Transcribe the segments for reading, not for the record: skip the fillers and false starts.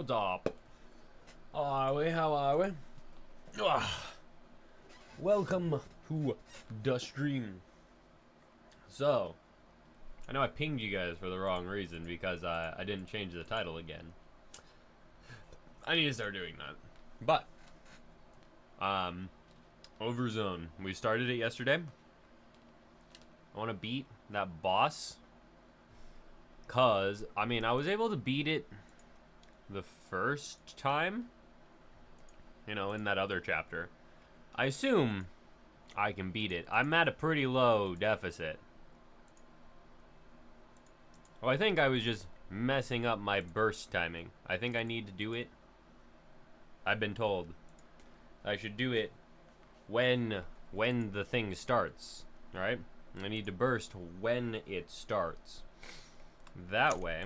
What's up? How are we? How are we? Welcome to the stream. So, I know I pinged you guys for the wrong reason because I didn't change the title again. I need to start doing that. But, Overzone. We started it yesterday. I want to beat that boss. Cause, I mean, I was able to beat it the first time. You know, in that other chapter. I assume I can beat it. I'm at a pretty low deficit. Oh, I think I was just messing up my burst timing. I think I need to do it. I've been told I should do it when the thing starts. Alright? I need to burst when it starts. That way,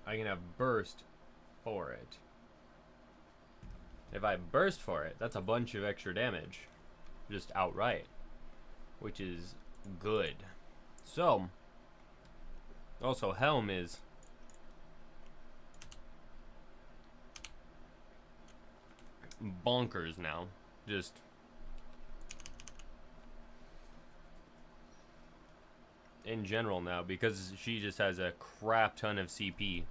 I can have burst for it. If I burst for it, that's a bunch of extra damage. Just outright. Which is good. So, also Helm is bonkers now. Just in general now, because she just has a crap ton of CP.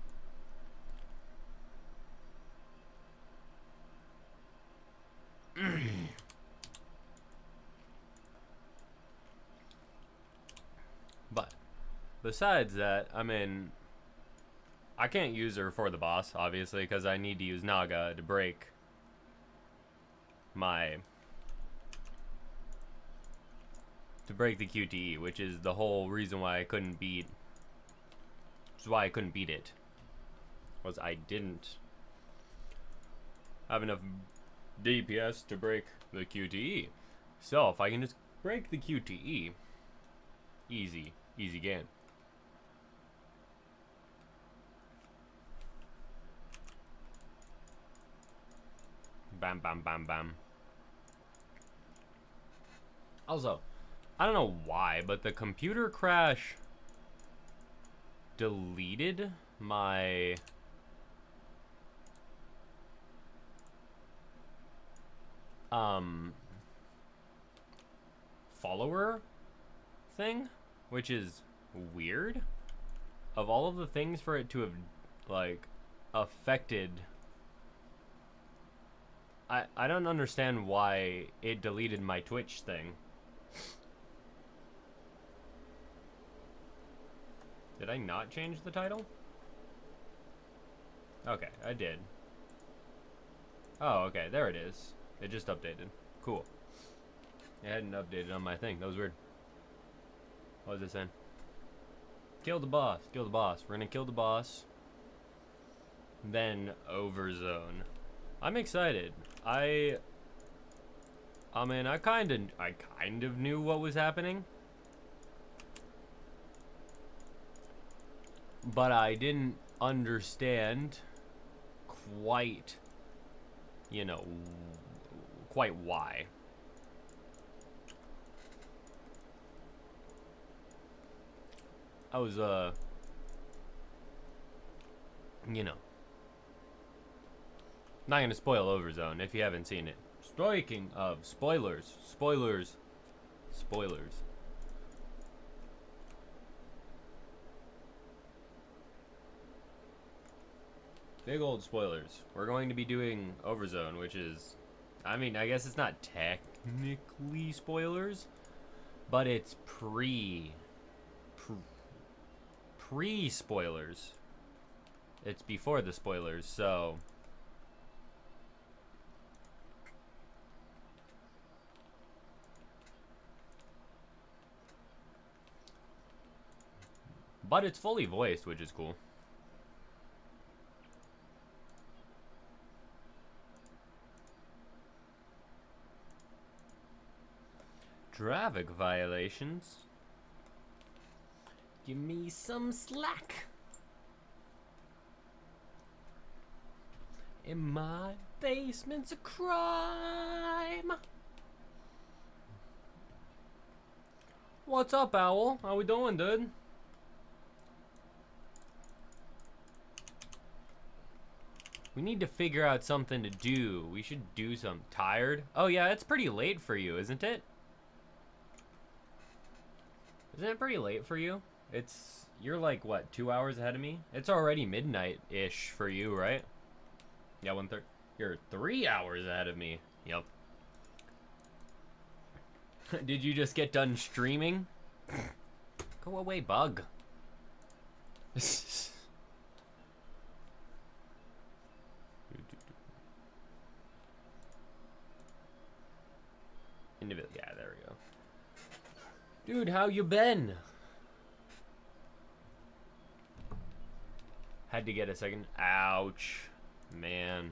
But besides that, I mean, I can't use her for the boss, obviously, because I need to use Naga to break the QTE, which is the whole reason why I couldn't beat. Which is why I couldn't beat it. Was I didn't have enough DPS to break the QTE. So if I can just break the QTE, easy game. Bam, bam, bam, bam. Also, I don't know why, but the computer crash deleted my follower thing, which is weird. Of all of the things for it to have, like, affected, I don't understand why it deleted my Twitch thing. Did I not change the title? Okay, I did. Oh, okay, there it is. It just updated. Cool. It hadn't updated on my thing. That was weird. What was it saying? Kill the boss. Kill the boss. We're gonna kill the boss. Then Overzone. I'm excited. I mean, I kind of knew what was happening, but I didn't understand quite, you know, quite why. I was, you know, not gonna spoil Overzone if you haven't seen it. Speaking of spoilers. Big old spoilers. We're going to be doing Overzone, which is, I mean, I guess it's not technically spoilers, but it's pre-spoilers. It's before the spoilers, so but it's fully voiced, which is cool. Traffic violations. Give me some slack. In my basement's a crime. What's up, Owl? How we doing, dude? We need to figure out something to do. We should do some. Tired? Oh yeah, it's pretty late for you, isn't it? Isn't it pretty late for you? You're like, what, 2 hours ahead of me? It's already midnight-ish for you, right? Yeah, 1:30. You're 3 hours ahead of me. Yep. Did you just get done streaming? Go away, bug. Yeah, there we go. Dude, how you been? Had to get a second. Ouch. Man.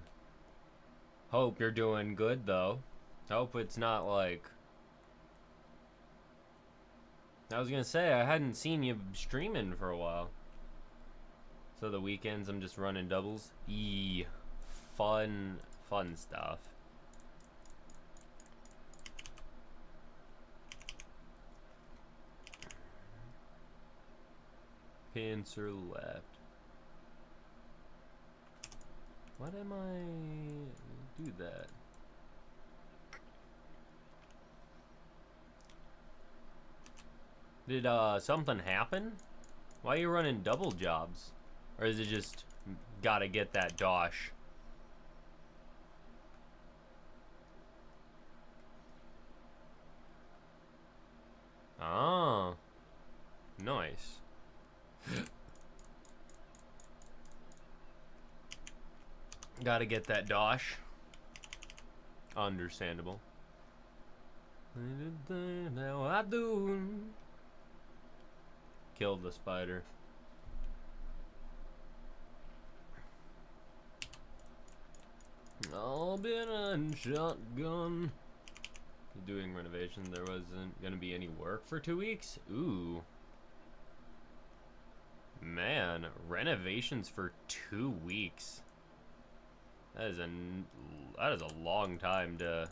Hope you're doing good, though. Hope it's not like... I was gonna say, I hadn't seen you streaming for a while. So the weekends, I'm just running doubles. Fun stuff. Pincer left. Why am I do that? Did something happen? Why are you running double jobs? Or is it just gotta get that dosh? Ah, nice. Gotta get that dosh. Understandable. Now I do. Killed the spider. All been on shotgun. Doing renovation. There wasn't gonna be any work for 2 weeks. Ooh. Man, renovations for 2 weeks. That is a long time to...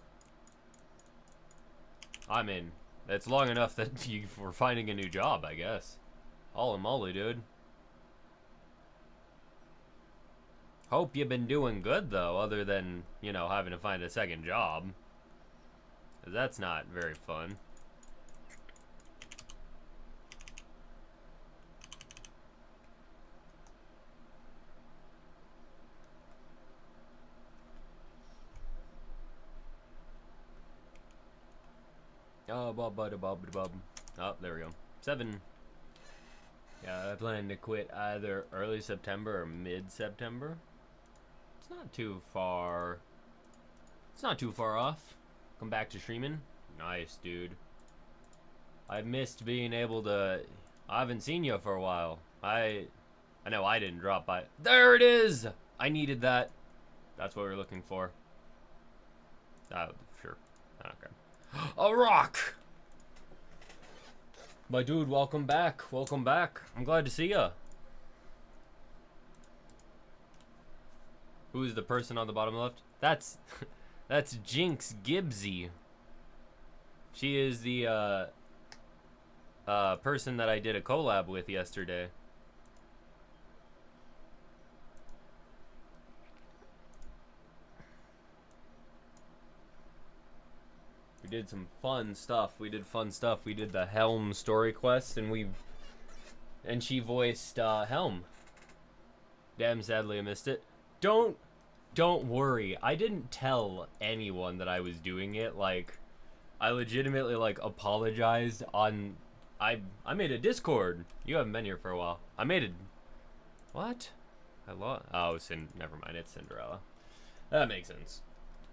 I mean, it's long enough that you were finding a new job, I guess. Holy moly, dude. Hope you've been doing good, though, other than, you know, having to find a second job. 'Cause that's not very fun. Oh, oh, there we go. 7. Yeah, I plan to quit either early September or mid-September. It's not too far. It's not too far off. Come back to streaming. Nice, dude. I missed being able to... I haven't seen you for a while. I know I didn't drop by. There it is! I needed that. That's what we were looking for. Oh, sure. I don't care. A rock! My dude, welcome back. Welcome back. I'm glad to see ya. Who's the person on the bottom left? That's Jinx Gibbsy. She is the person that I did a collab with yesterday. We did some fun stuff. We did the Helm story quest, and she voiced Helm. Damn, sadly I missed it. Don't worry. I didn't tell anyone that I was doing it. Like, I legitimately like apologized on. I made a Discord. You haven't been here for a while. I made a. What? I lost. Oh, never mind. It's Cinderella. That makes sense.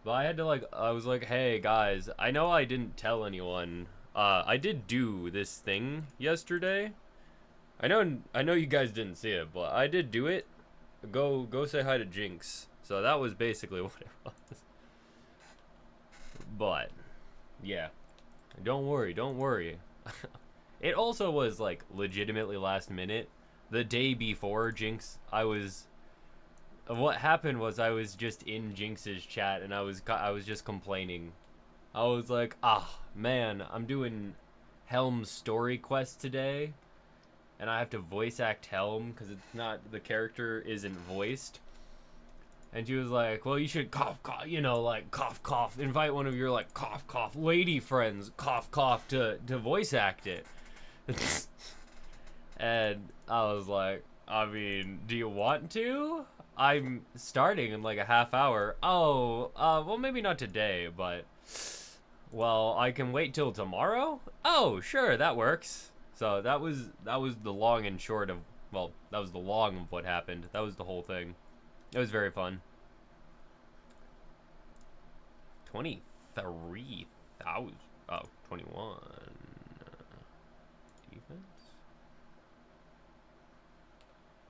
But I had to I was like, hey guys, I know I didn't tell anyone. I did do this thing yesterday. I know you guys didn't see it, but I did do it. Go say hi to Jinx. So that was basically what it was. But yeah, don't worry. It also was like legitimately last minute. The day before Jinx, what happened was I was just in Jinx's chat and I was just complaining. I was like, man, I'm doing Helm's story quest today, and I have to voice act Helm because the character isn't voiced. And she was like, well, you should cough, cough, you know, like cough, cough. Invite one of your like cough, cough lady friends, cough, cough to voice act it. And I was like, I mean, do you want to? I'm starting in like a half hour. Oh, well, maybe not today, but well, I can wait till tomorrow. Oh, sure, that works. So that was the long and short of, well, that was the long of what happened. That was the whole thing. It was very fun. 23,000. Oh, 21. Defense?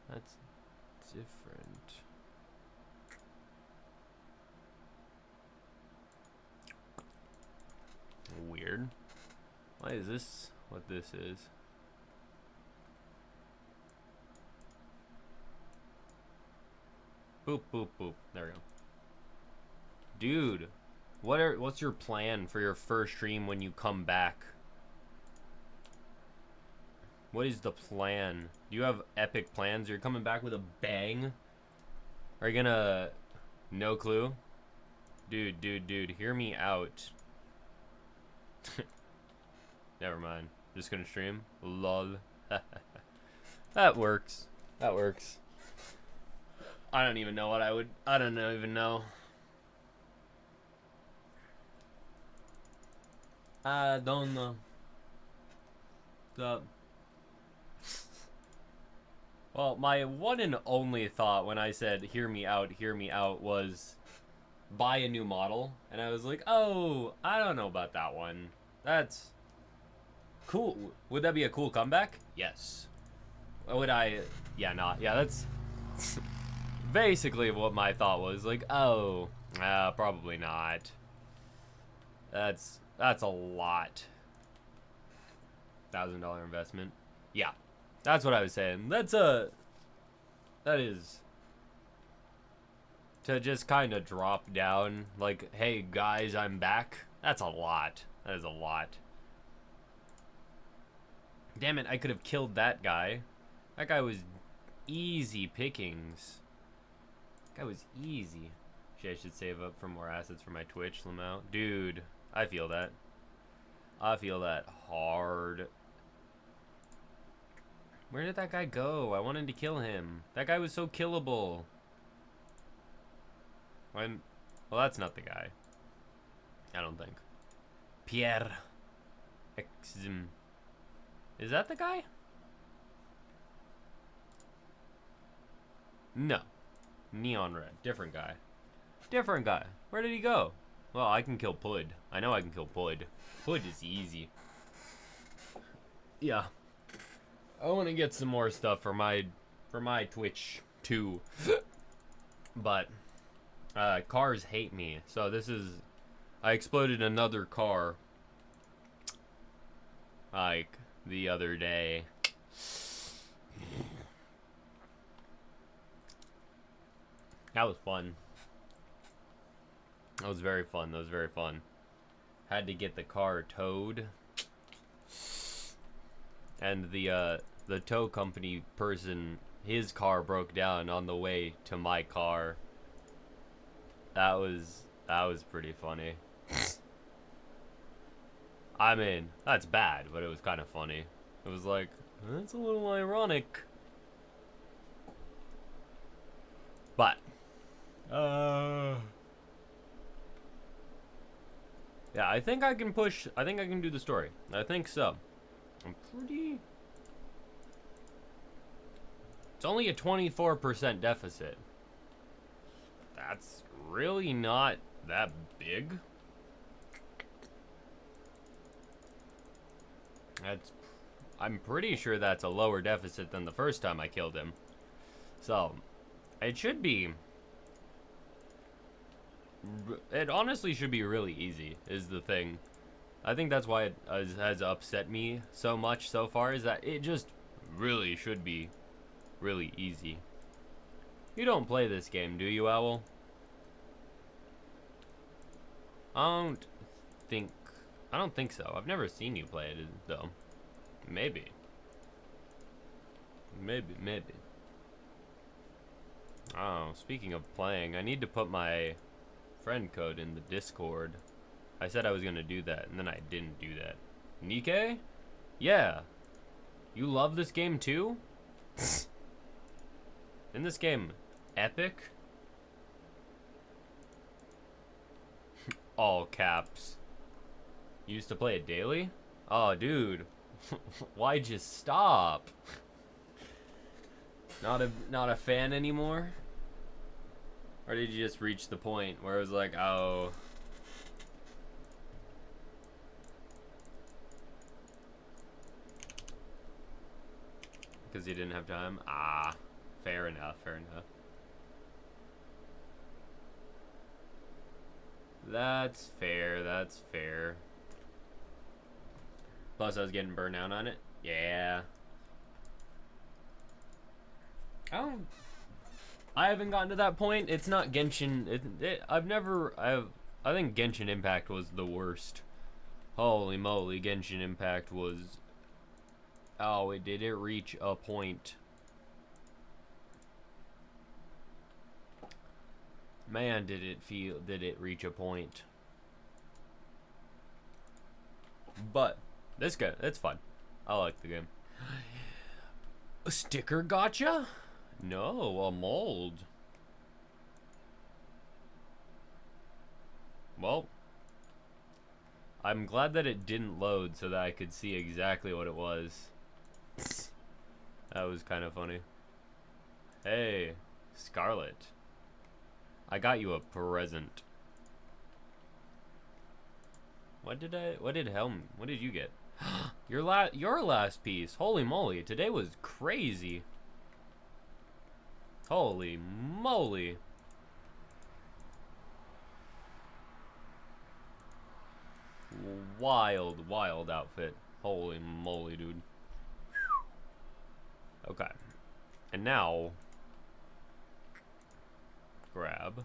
That's different. Weird. Why is this what this is? Boop, boop, boop. There we go. Dude, what's your plan for your first stream when you come back? What is the plan? Do you have epic plans? You're coming back with a bang? Are you gonna... No clue? Dude, hear me out. Never mind. Just gonna stream? Lol. That works. That works. I don't even know what I would... I don't even know. I don't know. Well, my one and only thought when I said hear me out, was buy a new model. And I was like, oh, I don't know about that one. That's cool. Would that be a cool comeback? Yes. Would I? Yeah, not. Yeah, that's basically what my thought was. Like, oh, probably not. That's a lot. $1,000 investment. Yeah, that's what I was saying. That is to just kind of drop down. Like, hey guys, I'm back. That's a lot. That is a lot. Damn it! I could have killed that guy. That guy was easy pickings. That guy was easy. I should save up for more assets for my Twitch, Lamau. Dude, I feel that. I feel that hard. Where did that guy go? I wanted to kill him. That guy was so killable. Well, that's not the guy. I don't think. Pierre. Exim. Is that the guy? No. Neon red. Different guy. Different guy. Where did he go? Well, I can kill Pud. I know I can kill Pud. Pud is easy. Yeah. I want to get some more stuff for my Twitch too. But cars hate me. So this is, I exploded another car like the other day. That was fun. That was very fun. That was very fun. Had to get the car towed. And the tow company person, his car broke down on the way to my car. That was pretty funny. I mean, that's bad, but it was kind of funny. It was like, that's a little ironic. But yeah, I think I can push. I think I can do the story. I think so. I'm pretty... It's only a 24% deficit. That's really not that big. I'm pretty sure that's a lower deficit than the first time I killed him. So, it should be... It honestly should be really easy, is the thing. I think that's why it has upset me so much so far, is that it just really should be really easy. You don't play this game, do you, Owl? I don't think so. I've never seen you play it, though. Maybe. Maybe. Oh, speaking of playing, I need to put my friend code in the Discord. I said I was gonna do that, and then I didn't do that. Nikke? Yeah. You love this game too? In this game epic? All caps. You used to play it daily? Oh, dude. Why'd you stop? Not a fan anymore? Or did you just reach the point where it was like, oh... Because you didn't have time? Ah, fair enough, fair enough. That's fair, that's fair. Plus, I was getting burnt out on it. Yeah. I haven't gotten to that point. It's not Genshin. I think Genshin Impact was the worst. Holy moly, Genshin Impact was... Oh, did it reach a point? Man, did it reach a point. But, this game, it's fun. I like the game. A sticker gotcha? No, a mold. Well, I'm glad that it didn't load so that I could see exactly what it was. That was kind of funny. Hey, Scarlet. I got you a present. What did Helm, what did you get? Your last piece. Holy moly, today was crazy. Holy moly. Wild outfit. Holy moly, dude. Okay. And now, grab.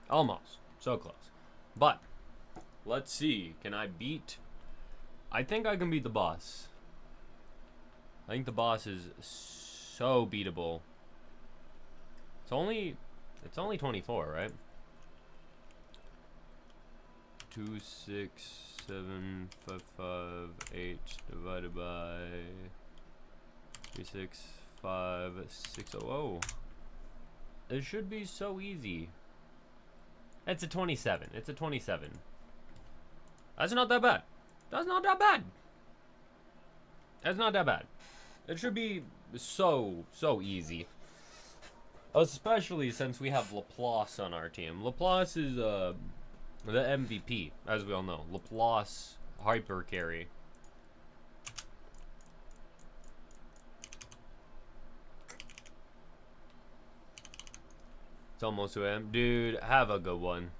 Almost. So close. But, let's see. Can I beat... I think I can beat the boss. I think the boss is so beatable. It's only 24, right? 2, 6, 7, 5, 5, 8 divided by 3, 6, 5, 6. Oh, it should be so easy. It's a 27. It's a 27. That's not that bad. That's not that bad. That's not that bad. It should be so easy. Especially since we have Laplace on our team. Laplace is the MVP, as we all know. Laplace hyper carry. It's almost 2 AM. Dude, have a good one.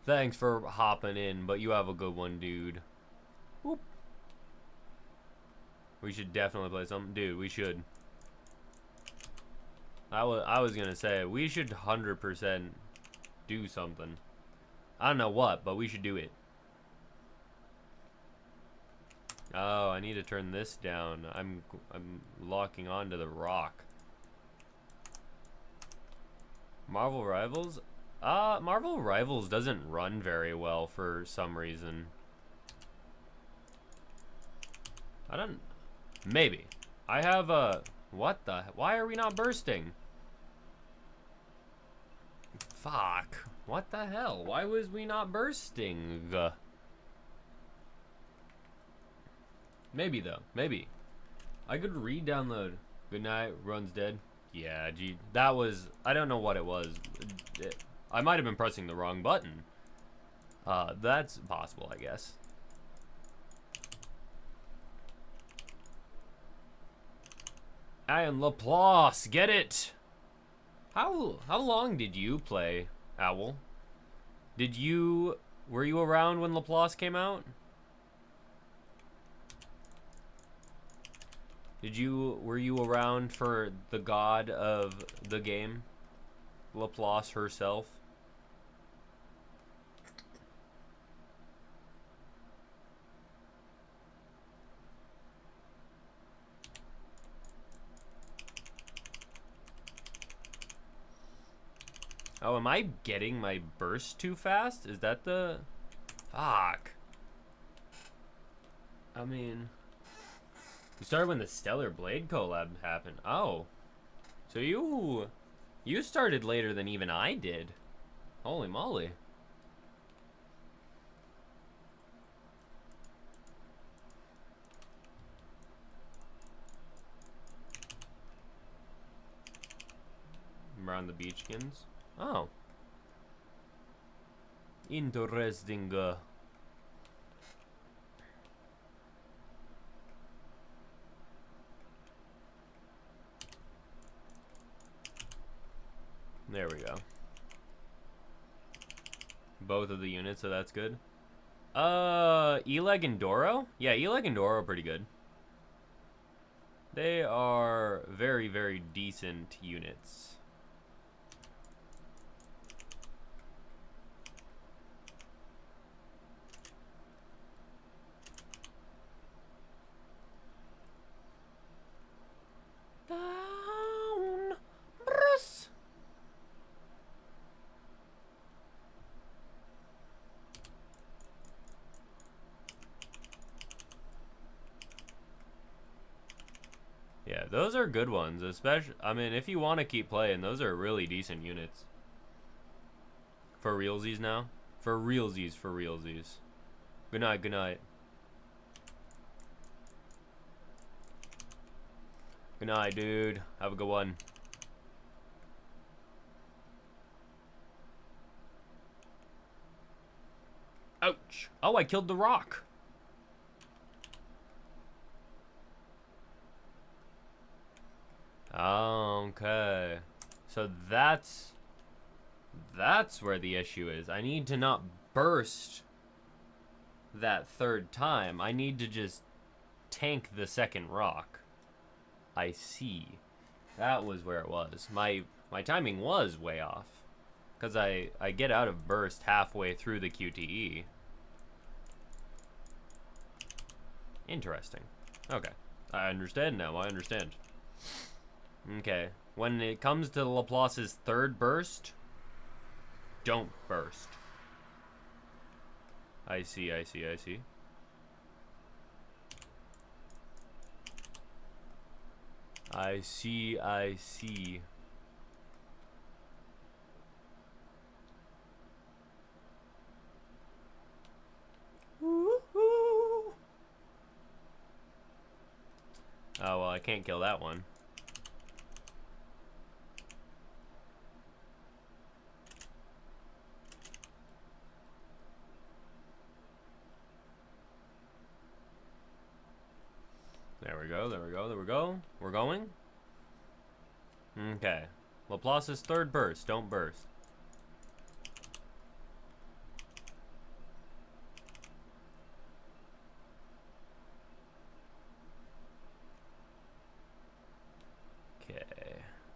Thanks for hopping in, but you have a good one, dude. Whoop. We should definitely play something. Dude, we should. I was gonna say, we should 100% do something. I don't know what, but we should do it. Oh, I need to turn this down. I'm locking onto the rock. Marvel Rivals? Marvel Rivals doesn't run very well for some reason. I don't... Maybe. I have a... What the... Why are we not bursting? Fuck. What the hell? Why was we not bursting? Maybe, though. Maybe. I could re-download. Good night. Run's dead. Yeah, gee. That was... I don't know what it was. I might have been pressing the wrong button. That's possible, I guess. And Laplace, get it! How long did you play, Owl? Were you around when Laplace came out? Were you around for the god of the game? Laplace herself? Oh, am I getting my burst too fast? Is that the... Fuck. I mean... You started when the Stellar Blade collab happened. Oh. So you started later than even I did. Holy moly. Around the beachskins. Oh. Interesting. There we go. Both of the units, so that's good. Eleg and Doro? Yeah, Eleg and Doro are pretty good. They are very, very decent units. Down, Bruce. Yeah, those are good ones, especially, I mean, if you want to keep playing, those are really decent units. For realsies now? For realsies, for realsies. Good night, good night. Good night, dude. Have a good one. Ouch. Oh, I killed the rock. Okay. So that's where the issue is. I need to not burst that third time. I need to just tank the second rock. I see. That was where it was. My timing was way off. Because I get out of burst halfway through the QTE. Interesting. Okay. I understand now. I understand. Okay. When it comes to Laplace's third burst, don't burst. I see, I see, I see. I see, I see. Woo-hoo. Oh, well, I can't kill that one. There we go, there we go, there we go. We're going. Okay. Laplace's third burst. Don't burst. Okay.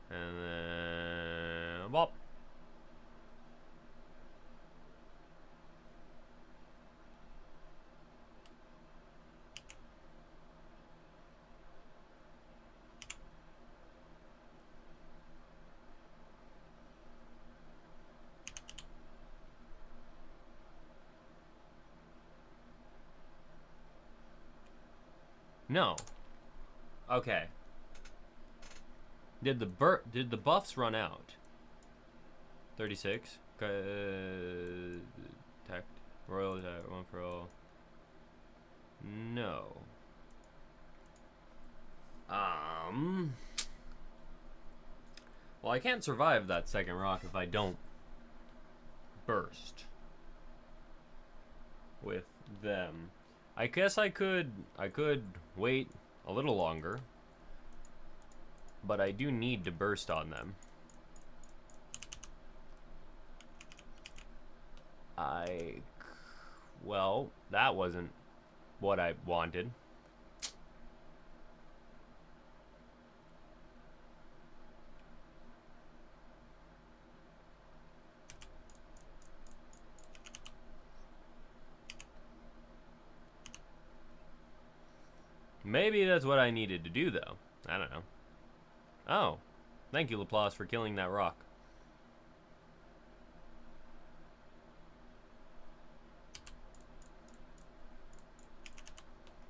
And then... Bop. No. Okay. Did the buffs run out? 36. Tech. Royal attack. One for all. No. Well, I can't survive that second rock if I don't burst with them. I guess I could wait a little longer, but I do need to burst on them. Well, that wasn't what I wanted. Maybe that's what I needed to do, though. I don't know. Oh. Thank you, Laplace, for killing that rock.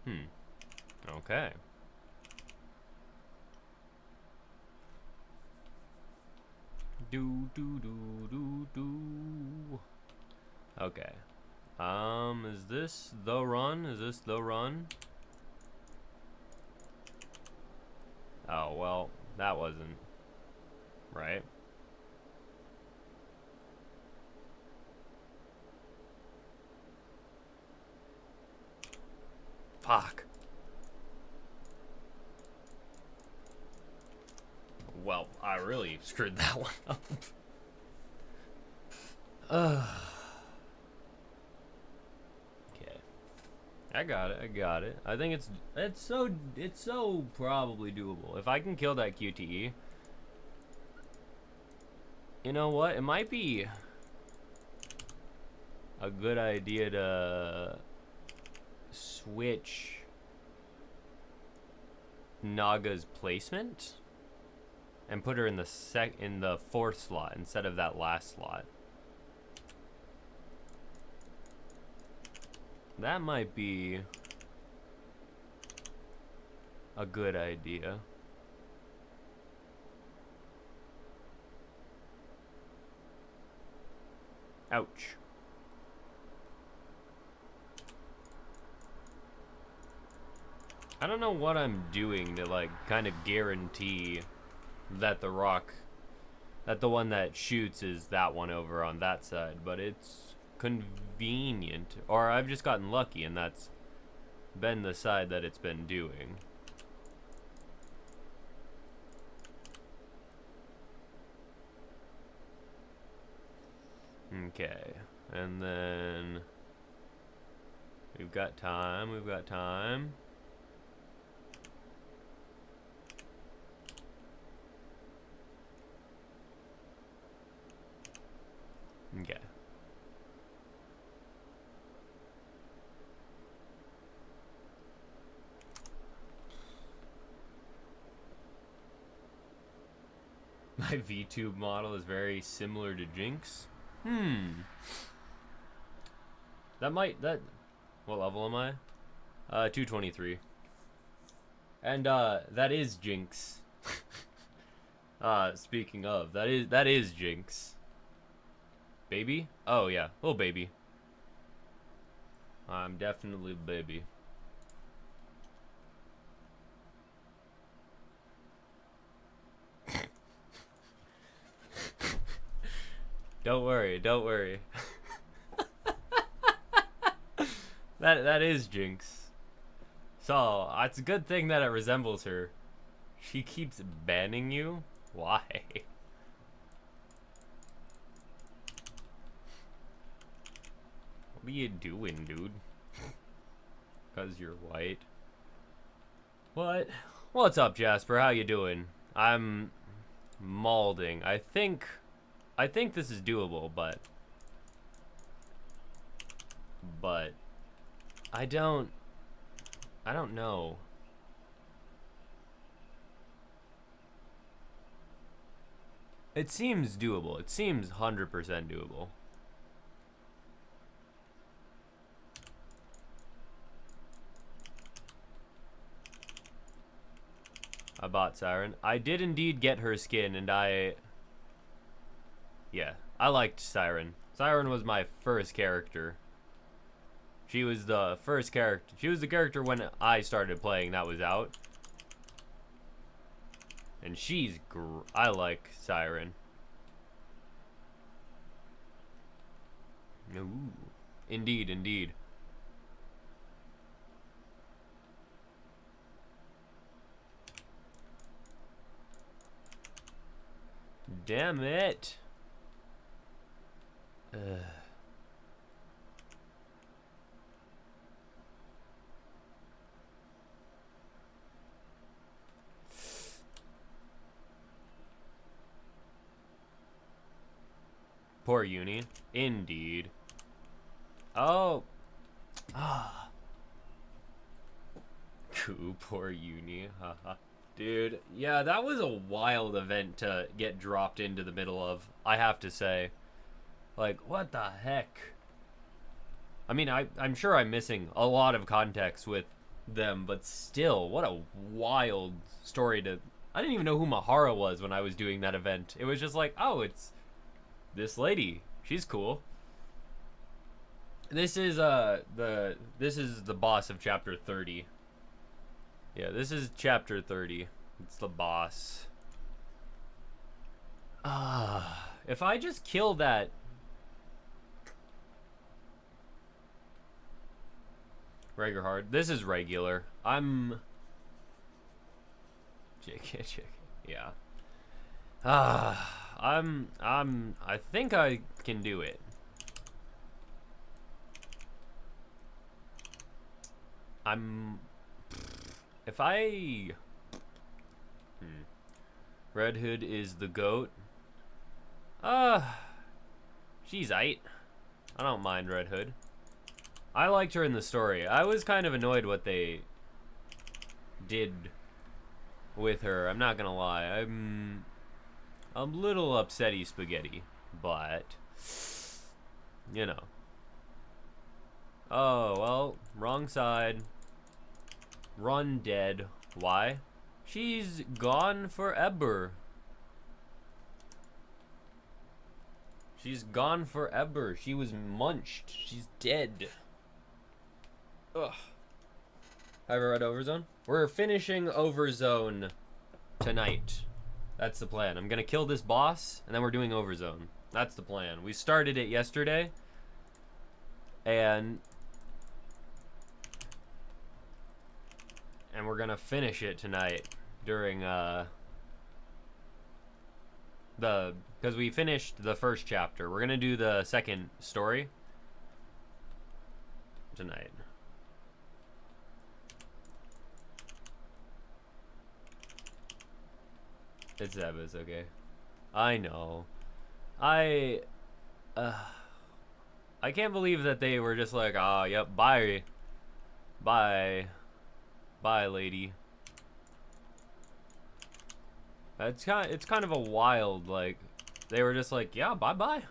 Okay. Do. Okay. Is this the run? Is this the run? Oh, well, that wasn't right. Fuck. Well, I really screwed that one up. Okay. I got it. I think it's so probably doable. If I can kill that QTE, you know what? It might be a good idea to switch Naga's placement and put her in the fourth slot instead of that last slot. That might be a good idea. Ouch. I don't know what I'm doing to like kind of guarantee that the one that shoots is that one over on that side, but it's convenient. Or I've just gotten lucky and that's been the side that it's been doing. Okay, and then we've got time. Okay. My VTube model is very similar to Jinx. What level am I? 223. And that is Jinx. Speaking of, that is Jinx. Baby? Oh yeah, little baby. I'm definitely baby. Don't worry. that is Jinx. So, it's a good thing that it resembles her. She keeps banning you? Why? What are you doing, dude? Because you're white. What? What's up, Jasper? How you doing? I'm maulding. I think this is doable, but I don't know. It seems doable. It seems 100% doable. I bought Siren. I did indeed get her skin, and I liked Siren. Siren was my first character. She was the first character. She was the character when I started playing that was out. And I like Siren. Ooh. Indeed. Damn it. Poor Uni. Indeed. Oh. Poor Uni. Haha. Dude, yeah, that was a wild event to get dropped into the middle of, I have to say. Like, what the heck? I mean, I'm sure I'm missing a lot of context with them, but still, what a wild story to... I didn't even know who Mahara was when I was doing that event. It was just like, oh, it's this lady. She's cool. This is the boss of chapter 30. Yeah, this is chapter 30. It's the boss. If I just kill that... Regular hard. This is regular. I'm... JK. Yeah. I think I can do it. If I... Red Hood is the goat. She's aight. I don't mind Red Hood. I liked her in the story. I was kind of annoyed what they did with her. I'm not gonna lie. I'm a little upsetty spaghetti, but you know. Oh, well, wrong side. Run dead. Why? She's gone forever. She's gone forever. She was munched. She's dead. Ugh. Have I read Overzone? We're finishing Overzone tonight. That's the plan. I'm gonna kill this boss, and then we're doing Overzone. That's the plan. We started it yesterday, and we're gonna finish it tonight during because we finished the first chapter. We're gonna do the second story tonight. It's Eva's, okay. I know. I can't believe that they were just like, oh, yep, bye. Bye. Bye, lady. It's kind of a wild, like, they were just like, yeah, bye-bye.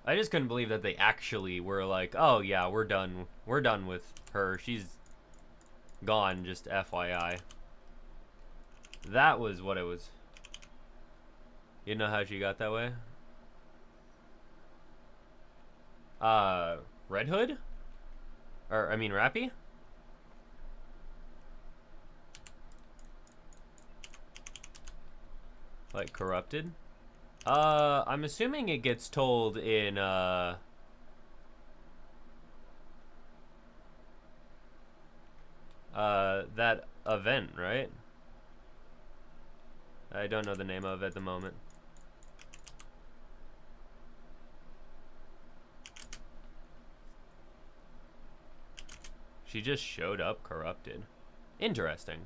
I just couldn't believe that they actually were like, oh, yeah, we're done. We're done with her. She's gone, just FYI. That was what it was. You know how she got that way? Red Hood? Or, I mean, Rappy? Like, corrupted? I'm assuming it gets told in, that event, right? I don't know the name of it at the moment. She just showed up corrupted. Interesting.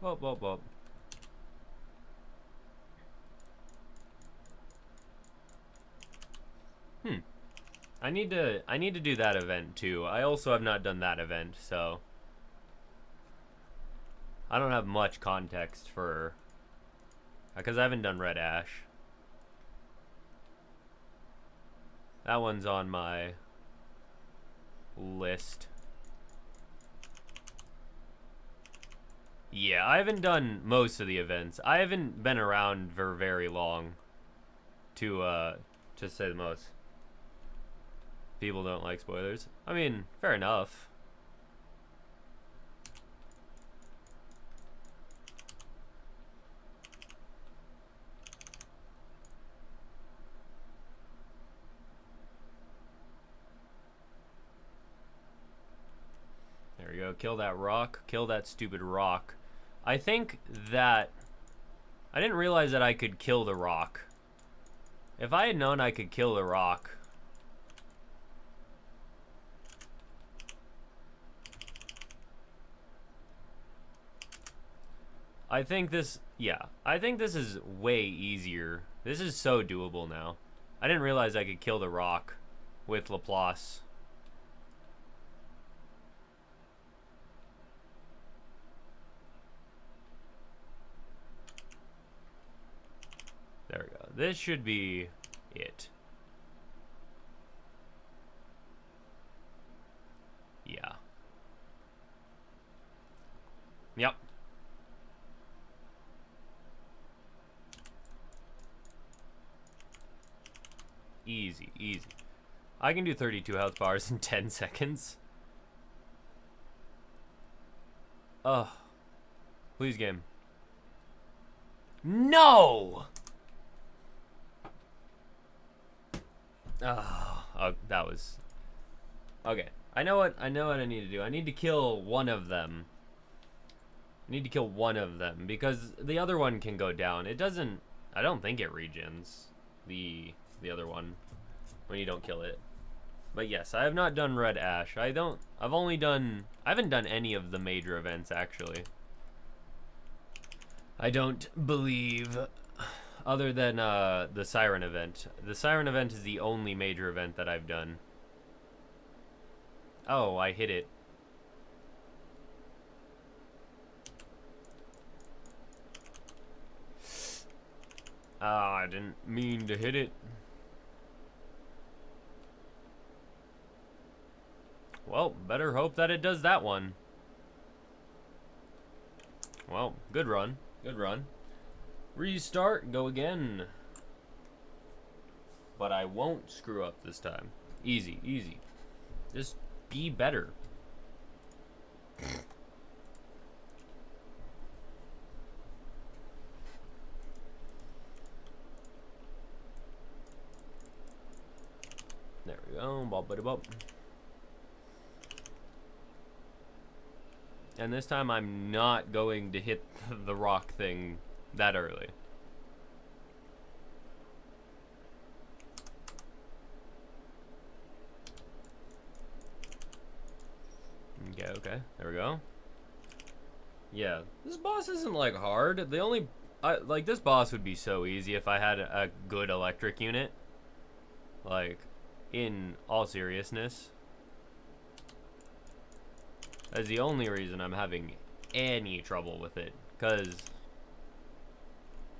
Whoop, whoop, whoop. I need to do that event too. I also have not done that event, so I don't have much context for, because I haven't done Red Ash. That one's on my list. Yeah, I haven't done most of the events. I haven't been around for very long, to say the most. People don't like spoilers. I mean, fair enough. There we go. Kill that rock. Kill that stupid rock. I think that... I didn't realize that I could kill the rock. If I had known I could kill the rock... I think this... Yeah. I think this is way easier. This is so doable now. I didn't realize I could kill the rock with Laplace. This should be it. Yeah. Yep. Easy, easy. I can do 32 health bars in 10 seconds. Ugh. Please, game. No! Oh, that was... Okay. I know what I need to do. I need to kill one of them. I need to kill one of them because the other one can go down. It doesn't... I don't think it regens the other one when you don't kill it. But yes, I have not done Red Ash. I haven't done any of the major events actually. I don't believe, other than the Siren event. The Siren event is the only major event that I've done. Oh, I hit it. Ah, I didn't mean to hit it. Well, better hope that it does that one. Well, good run. Good run. Restart, go again. But I won't screw up this time. Easy, easy. Just be better. There we go. Bop, bop, bop. And this time I'm not going to hit the rock thing that early. Okay, okay. There we go. Yeah, this boss isn't like hard. The only like this boss would be so easy if I had a good electric unit. Like, in all seriousness. That's the only reason I'm having any trouble with it, because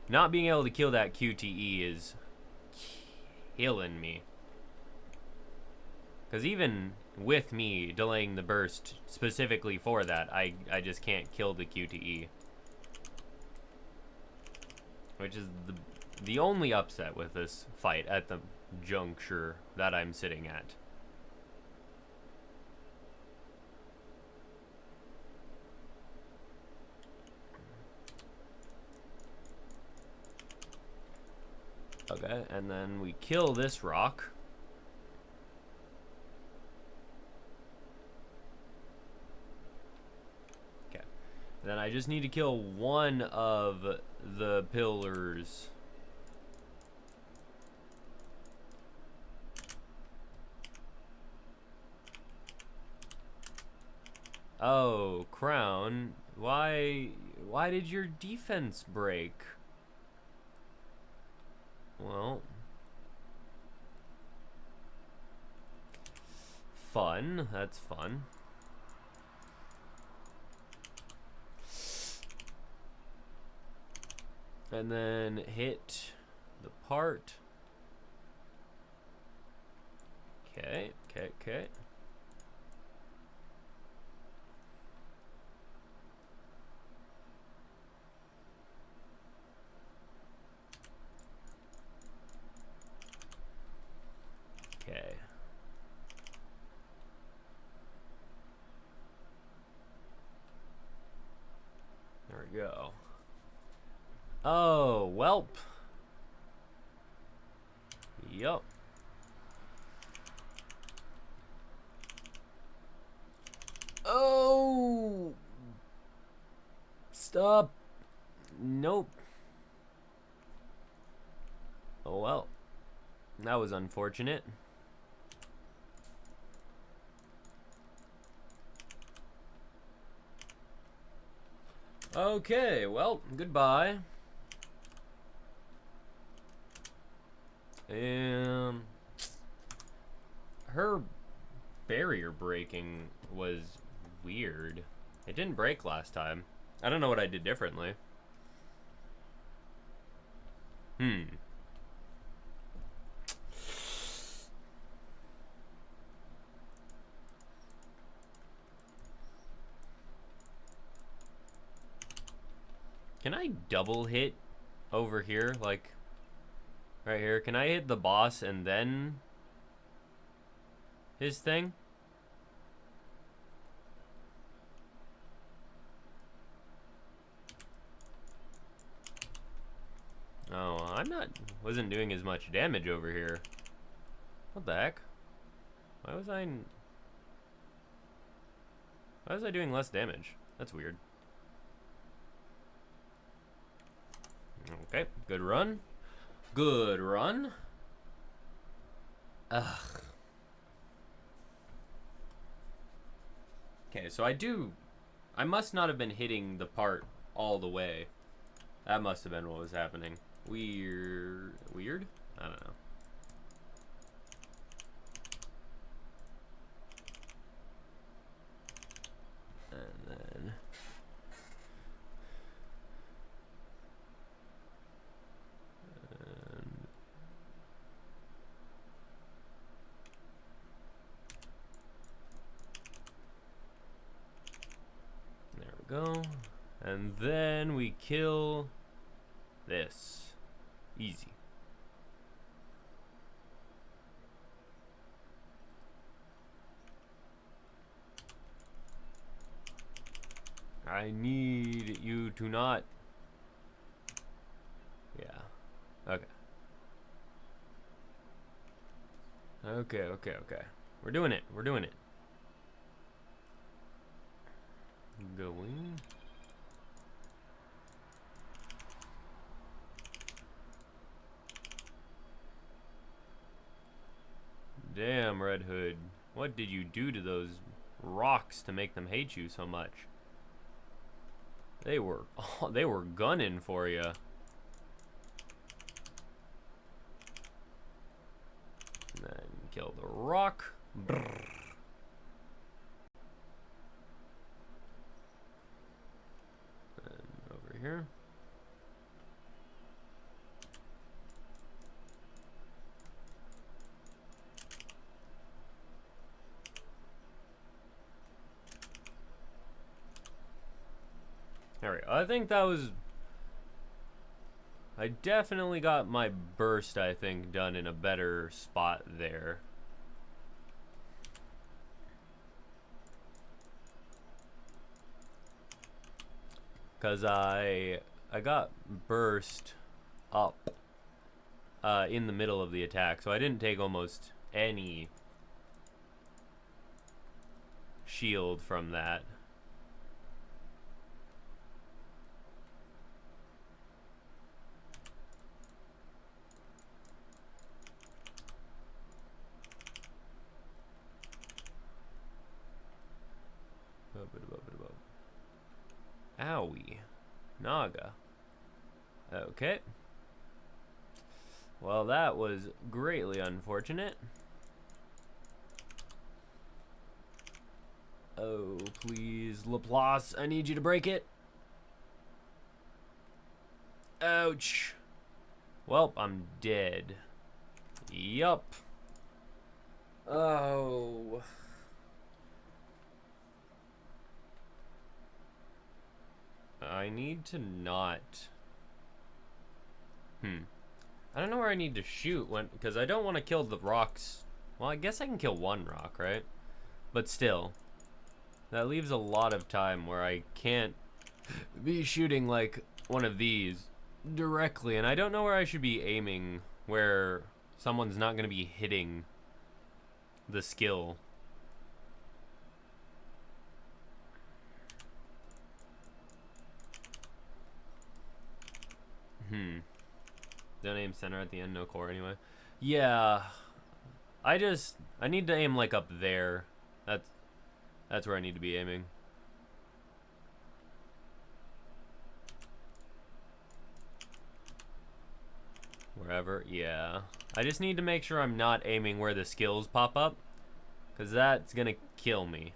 not being able to kill that QTE is killing me. Because even with me delaying the burst specifically for that, I just can't kill the QTE. Which is the only upset with this fight at the juncture that I'm sitting at. Okay, and then we kill this rock. Okay. Then I just need to kill one of the pillars. Oh, Crown. Why did your defense break? Well, fun. That's fun. And then hit the part. Okay, okay, okay. Okay. There we go. Oh, welp. Yup. Oh! Stop. Nope. Oh well. That was unfortunate. Okay, well, goodbye. Her barrier breaking was weird. It didn't break last time. I don't know what I did differently. Can I double hit over here, like right here? Can I hit the boss and then his thing? Oh, wasn't doing as much damage over here. What the heck? Why was I doing less damage? That's weird. Okay, good run. Good run. Ugh. Okay, so I must not have been hitting the part all the way. That must have been what was happening. Weird? I don't know. And then there we go. And then we kill this. Easy. I need you to not. Yeah. Okay. Okay. We're doing it. Going. Damn, Red Hood. What did you do to those rocks to make them hate you so much? They were gunning for you. And then kill the rock. Brrr. And over here. There we go. I think that was... I definitely got my burst, I think, done in a better spot there. Because I got burst up in the middle of the attack, so I didn't take almost any shield from that. Owie. Naga. Okay. Well, that was greatly unfortunate. Oh, please, Laplace, I need you to break it. Ouch. Well, I'm dead. Yup. Oh. I need to not... I don't know where I need to shoot because I don't want to kill the rocks. Well, I guess I can kill one rock, right? But still, that leaves a lot of time where I can't be shooting like one of these directly, and I don't know where I should be aiming where someone's not going to be hitting the skill. Don't aim center at the end, no core anyway. Yeah, I need to aim like up there. That's where I need to be aiming. Wherever, yeah. I just need to make sure I'm not aiming where the skills pop up, because that's gonna kill me.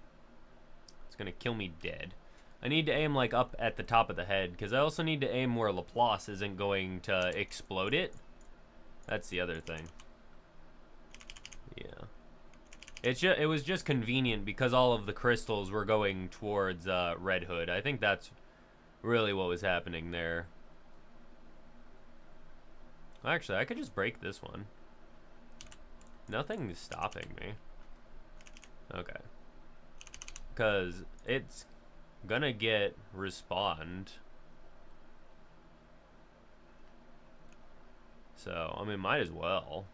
It's gonna kill me dead. I need to aim like up at the top of the head, because I also need to aim where Laplace isn't going to explode it. That's the other thing. Yeah. It was just convenient because all of the crystals were going towards Red Hood. I think that's really what was happening there. Actually, I could just break this one. Nothing's stopping me. Okay. Because it's gonna get respawned. So, I mean, might as well.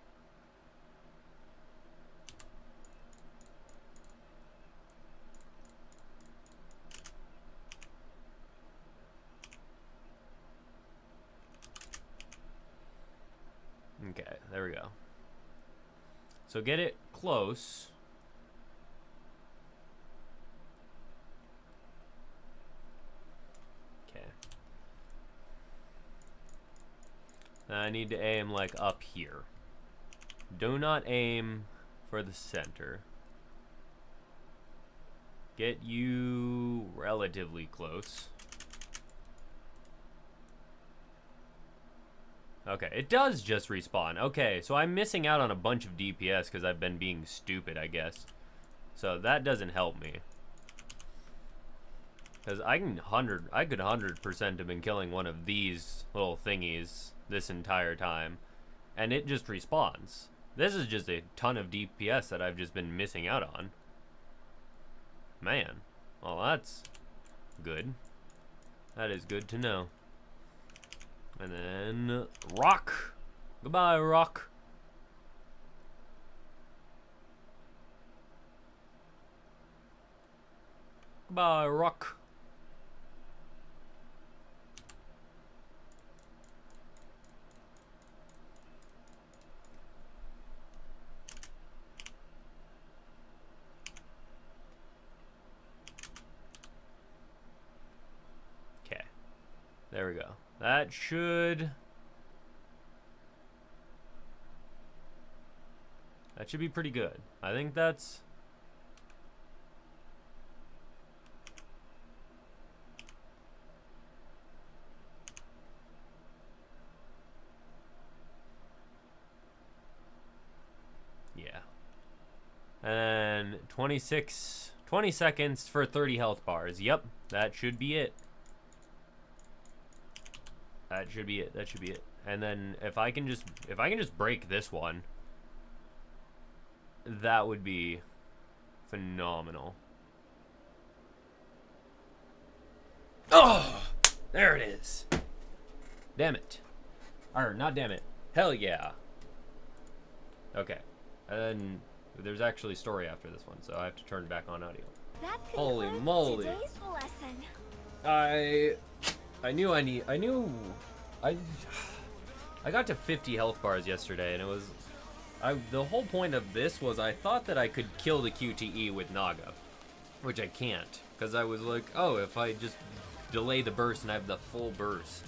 Okay, there we go. So get it close. Okay. I need to aim like up here. Do not aim for the center. Get you relatively close. Okay, it does just respawn. Okay, so I'm missing out on a bunch of DPS because I've been being stupid, I guess. So that doesn't help me. Because I could 100% have been killing one of these little thingies this entire time. And it just respawns. This is just a ton of DPS that I've just been missing out on. Man. Well, that's good. That is good to know. And then rock. Goodbye, rock. Goodbye, rock. Okay. There we go. That should be pretty good. I think that's yeah. And 20 seconds for 30 health bars. Yep, that should be it. That should be it. That should be it. And then if I can just break this one, that would be phenomenal. Oh, there it is. Damn it. Or not damn it. Hell yeah. Okay. And then there's actually story after this one, so I have to turn back on audio. Holy moly. I got to 50 health bars yesterday, and it was the whole point of this was I thought that I could kill the QTE with Naga, which I can't, because I was like, oh, if I just delay the burst and I have the full burst,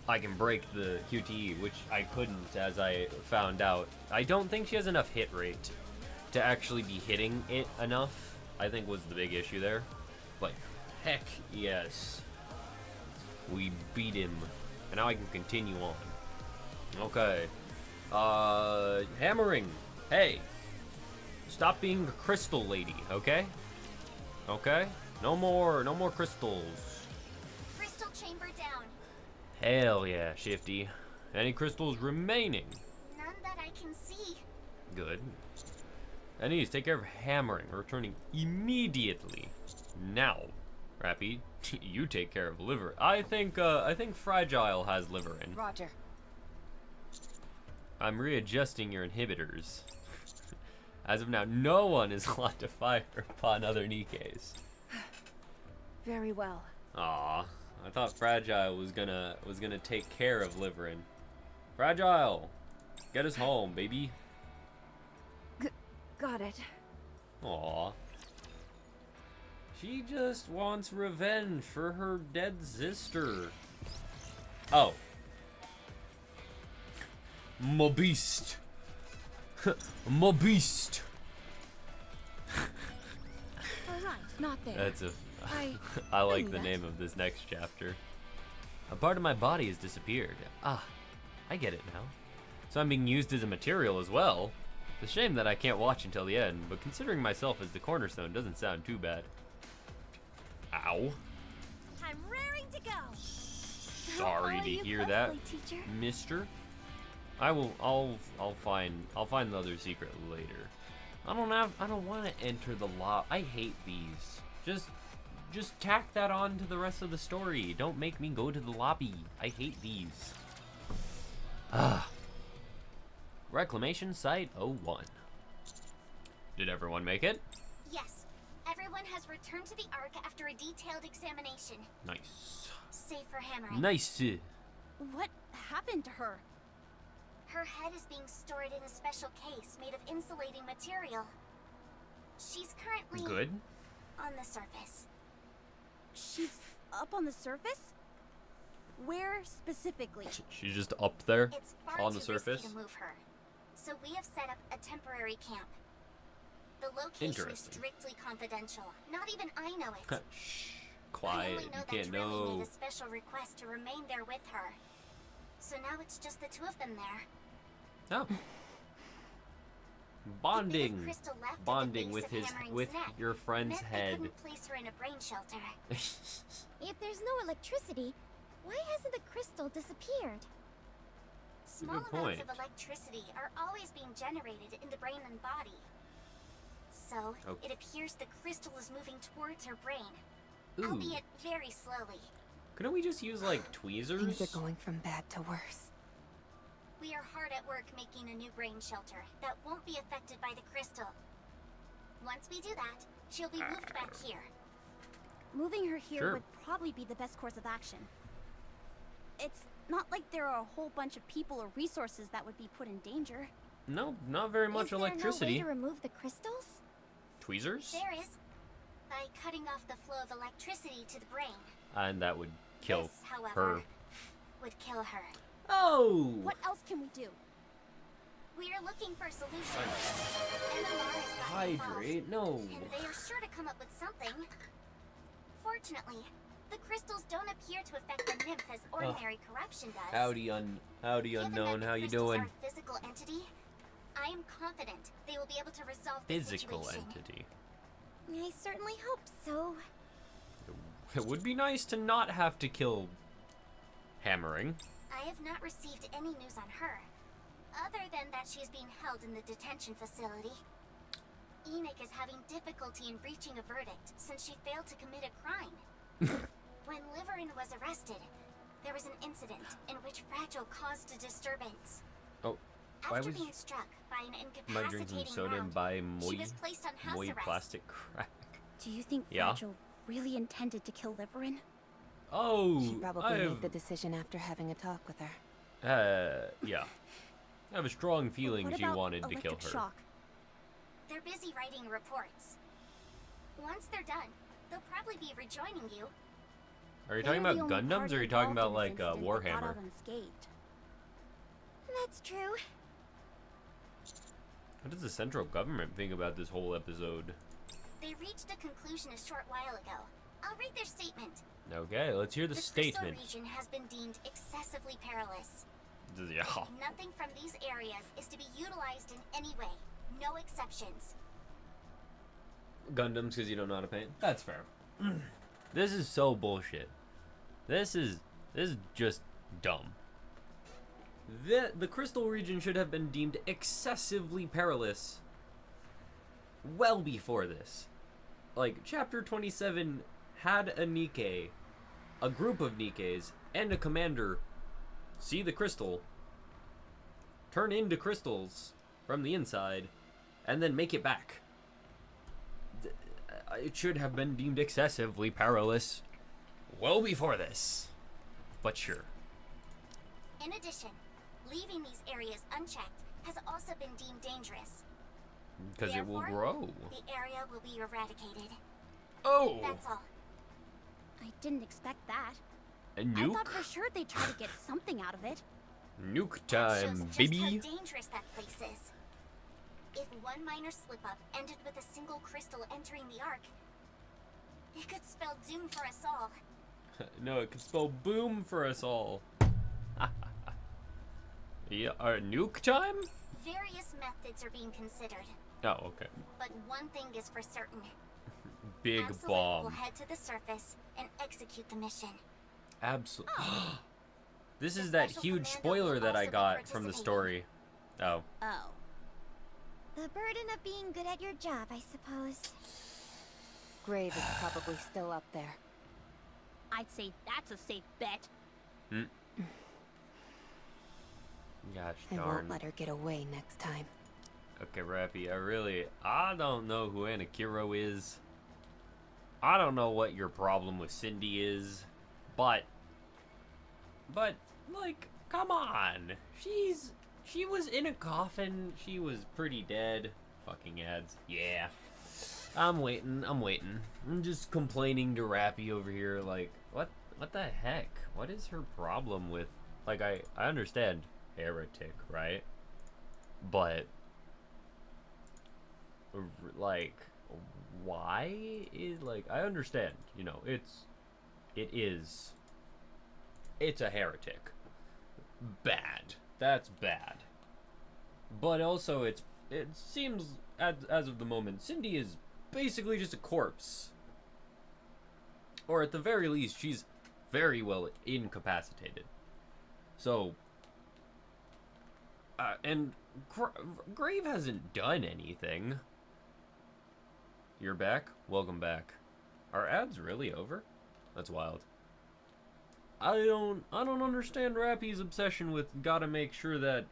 I can break the QTE, which I couldn't, as I found out. I don't think she has enough hit rate to actually be hitting it enough, I think was the big issue there. But heck yes. We beat him. And now I can continue on. Okay. Hammering. Hey. Stop being a crystal lady, okay? Okay? No more crystals. Crystal chamber down. Hell yeah, Shifty. Any crystals remaining? None that I can see. Good. Anise, take care of hammering, returning immediately. Now. Rappy, you take care of liver. I think Fragile has liver in. Roger. I'm readjusting your inhibitors. As of now, no one is allowed to fire upon other Nikkes. Very well. Aw, I thought Fragile was gonna take care of Liverin. Fragile, get us home, baby. Got it. Aw. She just wants revenge for her dead sister. Oh. My beast. My beast. Alright, not there. That's a... I like the name of this next chapter. A part of my body has disappeared. Ah, I get it now. So I'm being used as a material as well. It's a shame that I can't watch until the end, but considering myself as the cornerstone doesn't sound too bad. Ow. I'm raring sorry to hear that, teacher. mister. I'll find the other secret later. I don't want to enter the lobby. I hate these. Just tack that on to the rest of the story. Don't make me go to the lobby. I hate these. Reclamation Site 01. Did everyone make it? Yes. Everyone has returned to the Ark after a detailed examination. Nice. Safe for hammering. Nice. What happened to her? Her head is being stored in a special case made of insulating material. She's currently Good. on the surface. She's up on the surface? Where specifically? She's just up there It's far on the too risky surface. to move her, so we have set up a temporary camp. The location is Interesting. strictly confidential. Not even I know it. Shh. I Quiet. only know You that can't Drilly know. made a special request to remain there with her. So now it's just the two of them there. Oh. The bit of Bonding. crystal left at the Bonding base with of Hammering's with neck your friend's meant they head. couldn't place her in a brain shelter. If there's no electricity, why hasn't the crystal disappeared? Small good amounts point. of electricity are always being generated in the brain and body. So, Oh. it appears the crystal is moving towards her brain, Ooh. albeit very slowly. Couldn't we just use like tweezers? Things are going from bad to worse. We are hard at work making a new brain shelter that won't be affected by the crystal. Once we do that, she'll be moved back here. Moving her here Sure. would probably be the best course of action. It's not like there are a whole bunch of people or resources that would be put in danger. No, not very much Is there no way electricity. to remove the crystals? Tweezers? There is, by cutting off the flow of electricity to the brain. And that would kill This, however, her. would kill her. Oh! What else can we do? We are looking for solutions. MMR has gotten involved, Hydrate? No. and they are sure to come up with something. Fortunately, the crystals don't appear to affect the nymph as ordinary corruption does. Howdy, howdy Given unknown. that the How you crystals doing? are a physical entity, I am confident they will be able to resolve the Physical situation. entity. I certainly hope so. It would be nice to not have to kill Hammering. I have not received any news on her, other than that she is being held in the detention facility. Enoch is having difficulty in reaching a verdict since she failed to commit a crime. When Liverin was arrested, there was an incident in which Fragile caused a disturbance. Oh, why After was being struck by an am I drinking incapacitating soda round, by she was placed on house Moy arrest. plastic crack? Do you think Yeah? Fragile really intended to kill Liverin? Oh, She probably made the decision after having a talk with her. Yeah. I have a strong feeling What she about wanted to kill electric her. shock? They're busy writing reports. Once they're done, they'll probably be rejoining you. Are you They talking were about the only Gundams, party or are you talking involved about in this like incident that got Warhammer? out unscathed. That's true. What does the central government think about this whole episode? They reached a conclusion a short while ago. I'll read their statement. Okay, let's hear the Crystal statement. region has been deemed excessively perilous. Yeah. Nothing from these areas is to be utilized in any way. No exceptions. Gundams because you don't know how to paint? That's fair. This is so bullshit. This is just dumb. The crystal region should have been deemed excessively perilous well before this. Like, chapter 27 had a Nikke, a group of Nikkes, and a commander see the crystal, turn into crystals from the inside, and then make it back. It should have been deemed excessively perilous well before this. But sure. In addition, leaving these areas unchecked has also been deemed dangerous. Because it will Therefore, grow. The area will be eradicated. Oh! That's all. I didn't expect that. A I nuke? thought for sure they'd try to get something out of it. Nuke That shows time, just baby! how dangerous that place is. If one minor slip-up ended with a single crystal entering the Ark, it could spell doom for us all. No, it could spell boom for us all. Yeah, nuke time? Various methods are being considered, Oh, okay. but one thing is for certain. Big Absolute will bomb. head to the surface and execute the mission. Absolutely. This The is that special huge commando spoiler will that I also be got from the participating. story. Oh. Oh. The burden of being good at your job, I suppose. Grave is probably still up there. I'd say that's a safe bet. Hmm. Gosh I darn. won't let her get away next time. Okay, Rappy, I don't know who Anakiro is. I don't know what your problem with Cindy is, but, like, come on. She was in a coffin. She was pretty dead. Fucking ads. Yeah. I'm waiting. I'm just complaining to Rappy over here, like, what the heck? What is her problem with, like, I understand heretic, right? But, like, why is, like, I understand, you know, it's a heretic. Bad. That's bad. But also it seems as of the moment, Cindy is basically just a corpse. Or at the very least, she's very well incapacitated. So, and Grave hasn't done anything. You're back? Welcome back. Are ads really over? That's wild. I don't understand Rappy's obsession with gotta make sure that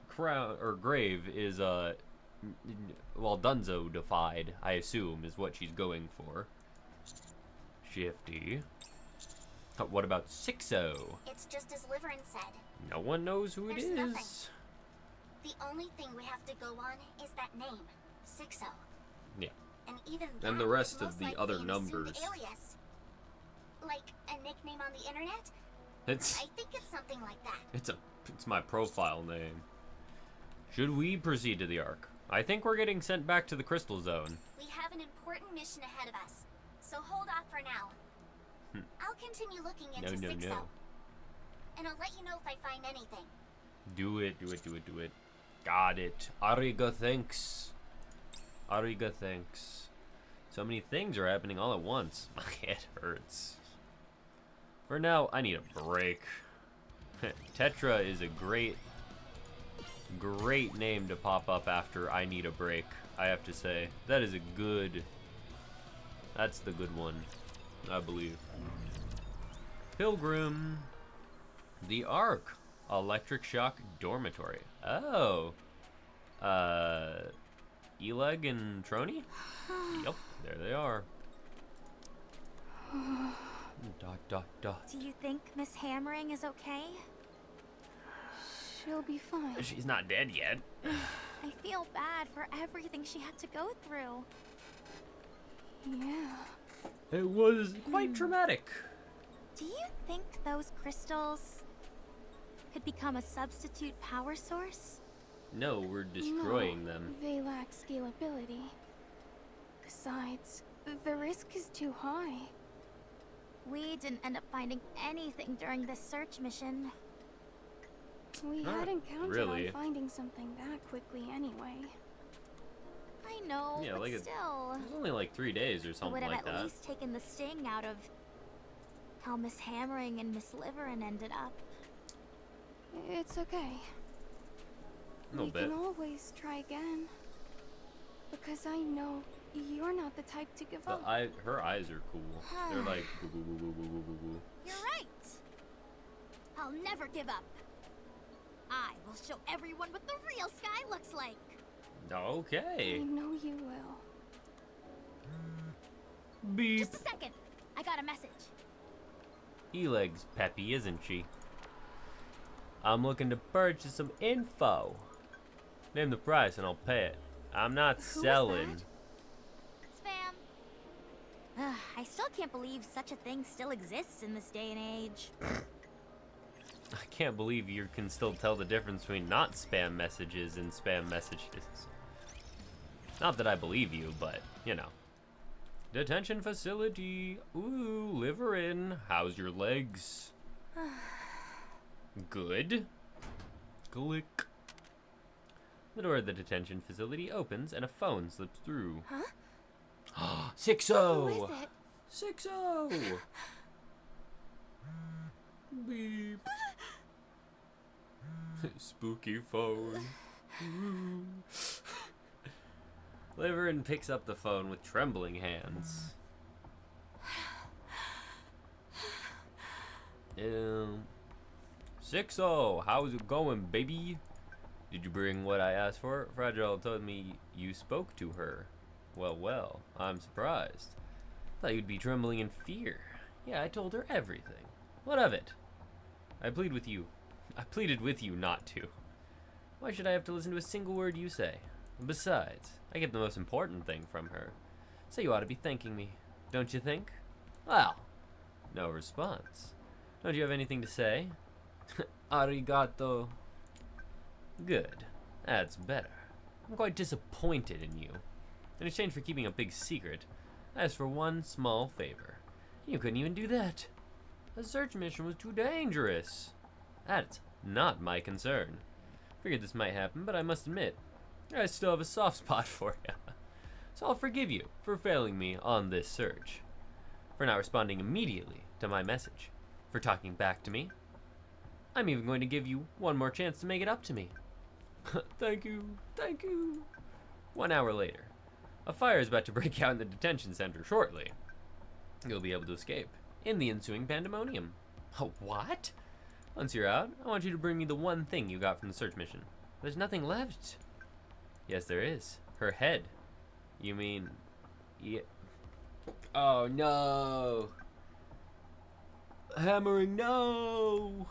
Grave is well, Dunzo defied, I assume, is what she's going for. Shifty. What about Sixo? It's just as Liverin said. No one knows who it There's is. nothing. The only thing we have to go on is that name, Sixo. Yeah. And even And that the rest is of most the likely other an assumed numbers. alias. Like a nickname on the internet? It's I think it's something like that. it's my profile name. Should we proceed to the Ark? I think we're getting sent back to the Crystal Zone. We have an important mission ahead of us, so hold off for now. I'll continue looking into Sixo. No. And I'll let you know if I find anything. Do it. Got it. Ariga, thanks. So many things are happening all at once. My head hurts. For now, I need a break. Tetra is a great name to pop up after I need a break, I have to say. That's the good one, I believe. Pilgrim. The Ark. Electric Shock Dormitory. Oh. Eleg and Trony? Yep, there they are. Do you think Miss Hammering is okay? She'll be fine. She's not dead yet. I feel bad for everything she had to go through. Yeah. It was quite traumatic. Do you think those crystals could become a substitute power source? No, we're destroying them. They lack scalability. Besides, the risk is too high. We didn't end up finding anything during this search mission. We Not hadn't counted really. on finding something that quickly anyway. I know, Yeah, but like still. It was only like 3 days or It something would have like at that. least taken the sting out of how Miss Hammering and Miss Liverin ended up. It's okay. A little We bit. can always try again. Because I know you're not the type to give up. Her eyes are cool. They're like boo boo boo boo boo boo boo boo. You're right. I'll never give up. I will show everyone what the real sky looks like. I Okay. know you will. Beep. Just a second. I got a message. Eleg's peppy, isn't she? I'm looking to purchase some info. Name the price and I'll pay it. I'm not Who was selling. Spam. I still can't believe such a thing still exists in this day and age. I can't believe you can still tell the difference between not spam messages and spam messages. Not that I believe you, but, you know. Detention facility. Ooh, Liverin. How's your legs? Good. Click. The door of the detention facility opens and a phone slips through. Huh? 6-0! Who is it? 6-0! Beep. Spooky phone. Liverin picks up the phone with trembling hands. 6-0, how's it going, baby? Did you bring what I asked for? Fragile told me you spoke to her. Well, I'm surprised. Thought you'd be trembling in fear. Yeah, I told her everything. What of it? I pleaded with you not to. Why should I have to listen to a single word you say? Besides, I get the most important thing from her. So you ought to be thanking me, don't you think? Well, no response. Don't you have anything to say? Arigato. Good. That's better. I'm quite disappointed in you. In exchange for keeping a big secret, I asked for one small favor. You couldn't even do that. The search mission was too dangerous. That's not my concern. Figured this might happen, but I must admit, I still have a soft spot for you. So I'll forgive you for failing me on this search. For not responding immediately to my message. For talking back to me. I'm even going to give you one more chance to make it up to me. Thank you. 1 hour later. A fire is about to break out in the detention center shortly. You'll be able to escape in the ensuing pandemonium. What? Once you're out, I want you to bring me the one thing you got from the search mission. There's nothing left. Yes, there is. Her head. You mean... Yeah. Oh, no. Hammering, no.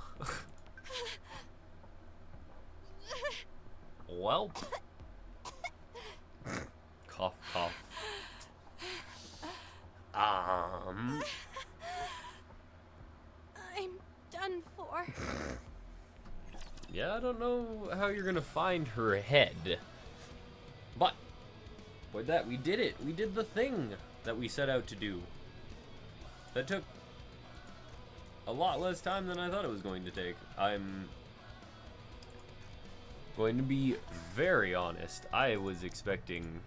Well. Cough, cough. I'm done for. Yeah, I don't know how you're gonna find her head. But, with that, we did it. We did the thing that we set out to do. That took a lot less time than I thought it was going to take. I'm going to be very honest. I was expecting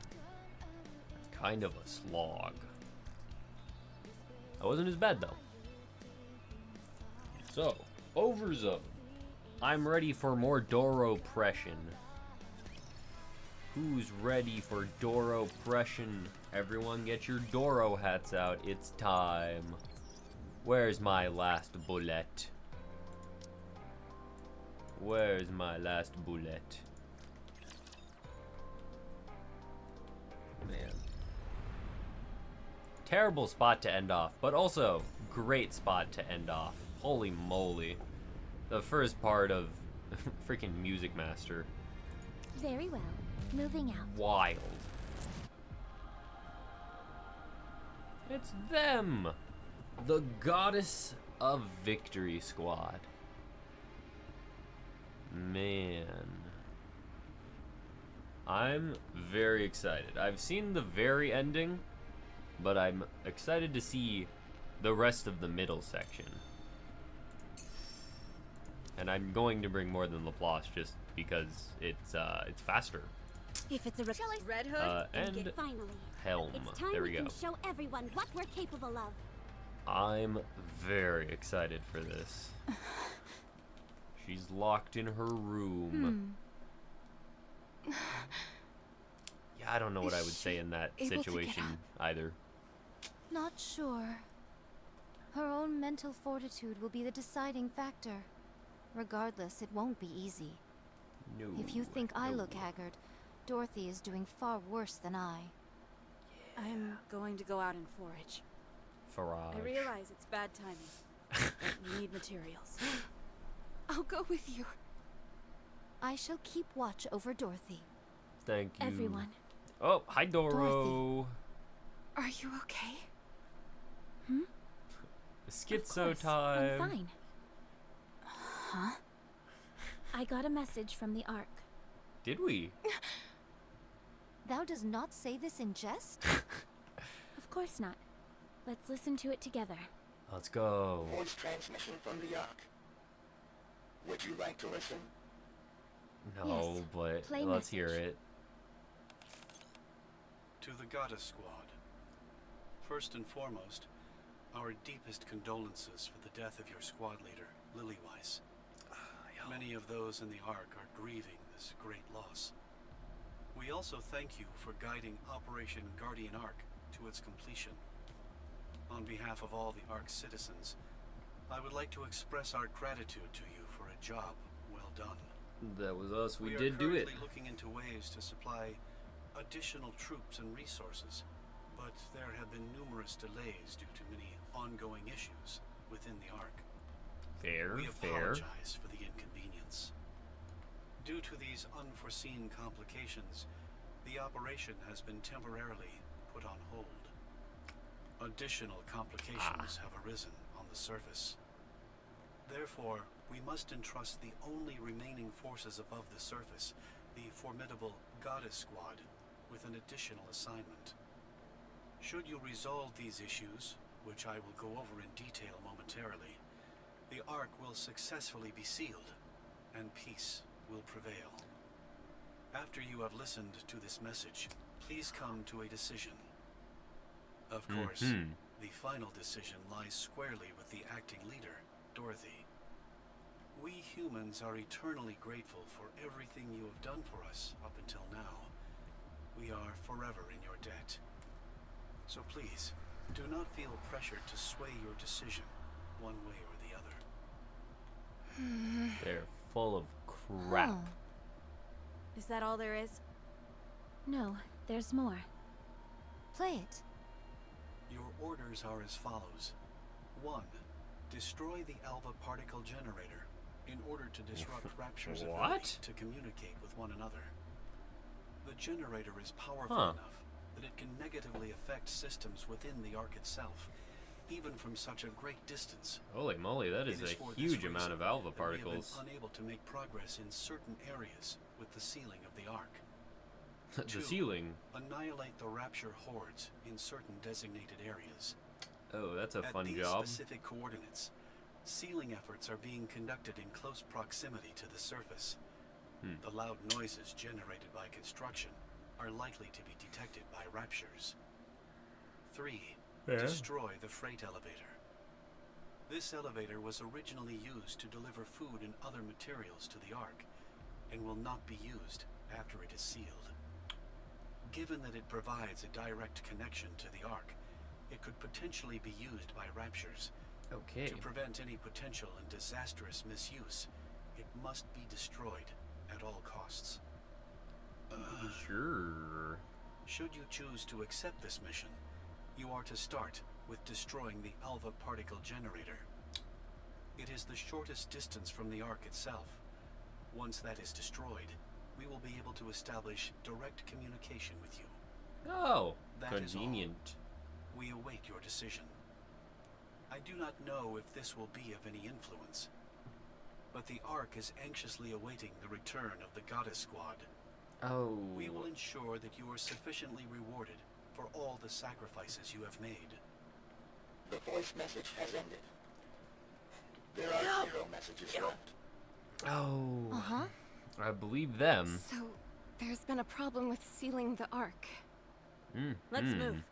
kind of a slog. That wasn't as bad, though. So, Overzone. I'm ready for more Doro-pression. Who's ready for Doro-pression? Everyone get your Doro hats out. It's time. Where's my last bullet? Where's my last bullet? Man. Terrible spot to end off, but also great spot to end off. Holy moly. The first part of freaking Music Master. Very well. Moving out. Wild. It's them! The Goddess of Victory Squad. Man. I'm very excited. I've seen the very ending, but I'm excited to see the rest of the middle section. And I'm going to bring more than Laplace just because it's faster. If it's a Red Hood, And finally. Helm. It's time There we go. can show everyone what we're capable of. I'm very excited for this. She's locked in her room. Yeah, I don't know what I would say in that situation either. Not sure. Her own mental fortitude will be the deciding factor. Regardless, it won't be easy. No. If you think I look haggard, Dorothy is doing far worse than I. I'm going to go out and forage. Farage. I realize it's bad timing. We need materials. I'll go with you. I shall keep watch over Dorothy. Thank you. Everyone. Oh, hi Doro. Are you okay? Schizo I'm time. fine. Huh? I got a message from the Ark. Did we? Thou does not say this in jest? Of course not. Let's listen to it together. Let's go. Voice transmission from the Ark. Would you like to listen? No, Yes. but Play let's hear message. it. To the Goddess Squad. First and foremost, our deepest condolences for the death of your squad leader, Lily Weiss. Many of those in the Ark are grieving this great loss. We also thank you for guiding Operation Guardian Ark to its completion. On behalf of all the Ark's citizens, I would like to express our gratitude to you for a job well done. That was us. We are did do it. currently looking into ways to supply additional troops and resources, but there have been numerous delays due to many ongoing issues within the Ark. Fair, We fair. apologize for the inconvenience. Due to these unforeseen complications, the operation has been temporarily put on hold. Additional complications have arisen on the surface. Therefore, we must entrust the only remaining forces above the surface, the formidable Goddess Squad, with an additional assignment. Should you resolve these issues, which I will go over in detail momentarily, the Ark will successfully be sealed, and peace will prevail. After you have listened to this message, please come to a decision. Of course, the final decision lies squarely with the acting leader, Dorothy. We humans are eternally grateful for everything you have done for us up until now. We are forever in your debt. So please, do not feel pressured to sway your decision one way or the other. They're full of crap. Huh. Is that all there is? No, there's more. Play it. Your orders are as follows. 1. Destroy the Alva particle generator in order to disrupt Rapture's ability What? to communicate with one another. The generator is powerful Huh. enough that it can negatively affect systems within the Ark itself, even from such a great distance. Holy moly, that is It a for this huge amount of reason alpha that we have been particles. unable to make progress in certain areas with the sealing of the Ark. The 2. ceiling. Annihilate the Rapture hordes in certain designated areas. Oh, that's a At fun these job. specific coordinates, sealing efforts are being conducted in close proximity to the surface. The loud noises generated by construction are likely to be detected by Raptures. 3. Destroy the freight elevator. This elevator was originally used to deliver food and other materials to the Ark, and will not be used after it is sealed. Given that it provides a direct connection to the Ark, it could potentially be used by Raptures. Okay. To prevent any potential and disastrous misuse, it must be destroyed at all costs. Sure. Should you choose to accept this mission, you are to start with destroying the Alva particle generator. It is the shortest distance from the Ark itself. Once that is destroyed, we will be able to establish direct communication with you. Oh, That is all. convenient. We await your decision. I do not know if this will be of any influence, but the Ark is anxiously awaiting the return of the Goddess Squad. Oh. We will ensure that you are sufficiently rewarded for all the sacrifices you have made. The voice message has ended. There are 0 messages left. Oh. Uh-huh. I believe them. So, there's been a problem with sealing the Ark. Let's move.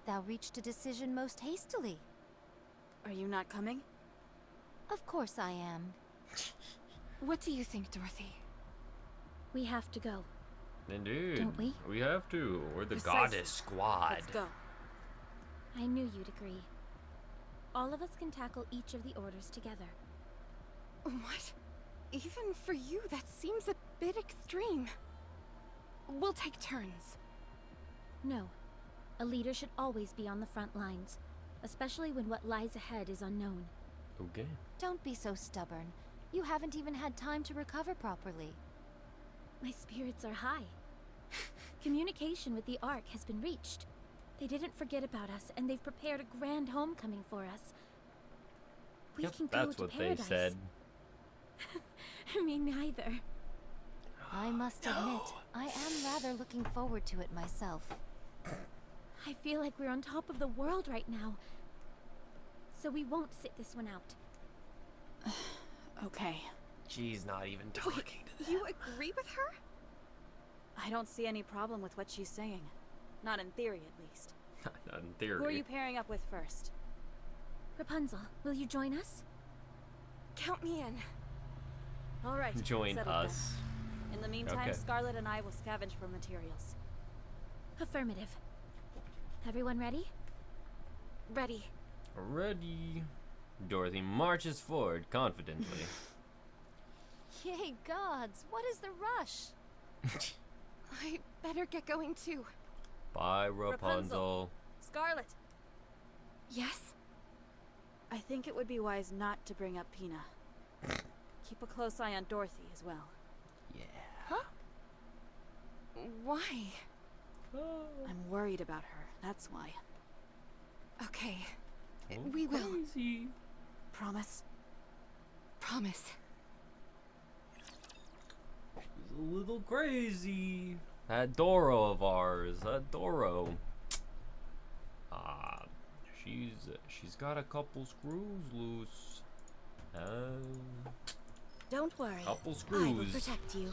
Thou reached a decision most hastily. Are you not coming? Of course I am. What do you think, Dorothy? We have to go. Indeed. Don't we? We have to. We're the Precisely. Goddess Squad. Let's go. I knew you'd agree. All of us can tackle each of the orders together. What? Even for you, that seems a bit extreme. We'll take turns. No. A leader should always be on the front lines, especially when what lies ahead is unknown. Okay. Don't be so stubborn. You haven't even had time to recover properly. My spirits are high. Communication with the Ark has been reached. They didn't forget about us, and they've prepared a grand homecoming for us. We Yep, can go that's to what paradise. they said. Me neither. I must admit, I am rather looking forward to it myself. I feel like we're on top of the world right now. So we won't sit this one out. Okay. She's not even talking to them. You agree with her? I don't see any problem with what she's saying. Not in theory, at least. Not in theory. Who are you pairing up with first? Rapunzel, will you join us? Count me in. All right. Join settled then. us. In the meantime, Okay. Scarlet and I will scavenge for materials. Affirmative. Everyone ready? Ready. Ready. Dorothy marches forward confidently. Yay, gods, what is the rush? I better get going too. Bye, Rapunzel. Scarlet, Yes? I think it would be wise not to bring up Pina. Keep a close eye on Dorothy as well. Yeah. Why? I'm worried about her, that's why. Okay. Oh, We will. crazy. Promise? Promise. She's a little crazy. That Doro of ours, that Doro. She's got a couple screws loose. Don't worry. Couple I will screws. protect you.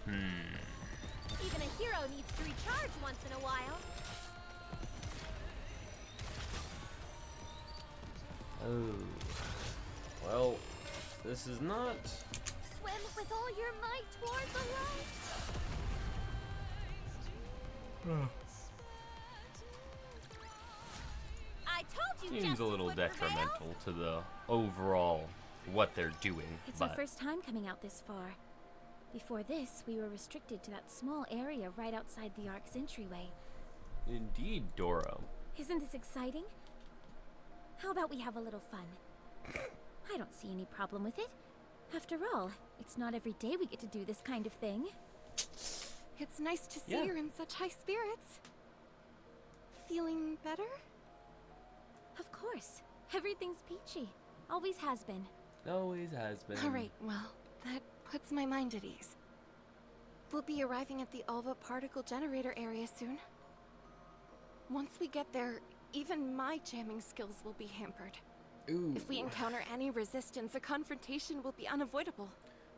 Even a hero needs to recharge once in a while. Oh. Well, this is not. Swim with all your might toward the light. I told you. Seems justice a little would prevail. detrimental to the overall what they're doing. It's but our first time coming out this far. Before this, we were restricted to that small area right outside the Ark's entryway. indeed, Doro. Isn't this exciting? How about we have a little fun? I don't see any problem with it. After all, it's not every day we get to do this kind of thing. It's nice to see Yeah. you're in such high spirits. Feeling better? Of course. Everything's peachy. Always has been. Always has been. Alright, well, that puts my mind at ease. We'll be arriving at the Alva particle generator area soon. Once we get there, even my jamming skills will be hampered. Ooh. If we encounter any resistance, a confrontation will be unavoidable.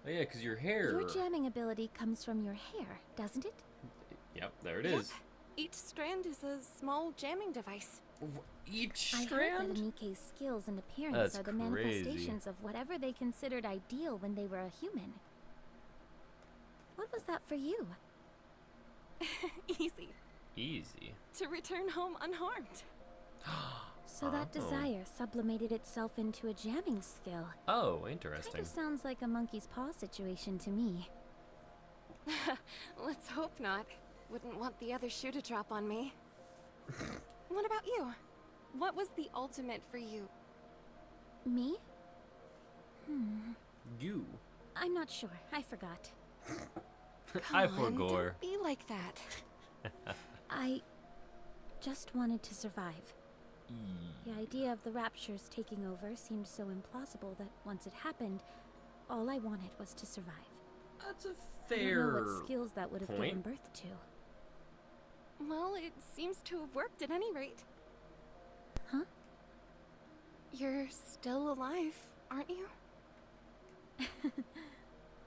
Oh yeah, because your hair. Your jamming ability comes from your hair, doesn't it? Yep, there it Yep. is. Each strand is a small jamming device. Each I heard strand? that Nikke's skills and appearance That's are the crazy. manifestations of whatever they considered ideal when they were a human. What was that for you? Easy. Easy. To return home unharmed. So that Oh. desire sublimated itself into a jamming skill. Oh, Kind interesting. of sounds like a monkey's paw situation to me. Let's hope not. Wouldn't want the other shoe to drop on me. What about you? What was the ultimate for you? Me? You. I'm not sure. I forgot. I Come on, forgore. don't be like that. I just wanted to survive. The idea of the raptures taking over seemed so implausible that once it happened, all I wanted was to survive. That's a I don't fair. know what skills that would have given point. birth to. Well, it seems to have worked at any rate. Huh? You're still alive, aren't you?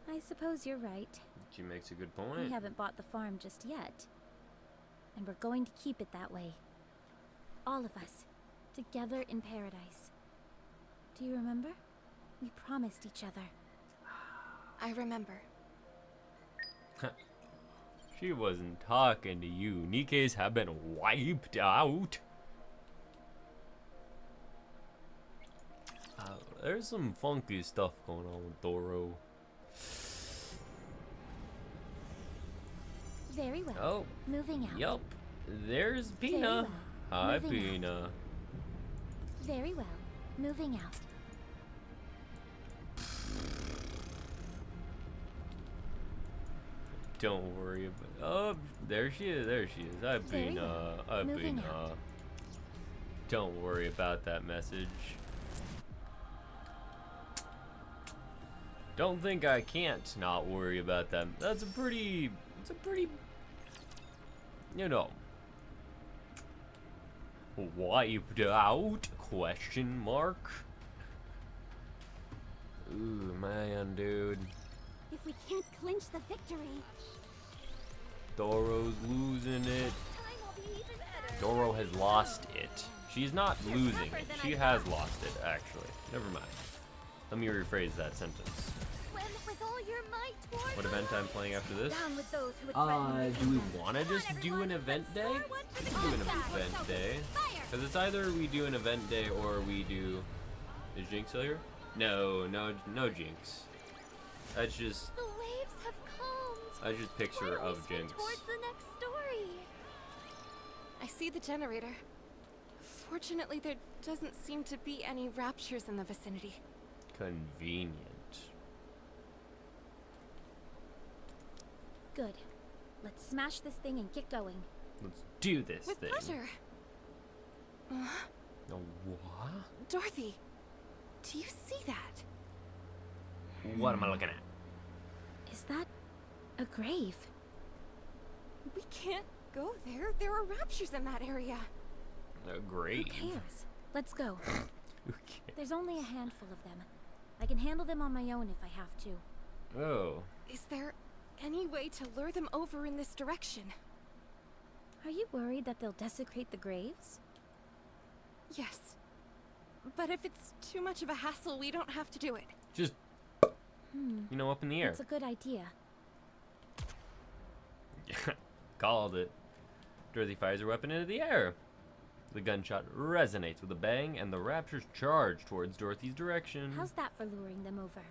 I suppose you're right. She makes a good We point. haven't bought the farm just yet. And we're going to keep it that way. All of us. Together in paradise. Do you remember? We promised each other. I remember. She wasn't talking to you. Nikke's have been wiped out. There's some funky stuff going on with Doro. Very well. Oh, Moving out. yup. There's Very Pina. well. Hi, Moving out. Pina. Very well. Moving out. Don't worry about. Oh, there she is. There she is. Hi, Very Pina. well. Hi, Moving Pina. out. Don't worry about that message. Don't think I can't not worry about that. That's a pretty. It's a pretty. You know. Wiped out? Question mark. Ooh, man, dude. If we can't clinch the victory, Doro's losing it. time will be even better. Doro has lost it. She's not You're losing tougher it. than She I has thought. lost it, actually. Never mind. Let me rephrase that sentence. Swim with all your might towards What event I'm playing after this? Down with those who would threaten the Do we kingdom. want to Come on, just do everyone, an event let's day? score one for We the can do an kingdom. event day. Fire! Because it's either we do an event day or we do... Is Jinx still here? No, no Jinx. That's just... The waves have calmed. That's just picture Why don't we of swim Jinx. towards the next story? I see the generator. Fortunately, there doesn't seem to be any raptures in the vicinity. Convenient. Good. Let's smash this thing and get going. Let's do this With thing. pleasure. No, what? Dorothy, do you see that? What am I looking at? Is that a grave? We can't go there. There are raptures in that area. A grave. Who cares? Let's go. Who cares? There's only a handful of them. I can handle them on my own if I have to. Oh. Is there any way to lure them over in this direction? Are you worried that they'll desecrate the graves? Yes. But if it's too much of a hassle, we don't have to do it. Just, you know, up in the air. That's a good idea. Called it. Dorothy fires her weapon into the air. The gunshot resonates with a bang, and the raptors charge towards Dorothy's direction. How's that for luring them over?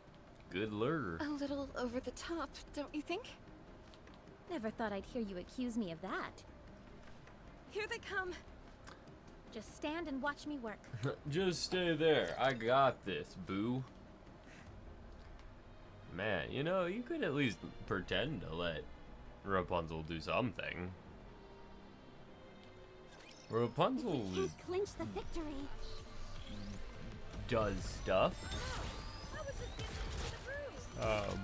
Good lure. A little over the top, don't you think? Never thought I'd hear you accuse me of that. Here they come. Just stand and watch me work. Just stay there. I got this, boo. Man, you know, you could at least pretend to let Rapunzel do something. Rapunzel We can't clinch the victory. does stuff. I was just getting into the groove.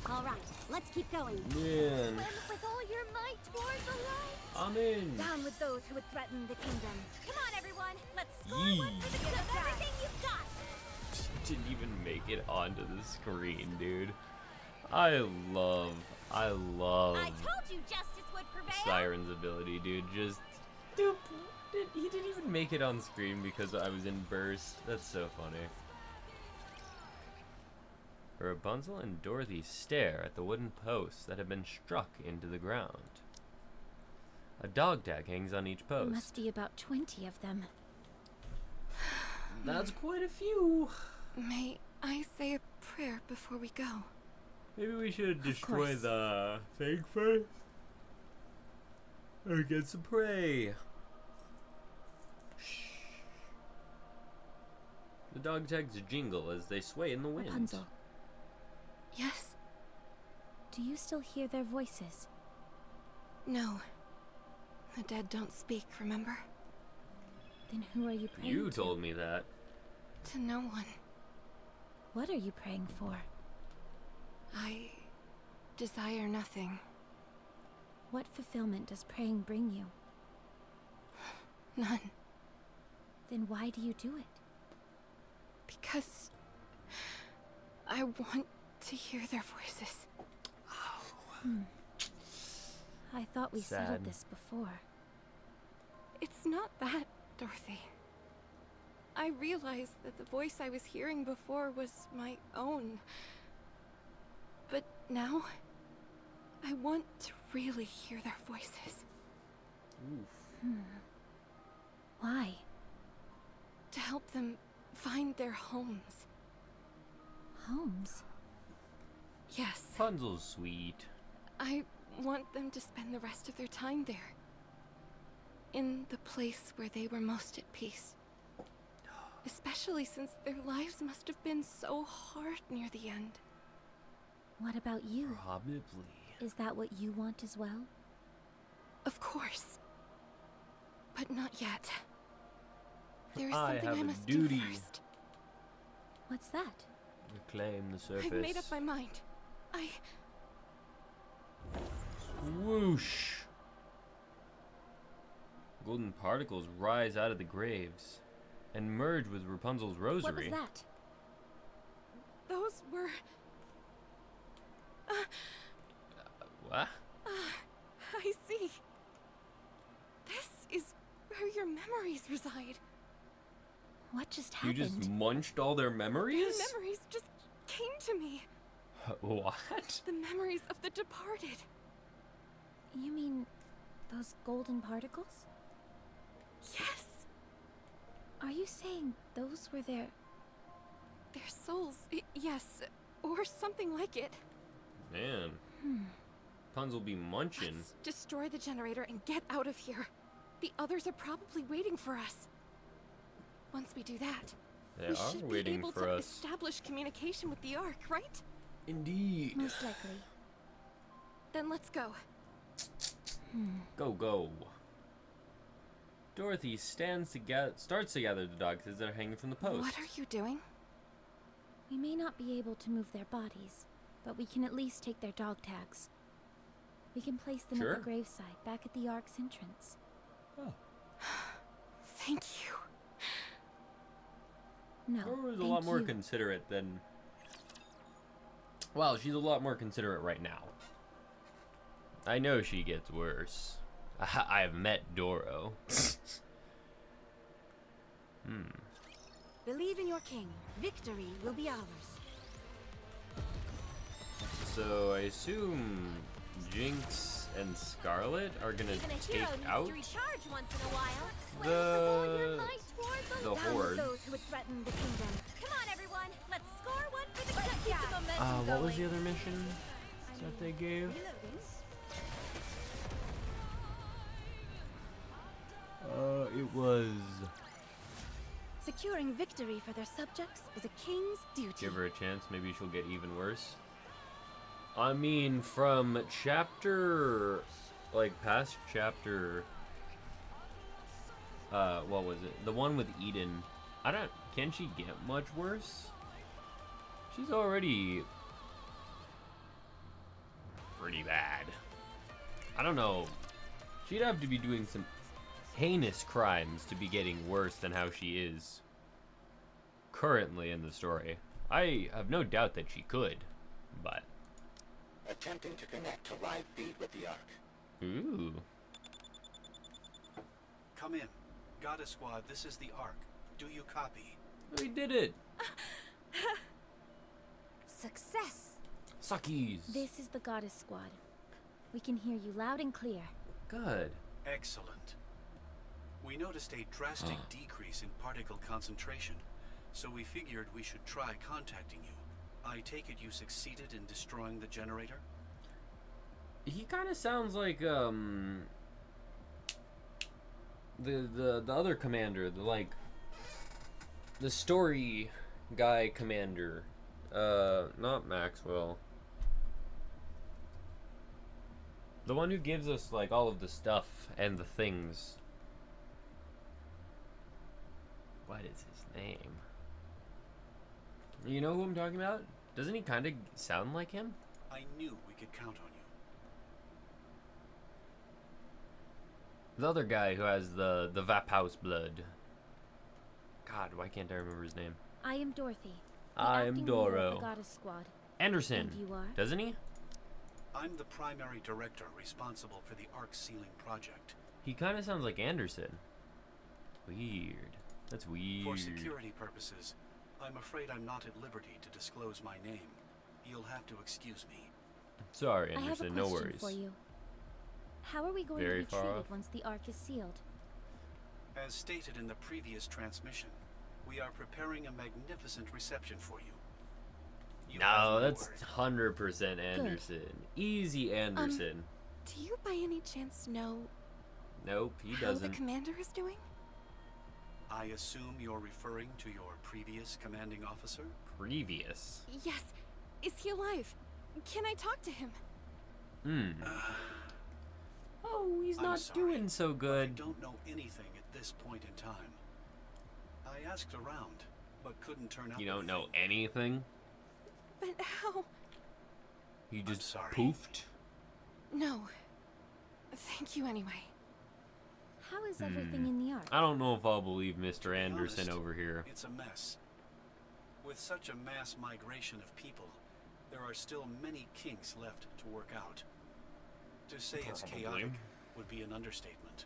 All right, let's keep going. Man, Swim with all your might towards the light. I'm in. Down with those who would threaten the kingdom. Come on, everyone. Let's score Yee. one for the kingdom. Everything you've got. Didn't even make it onto the screen, dude. I love I told you justice would prevail. Siren's ability, dude. Just, dude, he didn't even make it on screen because I was in burst. That's so funny. Rapunzel and Dorothy stare at the wooden posts that have been struck into the ground. A dog tag hangs on each There post. must be about 20 of them. That's quite a few. May I say a prayer before we go? Maybe we should destroy course. the thing first. Or get some prey. Shh. The dog tags jingle as they sway in the wind. Rapunzel, Yes? do you still hear their voices? No. The dead don't speak, remember? Then who are you praying You to? told me that. To no one. What are you praying for? I desire nothing. What fulfillment does praying bring you? None. Then why do you do it? Because I want to hear their voices. I thought we Sad. settled this before. It's not that, Dorothy. I realized that the voice I was hearing before was my own. But now, I want to really hear their voices. Why? To help them find their homes. Homes? Yes, Rapunzel's sweet. I want them to spend the rest of their time there. In the place where they were most at peace. Especially since their lives must have been so hard near the end. What about you? Probably. Is that what you want as well? Of course. But not yet. There is I something have I a must duty. do first. What's that? Reclaim the surface. I've made up my mind. Whoosh. Golden particles rise out of the graves and merge with Rapunzel's rosary. What was that? Those were... What? I see. This is where your memories reside. What just You happened? just munched all their memories? The memories just came to me. What? The memories of the departed. You mean those golden particles? Yes, Are you saying those were their... their souls. Yes, or something like it. Man. Puns will be munching. Let's destroy the generator and get out of here. The others are probably waiting for us. Once we do that, They we are should be waiting able for to us. establish communication with the Ark, right? Indeed. Most likely. Then let's go. Go, go. Dorothy starts to gather the dogs as they're hanging from the post. What are you doing? We may not be able to move their bodies, but we can at least take their dog tags. We can place them Sure. at the graveside, back at the Ark's entrance. Oh. Thank you. No, Aurora's a thank lot more you. considerate than... Well, she's a lot more considerate right now. I know she gets worse. I have met Doro. Believe in your king. Victory will be ours. So I assume Jinx and Scarlet are gonna Even a take hero needs out to recharge once in a while. the Horde. Those who would threaten the kingdom. Come on, everyone. Let's score one for the king. What was the other mission that they gave? It was... Securing victory for their subjects is a king's duty. Give her a chance, maybe she'll get even worse. I mean, from chapter... Like, past chapter... what was it? The one with Eden. Can she get much worse? She's already... pretty bad. I don't know. She'd have to be doing some heinous crimes to be getting worse than how she is currently in the story. I have no doubt that she could, but... Attempting to connect to live feed with the Ark. Ooh. Come in. Goddess Squad, this is the Ark. Do you copy? We did it! Success. Suckies! This is the Goddess Squad. We can hear you loud and clear. Good. Excellent. We noticed a drastic decrease in particle concentration, so we figured we should try contacting you. I take it you succeeded in destroying the generator? He kind of sounds like, the other commander, the story guy commander. Not Maxwell. The one who gives us, like, all of the stuff and the things. What is his name? You know who I'm talking about? Doesn't he kind of sound like him? I knew we could count on you. The other guy who has the Vap House blood. God, why can't I remember his name? I am Dorothy. the I am acting leader of Doro. the Goddess Squad. Anderson, And you are? doesn't he? I'm the primary director responsible for the Ark sealing project. He kind of sounds like Anderson. Weird. That's weird. For security purposes, I'm afraid I'm not at liberty to disclose my name. You'll have to excuse me. Sorry, I have a Anderson. question No worries. for you. How are we going Very to be far treated off. once the Ark is sealed? As stated in the previous transmission, we are preparing a magnificent reception for you. You have No, my that's word. 100% Anderson. Easy Anderson. Do you by any chance know Nope, he how the doesn't. commander is doing? I assume you're referring to your previous commanding officer? Previous. Yes. Is he alive? Can I talk to him? Oh, he's I'm not sorry, doing so I good. don't know anything at this point in time. I asked around, but couldn't turn up You don't know anything. anything? But how? You just sorry. poofed? No. Thank you anyway. How is everything in the Ark? I don't know if I'll believe Mr. be Anderson honest, over here. It's a mess. With such a mass migration of people, there are still many kinks left to work out. To say it's Probably. chaotic would be an understatement.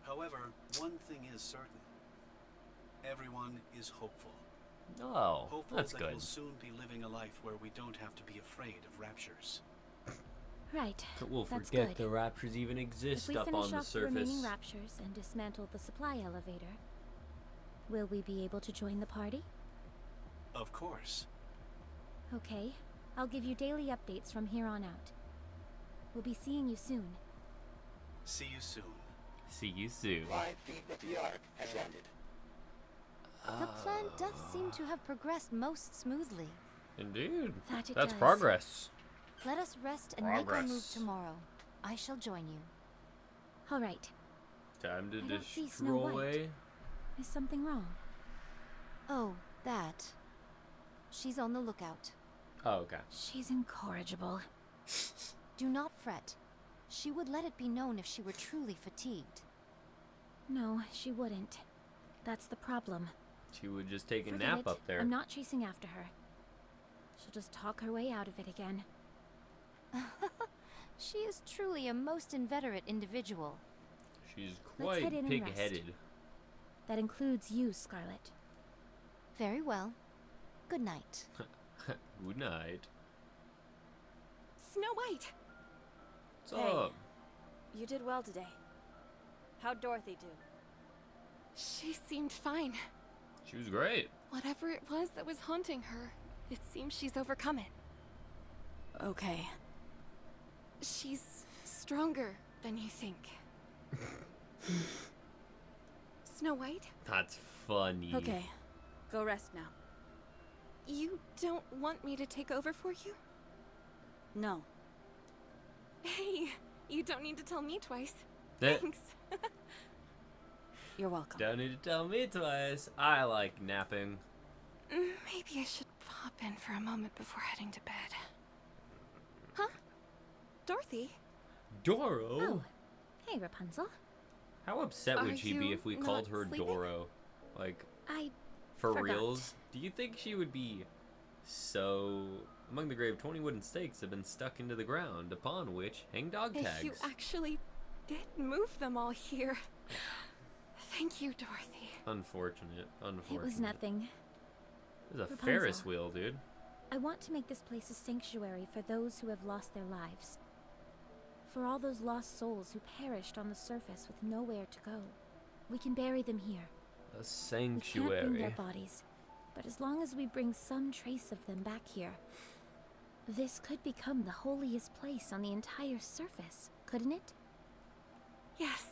However, one thing is certain. Everyone is hopeful. Oh, Hopeful that's that good. we'll soon be living a life where we don't have to be afraid of raptures. Right. We'll That's forget good. the raptures even If exist we up finish on the off the remaining surface. raptures and dismantle the supply elevator, will we be able to join the party? Of course. Okay. I'll give you daily updates from here on out. We'll be seeing you soon. See you soon. See you soon. Live feed with the Ark has ended. The plan doth seem to have progressed most smoothly. Indeed. That it That's does. progress. Let us rest and make our move Progress. tomorrow. I shall join you. All right. Time to I don't see Snow destroy. White. Is something wrong? Oh, that. She's on the lookout. Oh, okay. She's incorrigible. Do not fret. She would let it be known if she were truly fatigued. No, she wouldn't. That's the problem. She would just take a Forget nap it. up there. I'm not chasing after her. She'll just talk her way out of it again. She is truly a most inveterate individual. She's Let's quite head in and rest. pig-headed. That includes you, Scarlet. Very well. Good night. Good night. Snow White! What's Hey. up? You did well today. How'd Dorothy do? She seemed fine. She was great. Whatever it was that was haunting her, it seems she's overcome it. Okay. She's stronger than you think. Snow White, That's funny. Okay. Go rest now. you don't want me to take over for you? No. Hey, you don't need to tell me twice. That- Thanks. You're welcome. Don't need to tell me twice. I like napping. Maybe I should pop in for a moment before heading to bed. Huh? Dorothy? Doro? Oh. Hey, Rapunzel. How upset Are would she be you if we not called her sleeping? Doro? Like, I for forgot. reals? Do you think she would be so... Among the grave, 20 wooden stakes have been stuck into the ground, upon which hang dog tags. You actually did move them all here. Thank you, Dorothy. Unfortunate. It was nothing. It was a Rapunzel. Ferris wheel, dude. I want to make this place a sanctuary for those who have lost their lives. For all those lost souls who perished on the surface with nowhere to go. We can bury them here. A We can't bring sanctuary. their bodies, but as long as we bring some trace of them back here, this could become the holiest place on the entire surface, couldn't it? Yes.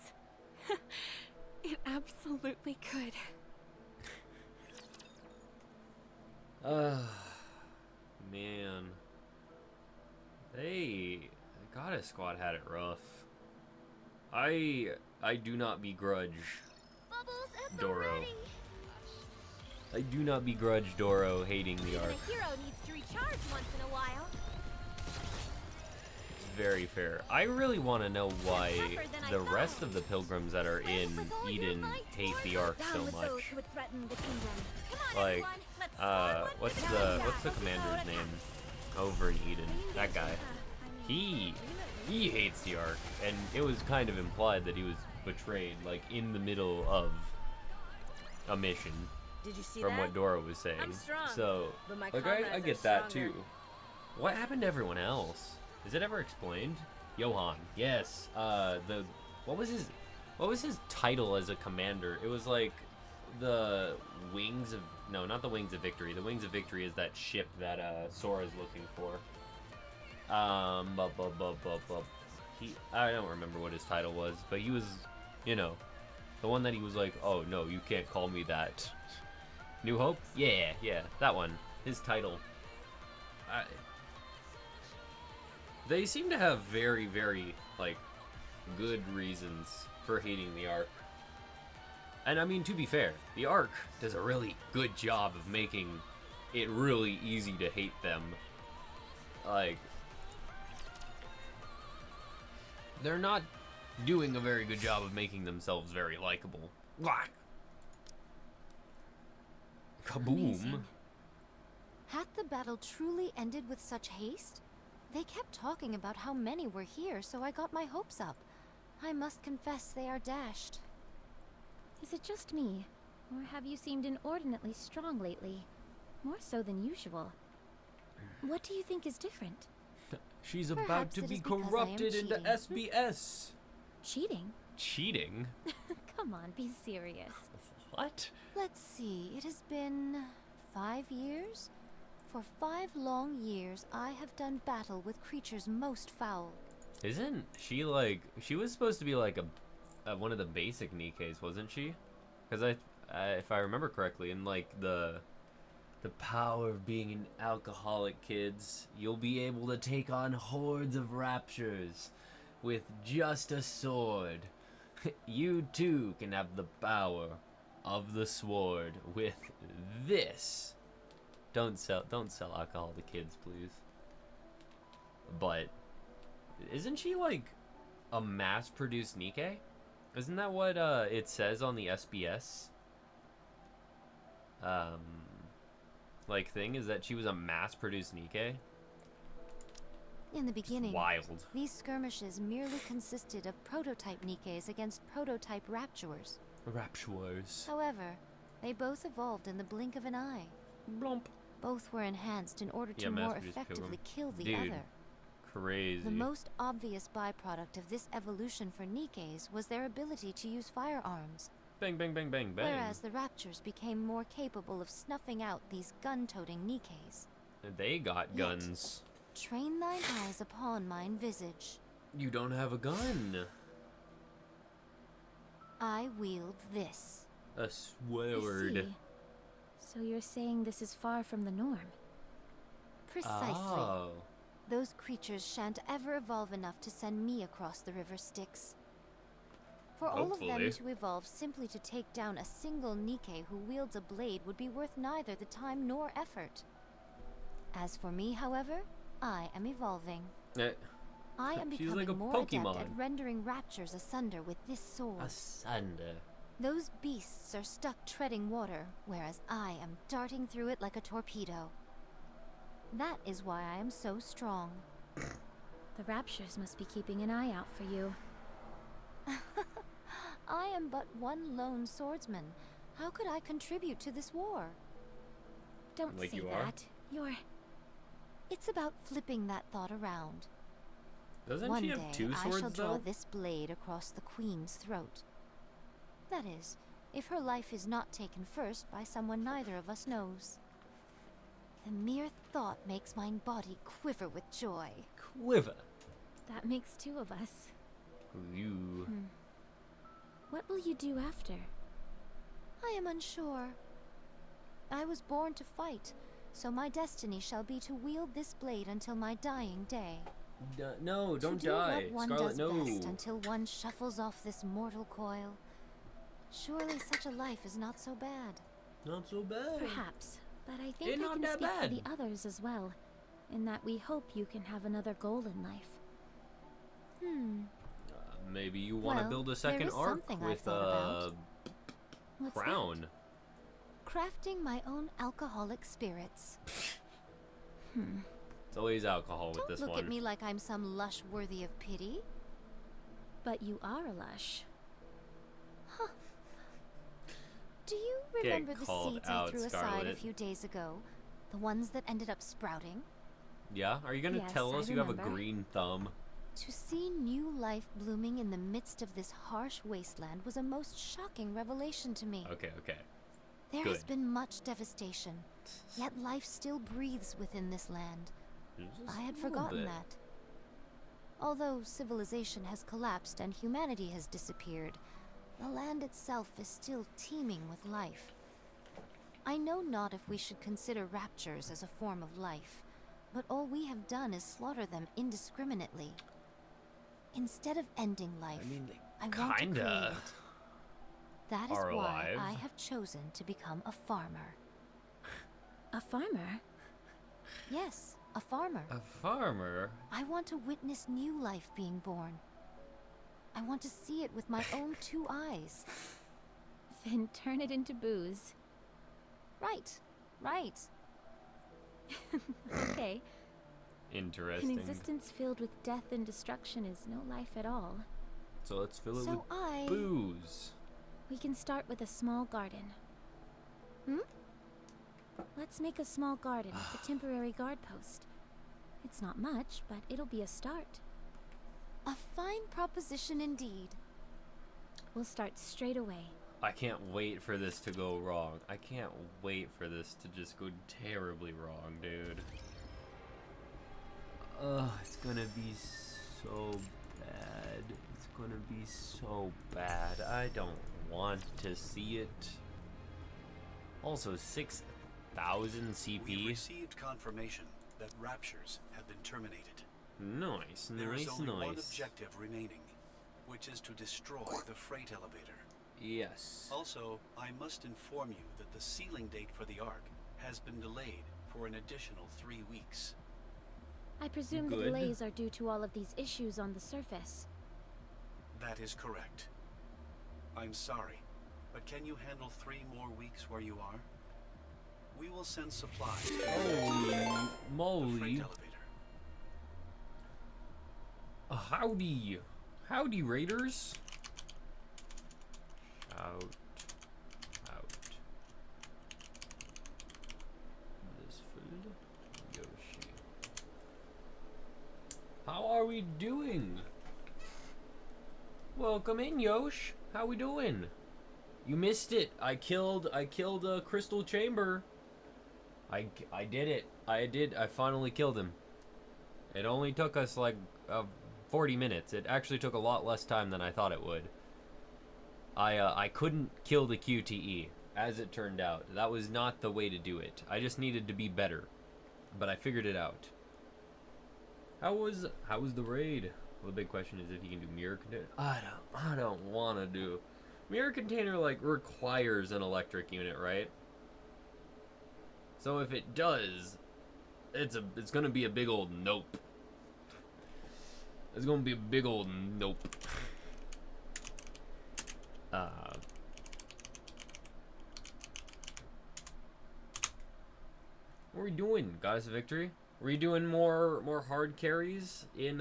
It absolutely could. Man. The Goddess Squad had it rough. I do not begrudge Bubbles at the Doro. ready. I do not begrudge Doro hating the Even Ark. a hero needs to recharge once in a while. It's very fair. I really want to know why the rest of the pilgrims that are in Eden hate the Ark so much. Like, what's the commander's name over in Eden? That guy. He hates the Ark, and it was kind of implied that he was betrayed, like in the middle of a mission. Did you see From that? what Dora was saying. I'm strong, So, but my like, comrades I are get that stronger. too. What happened to everyone else? Is it ever explained? Johan, yes. What was his title as a commander? It was like the Wings of, no, not the Wings of Victory. The Wings of Victory is that ship that Sora's looking for. I don't remember what his title was, but he was, the one that he was like, oh no, you can't call me that. New Hope? Yeah, that one. His title. They seem to have very, very, like, good reasons for hating the Ark. And I mean, to be fair, the Ark does a really good job of making it really easy to hate them. Like, they're not doing a very good job of making themselves very likable. Whack! Kaboom! Amazing. Hath the battle truly ended with such haste? They kept talking about how many were here, so I got my hopes up. I must confess they are dashed. Is it just me? Or have you seemed inordinately strong lately? More so than usual. What do you think is different? She's about Perhaps to it be is because I am corrupted into cheating. SBS. Cheating? Cheating? Come on, be serious. What? Let's see, it has been 5 years? For 5 long years, I have done battle with creatures most foul. Isn't she like... She was supposed to be like a one of the basic Nikkes, wasn't she? Because if I remember correctly, in like the power of being an alcoholic, kids, you'll be able to take on hordes of raptures with just a sword. You too can have the power of the sword with this. Don't sell alcohol to kids, please. But isn't she like a mass-produced Nikke? Isn't that what it says on the SBS? Like thing is that she was a mass-produced Nikke? In the beginning, Wild. these skirmishes merely consisted of prototype Nikkes against prototype Raptures. Raptures. However, they both evolved in the blink of an eye. Blump. Both were enhanced in order to Yeah, more mass-produced effectively kill the Dude. other. Crazy. The most obvious byproduct of this evolution for Nikkes was their ability to use firearms, Bang, bang, bang, bang, bang. whereas the Raptures became more capable of snuffing out these gun-toting Nikkes. They got Yet. guns. Train thine eyes upon mine visage. You don't have a gun. I wield this. A I sword. see. So you're saying this is far from the norm? Precisely. Oh. Those creatures shan't ever evolve enough to send me across the river Styx. For all of them Hopefully. to evolve simply to take down a single Nikke who wields a blade would be worth neither the time nor effort. As for me, however, I am evolving. I am She's becoming like a more adept Pokemon. at rendering raptures asunder with this sword. Asunder. Those beasts are stuck treading water, whereas I am darting through it like a torpedo. That is why I am so strong. The Raptures must be keeping an eye out for you. I am but one lone swordsman. How could I contribute to this war? Don't Like say you are? that. You're... It's about flipping that thought around. Doesn't One she day, have two I shall swords draw though? this blade across the Queen's throat. That is, if her life is not taken first by someone neither of us knows. The mere thought makes my body quiver with joy. Quiver. That makes two of us. You. What will you do after? I am unsure. I was born to fight, so my destiny shall be to wield this blade until my dying day. No, don't to do die. what one Scarlet, does no. best until one shuffles off this mortal coil. Surely such a life is not so bad. Not so bad. Perhaps, but I think It's I not can that speak for bad. the others as well, in that we hope you can have another goal in life. Maybe you want to Well, build a there second is arc something I've with thought about. What's crown. Crafting my own alcoholic spirits. It's always alcohol with Don't this look one. at me like I'm some lush worthy of pity. But you are a lush. Do you Get remember the called seeds I out, threw aside a Scarlet. few days ago? The ones that ended up sprouting? Yeah? Are you gonna Yes, tell I us you have a remember. green thumb? To see new life blooming in the midst of this harsh wasteland was a most shocking revelation to me. Okay. There has good. been much devastation, yet life still breathes within this land. Just I had a little forgotten bit. that. Although civilization has collapsed and humanity has disappeared, the land itself is still teeming with life. I know not if we should consider raptures as a form of life, but all we have done is slaughter them indiscriminately. Instead of ending life, I mean, they I want to create kinda it. That is are why alive. I have chosen to become a farmer. A farmer? Yes, a farmer. A farmer? I want to witness new life being born. I want to see it with my own two eyes. Then turn it into booze. Right. Okay. An Interesting. existence filled with death and destruction is no life at all. So let's fill it So with booze. We can start with a small garden. Let's make a small garden with the temporary guard post. It's not much, but it'll be a start. A fine proposition indeed. We'll start straight away. I can't wait for this to go wrong. I can't wait for this to just go terribly wrong, dude. Ugh, it's gonna be so bad. It's gonna be so bad. I don't want to see it. Also, 6,000 CP. We received confirmation that raptures have been terminated. Nice, There is nice, only one nice. objective remaining, which is to destroy the freight elevator. Yes. Also, I must inform you that the sealing date for the Ark has been delayed for an additional 3 weeks. I presume the Good. delays are due to all of these issues on the surface. That is correct. I'm sorry, but can you handle 3 more weeks where you are? We will send supplies to Holy the freight moly. elevator. Howdy. Howdy, Raiders. Out. This food. Yoshi. How are we doing? Welcome in, Yosh. How we doing? You missed it. I killed a crystal chamber. I did it. I finally killed him. It only took us like 40 minutes. It actually took a lot less time than I thought it would. I couldn't kill the QTE, as it turned out. That was not the way to do it. I just needed to be better. But I figured it out. How was the raid? Well, the big question is if you can do mirror container. I don't want to do mirror container. Like, requires an electric unit, right? So if it does, it's gonna be a big old nope. It's gonna be a big old nope. What are we doing? Goddess of Victory? Were you doing more hard carries in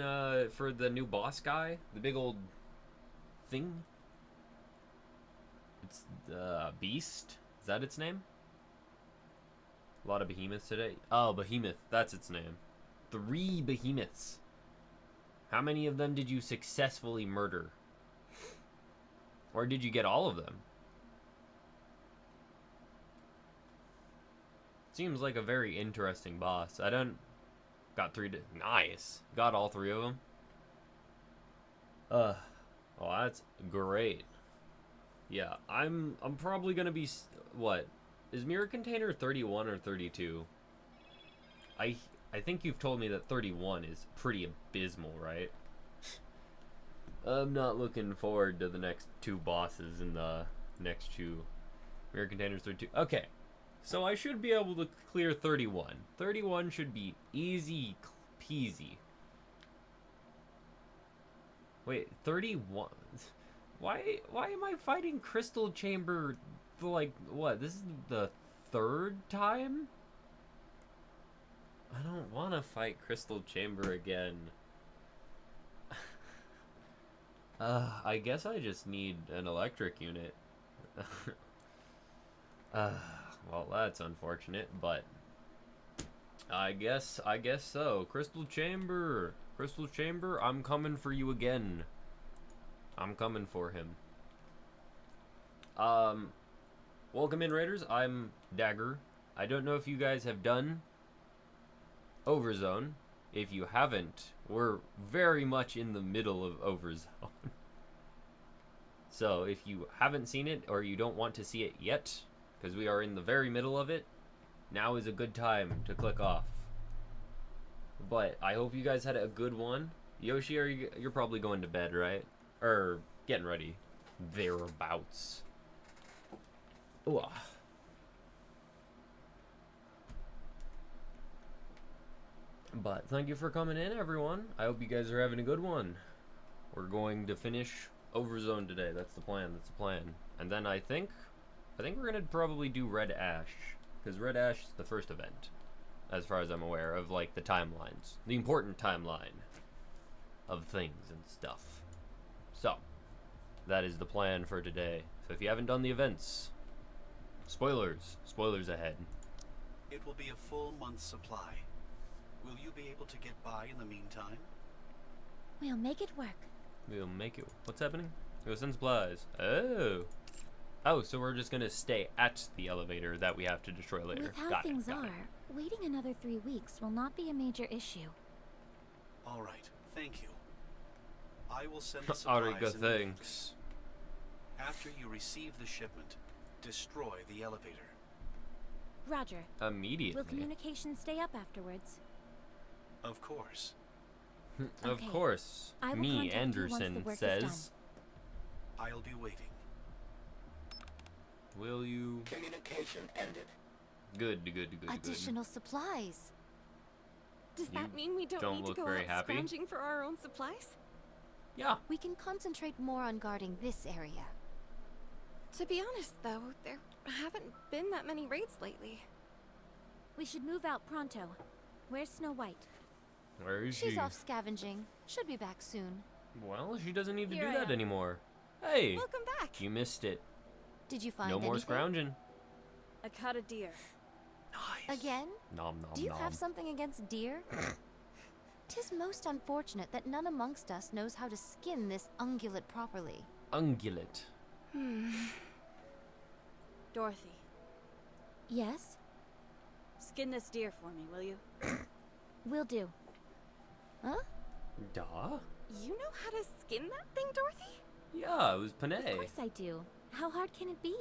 for the new boss guy? The big old thing? It's the Beast? Is that its name? A lot of behemoths today. Oh, Behemoth. That's its name. 3 behemoths. How many of them did you successfully murder? Or did you get all of them? Seems like a very interesting boss. I don't... Got 3... Nice. Got all 3 of them. Well, that's great. Yeah, I'm probably gonna be... What? Is Mirror Container 31 or 32? I think you've told me that 31 is pretty abysmal, right? I'm not looking forward to the next 2 bosses in the next 2. Mirror Containers 32. Okay. So I should be able to clear 31. 31 should be easy peasy. Wait, 31? Why am I fighting Crystal Chamber, like, what? This is the 3rd time? I don't want to fight Crystal Chamber again. I guess I just need an electric unit. Well, that's unfortunate, but I guess so. Crystal Chamber, I'm coming for you again. I'm coming for him. Welcome in, Raiders. I'm Dagger. I don't know if you guys have done Overzone. If you haven't, we're very much in the middle of Overzone. So if you haven't seen it or you don't want to see it yet, because we are in the very middle of it, now is a good time to click off. But I hope you guys had a good one. Yoshi, you're probably going to bed, right? Or getting ready. Thereabouts. Ooh. But thank you for coming in, everyone. I hope you guys are having a good one. We're going to finish Overzone today. That's the plan. That's the plan. And then I think we're gonna probably do Red Ash, because Red Ash is the first event, as far as I'm aware of, like, the timelines, the important timeline of things and stuff. So that is the plan for today. So if you haven't done the events, Spoilers. Spoilers ahead. It will be a full month's supply. Will you be able to get by in the meantime? We'll make it work. We'll make it. What's happening? Go send supplies. Oh. Oh, so we're just gonna stay at the elevator that we have to destroy later. With how Got it, things got it. are, waiting another 3 weeks will not be a major issue. All right, thank you. I will send the supplies Auriga, thanks. After you receive the shipment, destroy the elevator. Roger. Immediately. Will communication stay up afterwards? Of course. Of Okay. course. I will Me, contact you once Anderson, the work is says. I'll be waiting. Will you? Communication ended. Good, good, good, good. Additional supplies. Does You that mean we don't don't need to look go very out happy. scrounging for our own supplies? Yeah. We can concentrate more on guarding this area. To be honest, though, there haven't been that many raids lately. We should move out pronto. Where's Snow White? Where is She's she? off scavenging. Should be back soon. Well, she doesn't need to Here do I that am. anymore. Hey, Welcome back. you missed it. Did you find No more anything? scrounging. I caught a deer. Nice. Again? Nom nom Do you nom. have something against deer? 'Tis most unfortunate that none amongst us knows how to skin this ungulate properly. Ungulate. Dorothy, Yes? skin this deer for me, will you? Will do. Huh? Duh. You know how to skin that thing, Dorothy? Yeah, it was Of Panay. course I do. How hard can it be?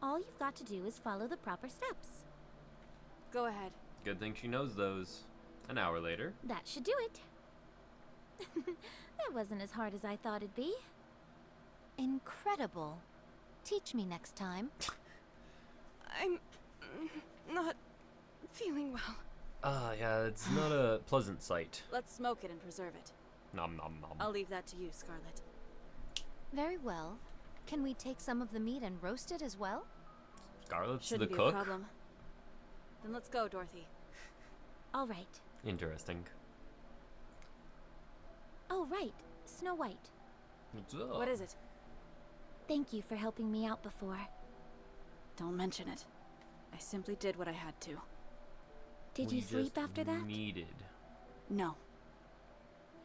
All you've got to do is follow the proper steps. Go ahead. Good thing she knows those. An hour later. That should do it. That wasn't as hard as I thought it'd be. Incredible. Teach me next time. I'm not feeling well. Yeah, it's not a pleasant sight. Let's smoke it and preserve it. Nom nom nom. I'll leave that to you, Scarlet. Very well. Can we take some of the meat and roast it as well? Scarlet's Shouldn't the be a cook? problem. Then let's go, Dorothy. All right. Interesting. Oh, right. Snow White. What's up? What is it? Thank you for helping me out before. Don't mention it. I simply did what I had to. Did We you sleep just after that? Needed. No.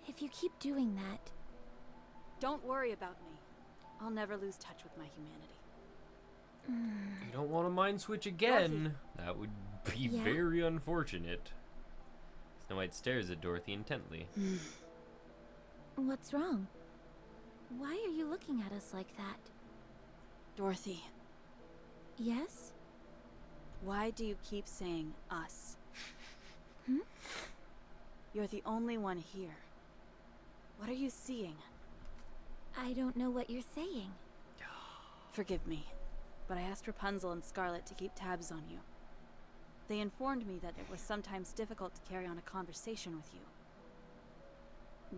If you keep doing that, Don't worry about me. I'll never lose touch with my humanity. You don't want to mind switch again. That would be Yeah? very unfortunate. Snow White stares at Dorothy intently. what's wrong? Why are you looking at us like that? Dorothy, Yes? why do you keep saying us? Hmm? You're the only one here. What are you seeing? I don't know what you're saying. Forgive me, but I asked Rapunzel and Scarlet to keep tabs on you. They informed me that it was sometimes difficult to carry on a conversation with you.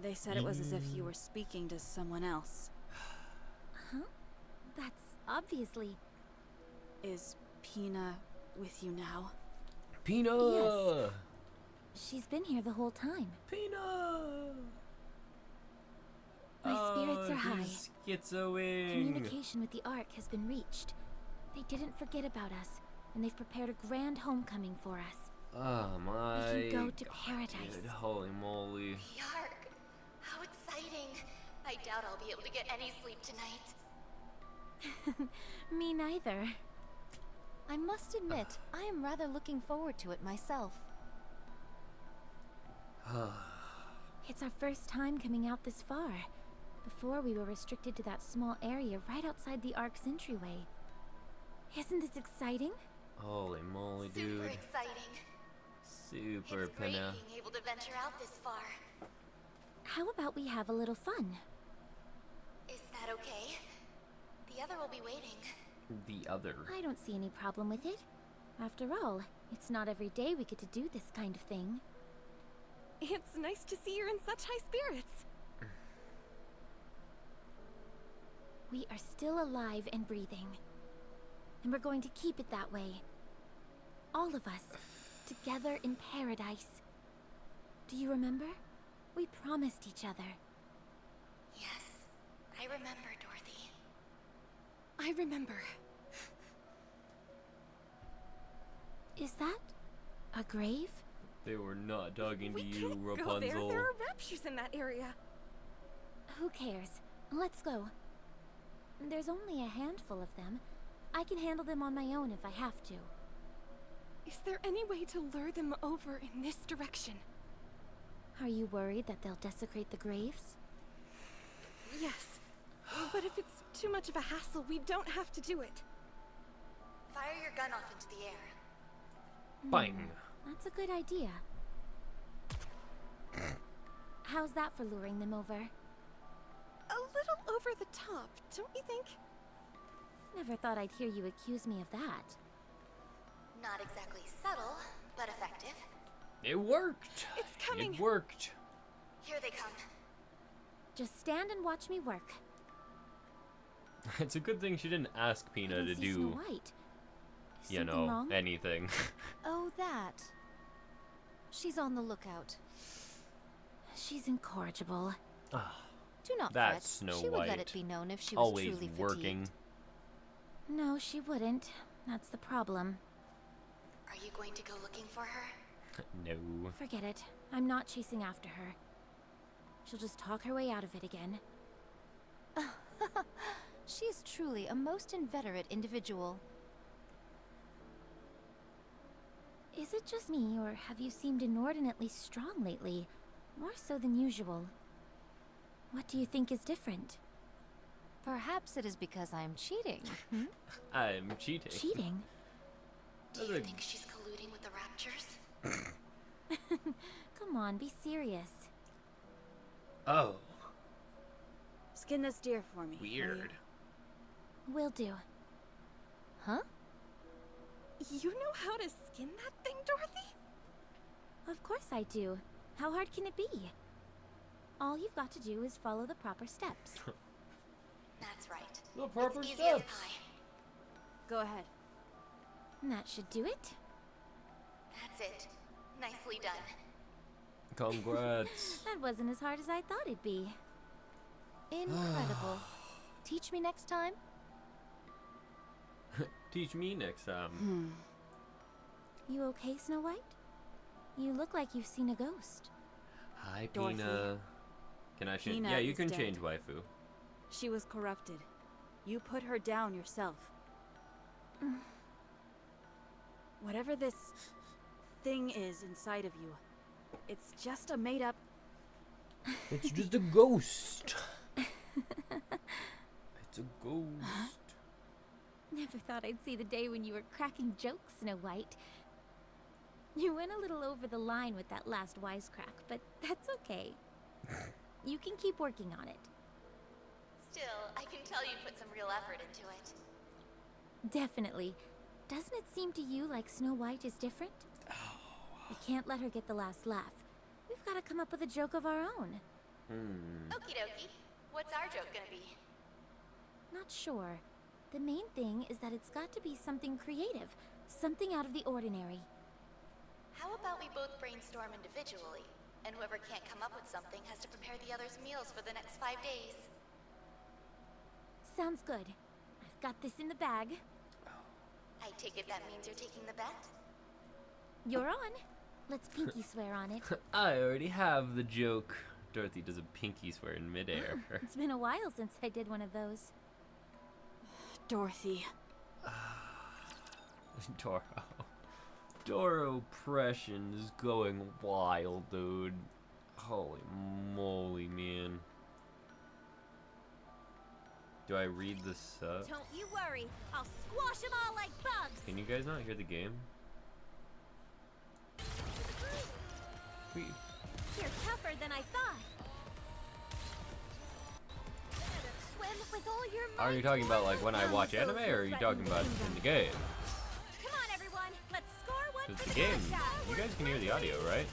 They said it was as if you were speaking to someone else. Huh? That's obviously... Is Pina with you now? Pina! Yes. She's been here the whole time. Pina! My spirits are high. she's schizoing. Communication with the Ark has been reached. They didn't forget about us, and they've prepared a grand homecoming for us. Oh my. We can go to God, paradise. dude, holy moly. Yark! How exciting! I doubt I'll be able to get any sleep tonight. Me neither. I must admit, I am rather looking forward to it myself. It's our first time coming out this far. Before, we were restricted to that small area right outside the Ark's entryway. Isn't this exciting? Holy moly, dude. Super exciting. Super It's great Pina. being able to venture out this far. How about we have a little fun? Is that okay? The other will be waiting. The other. I don't see any problem with it. After all, it's not every day we get to do this kind of thing. It's nice to see you're in such high spirits. We are still alive and breathing. And we're going to keep it that way. All of us, together in paradise. Do you remember? We promised each other. Yes, I remember, Dorothy. I remember. Is that a grave? They were not talking to We you, can't Rapunzel. go there. There are raptures in that area. Who cares? Let's go. There's only a handful of them. I can handle them on my own if I have to. Is there any way to lure them over in this direction? Are you worried that they'll desecrate the graves? Yes. But if it's too much of a hassle, we don't have to do it. Fire your gun off into the air. Bang. That's a good idea. How's that for luring them over? A little over the top, don't you think? Never thought I'd hear you accuse me of that. Not exactly subtle, but effective. It worked. It's coming. It worked. Here they come. Just stand and watch me work. It's a good thing she didn't ask I Pina don't to see Snow do, White. Is you something know, wrong? anything. Oh, that. She's on the lookout. She's incorrigible. Ah, Do not That's fret. Snow She would let White. it be known if she was always truly working. fatigued. No, she wouldn't. That's the problem. Are you going to go looking for her? No. Forget it. I'm not chasing after her. She'll just talk her way out of it again. She is truly a most inveterate individual. Is it just me, or have you seemed inordinately strong lately? More so than usual. What do you think is different? Perhaps it is because I am cheating. I'm cheating. Cheating? Do you think she's colluding with the Raptures? Come on, be serious. Oh, Skin this deer for me. will you? weird. Will do. Huh? You know how to skin that thing, Dorothy? Of course I do. How hard can it be? All you've got to do is follow the proper steps. That's right. The proper It's easy as steps. pie. Go ahead. And that should do it. That's it. Nicely done. Congrats. That wasn't as hard as I thought it'd be. Incredible. Teach me next time? Teach me next time. You okay, Snow White? You look like you've seen a ghost. Hi, Dorothy. Pina. Can I change? Pina Yeah, you is can dead. change waifu. She was corrupted. You put her down yourself. Whatever this thing is inside of you, it's just a made-up... It's just a ghost. It's a ghost. Never thought I'd see the day when you were cracking jokes, Snow White. You went a little over the line with that last wisecrack, but that's okay. You can keep working on it. Still, I can tell you put some real effort into it. Definitely. Doesn't it seem to you like Snow White is different? We can't let her get the last laugh. We've got to come up with a joke of our own. Okie dokie. What's our joke gonna be? Not sure. The main thing is that it's got to be something creative, something out of the ordinary. How about we both brainstorm individually, and whoever can't come up with something has to prepare the other's meals for the next 5 days? Sounds good. I've got this in the bag. I take it that means you're taking the bet? You're on. Let's pinky swear on it. I already have the joke. Dorothy does a pinky swear in midair. It's been a while since I did one of those. Dorothy. Doro. Doro oppression is going wild, dude. Holy moly, man. Do I read the sub? Don't you worry. I'll squash them all like bugs. Can you guys not hear the game? Wait. You're tougher than I thought. Swim with all your might. Are you talking about like when I watch anime, or are you talking about in the game? Come on, everyone. Let's score one Because for the the game, good guy. you guys can hear the audio, right?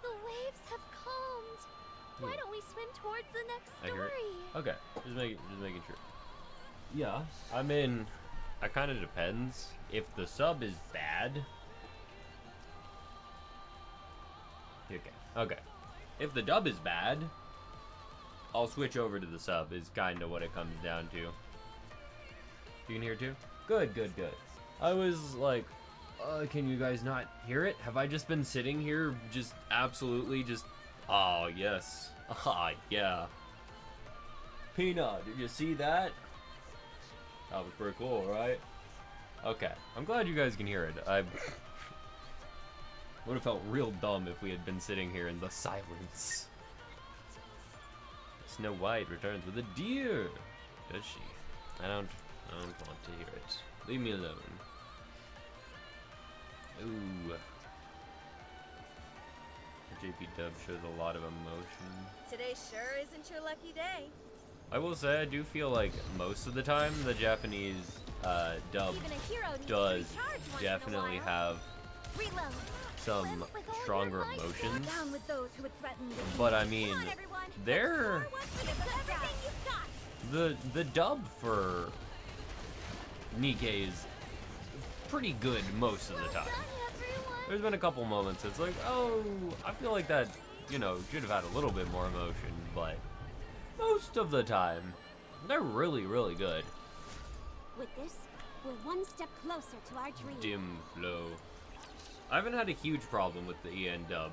The waves have calmed. Why don't we swim towards the next I hear it. story? Okay, just making sure. Yeah, I mean, it kind of depends. If the sub is bad, okay. If the dub is bad, I'll switch over to the sub is kind of what it comes down to. You can hear too? Good, good, good. I was like, can you guys not hear it? Have I just been sitting here just absolutely just... Oh, yes. Ah, yeah. Peanut, did you see that? That was pretty cool, right? Okay, I'm glad you guys can hear it. I would have felt real dumb if we had been sitting here in the silence. Snow White returns with a deer. Does she? I don't want to hear it. Leave me alone. Ooh. The JP dub shows a lot of emotion. Today sure isn't your lucky day. I will say I do feel like most of the time the Japanese dub does definitely have some stronger emotions. But I mean, they're the dub for Nikke is pretty good most of the time. There's been a couple moments it's like, oh, I feel like that, you know, should have had a little bit more emotion, but most of the time, they're really, really good. With this, we're one step closer to our dream. Dim flow. I haven't had a huge problem with the EN dub.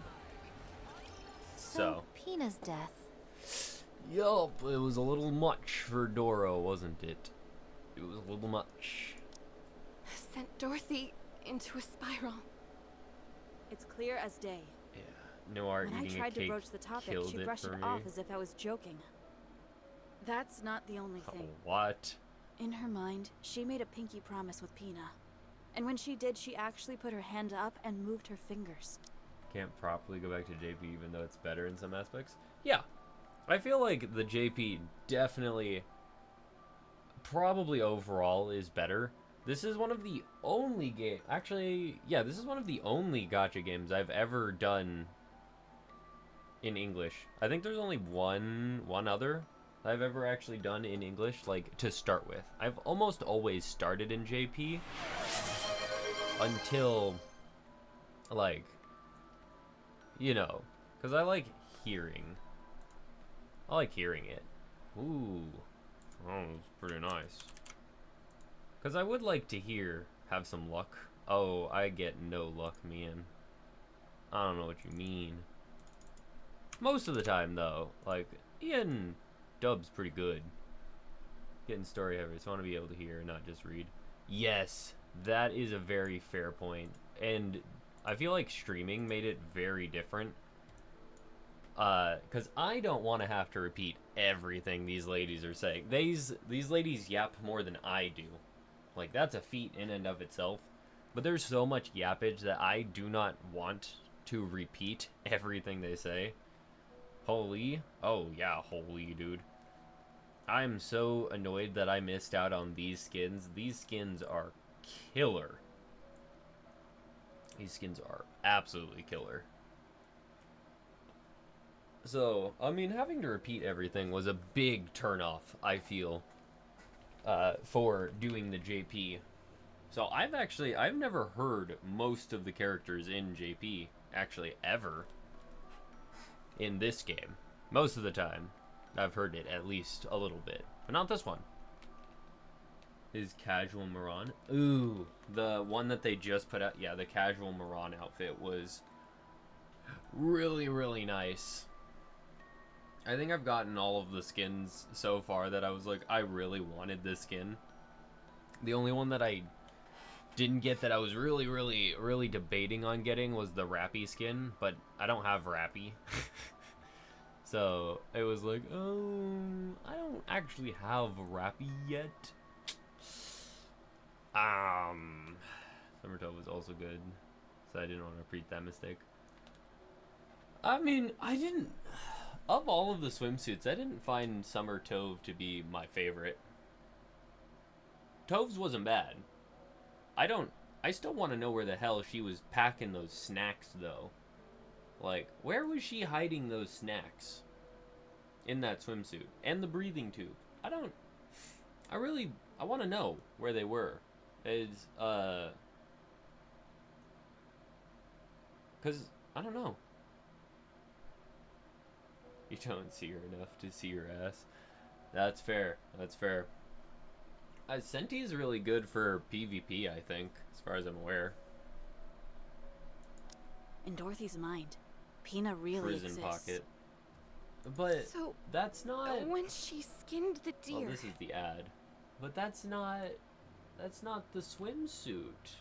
So. Pina's death. Yup, it was a little much for Doro, wasn't it? It was a little much. Sent Dorothy into a spiral. It's clear as day. Yeah, Noir When I eating tried a cake to broach the topic, killed she it brushed for it me. off as if I was joking. That's not the only Oh, thing. what? In her mind, she made a pinky promise with Pina. And when she did, she actually put her hand up and moved her fingers. Can't properly go back to JP even though it's better in some aspects. Yeah, I feel like the JP definitely, probably overall is better. This is one of the only this is one of the only gacha games I've ever done in English. I think there's only one other I've ever actually done in English, like, to start with. I've almost always started in JP until, like, you know, because I like hearing. I like hearing it. Ooh. Oh, it's pretty nice. Because I would like to have some luck. Oh, I get no luck, man. I don't know what you mean. Most of the time, though, like, Ian dub's pretty good. Getting story heavy, so I want to be able to hear, not just read. Yes, that is a very fair point. And I feel like streaming made it very different. Because I don't want to have to repeat everything these ladies are saying. These ladies yap more than I do. Like, that's a feat in and of itself. But there's so much yappage that I do not want to repeat everything they say. Holy. Oh, yeah, holy, dude. I'm so annoyed that I missed out on these skins. These skins are killer. These skins are absolutely killer. So, I mean, having to repeat everything was a big turnoff, I feel, for doing the JP. So I've never heard most of the characters in JP, actually, ever, in this game. Most of the time, I've heard it at least a little bit, but not this one. Is Casual Moran? Ooh, the one that they just put out, yeah, the Casual Moran outfit was really, really nice. I think I've gotten all of the skins so far that I was like, I really wanted this skin. The only one that I didn't get that I was really, really, really debating on getting was the Rappy skin, but I don't have Rappy. So it was like, I don't actually have Rappy yet. Summer Tove was also good, so I didn't want to repeat that mistake. I mean, of all of the swimsuits, I didn't find Summer Tove to be my favorite. Tove's wasn't bad. I still want to know where the hell she was packing those snacks, though. Like, where was she hiding those snacks? In that swimsuit. And the breathing tube. I want to know where they were. Because, I don't know. You don't see her enough to see her ass. That's fair. That's fair. Senti is really good for PvP, I think, as far as I'm aware. In Dorothy's mind, Pina really Prison exists. pocket. But So, that's not... when she skinned the deer... Well, this is the ad. But that's not the swimsuit.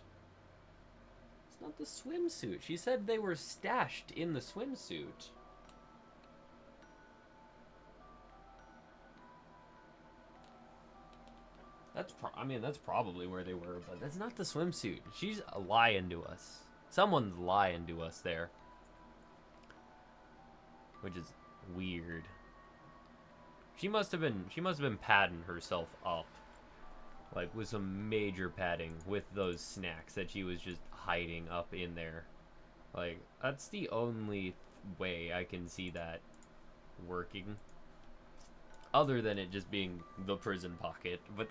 It's not the swimsuit. She said they were stashed in the swimsuit. That's probably where they were, but that's not the swimsuit. She's lying to us. Someone's lying to us there. Which is weird. She must have been padding herself up. Like with some major padding with those snacks that she was just hiding up in there. Like, that's the only way I can see that working. Other than it just being the prison pocket. But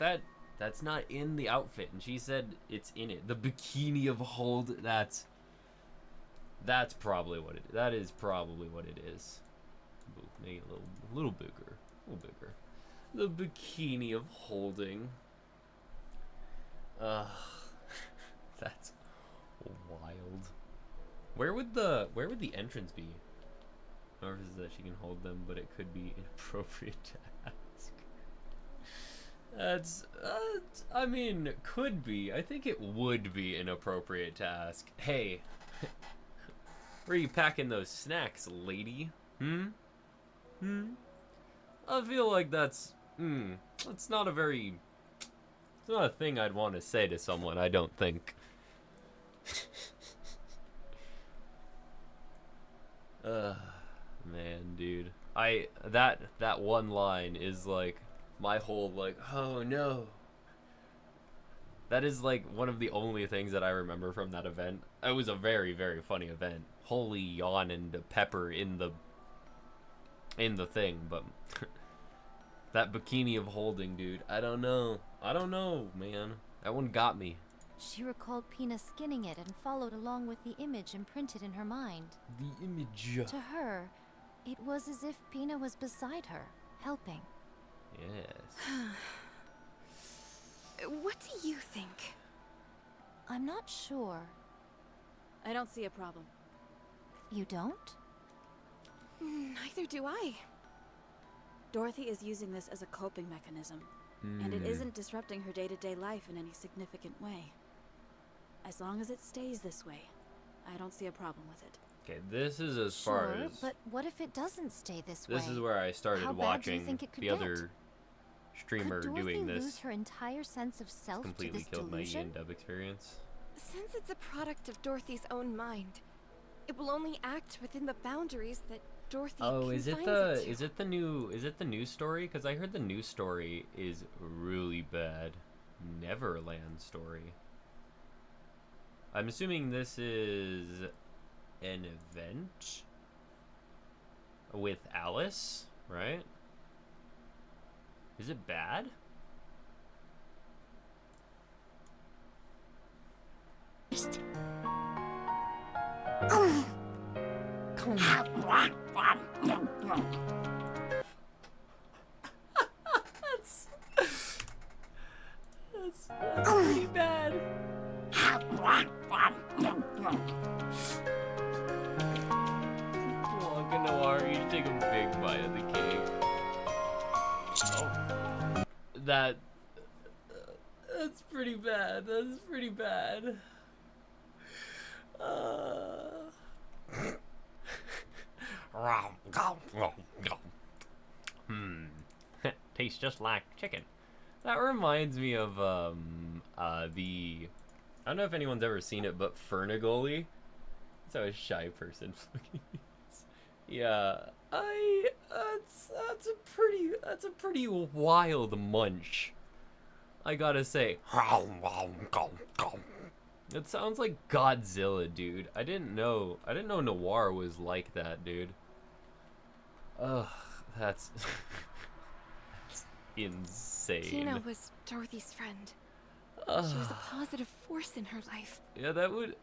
that's not in the outfit, and she said it's in it. The bikini of hold, that's probably what it is. That is probably what it is. Make it a little bigger. A little bigger. The bikini of holding. That's wild. Where would the entrance be? Or is it that she can hold them, but it could be inappropriate to ask? That's, I mean, could be. I think it would be inappropriate to ask. Hey, where are you packing those snacks, lady? I feel like that's not it's not a thing I'd want to say to someone, I don't think. Man, dude. That one line is like my whole like, oh no. That is like one of the only things that I remember from that event. It was a very, very funny event. Holy yawn and pepper in the thing, but that bikini of holding, dude. I don't know, man. That one got me. She recalled Pina skinning it and followed along with the image imprinted in her mind. The image. To her, it was as if Pina was beside her, helping. Yes. What do you think? I'm not sure. I don't see a problem. You don't? Neither do I. Dorothy is using this as a coping mechanism, and it isn't disrupting her day-to-day life in any significant way. As long as it stays this way, I don't see a problem with it. Okay, this is as far Sure, as... but what if it doesn't stay this way? This is where I started How bad do you watching think it could the get? other streamer Could Dorothy doing this. lose her entire sense of self to Completely this killed my delusion? Ian Dub experience. Since it's a product of Dorothy's own mind, it will only act within the boundaries that Dorothy confines it to. Is it the new story? Because I heard the new story is really bad. Neverland story. I'm assuming this is an event with Alice, right? Is it bad? That's pretty bad. Blanca Noir, you take a big bite of the cake. Oh. That's pretty bad. That's pretty bad. Tastes just like chicken. That reminds me of I don't know if anyone's ever seen it, but Fernagoli. That's how a shy person fucking eats. Yeah, that's a pretty wild munch. I gotta say. It sounds like Godzilla, dude. I didn't know Noir was like that, dude. Ugh, that's insane. Pina was Dorothy's friend. She was a positive force in her life. Yeah, that would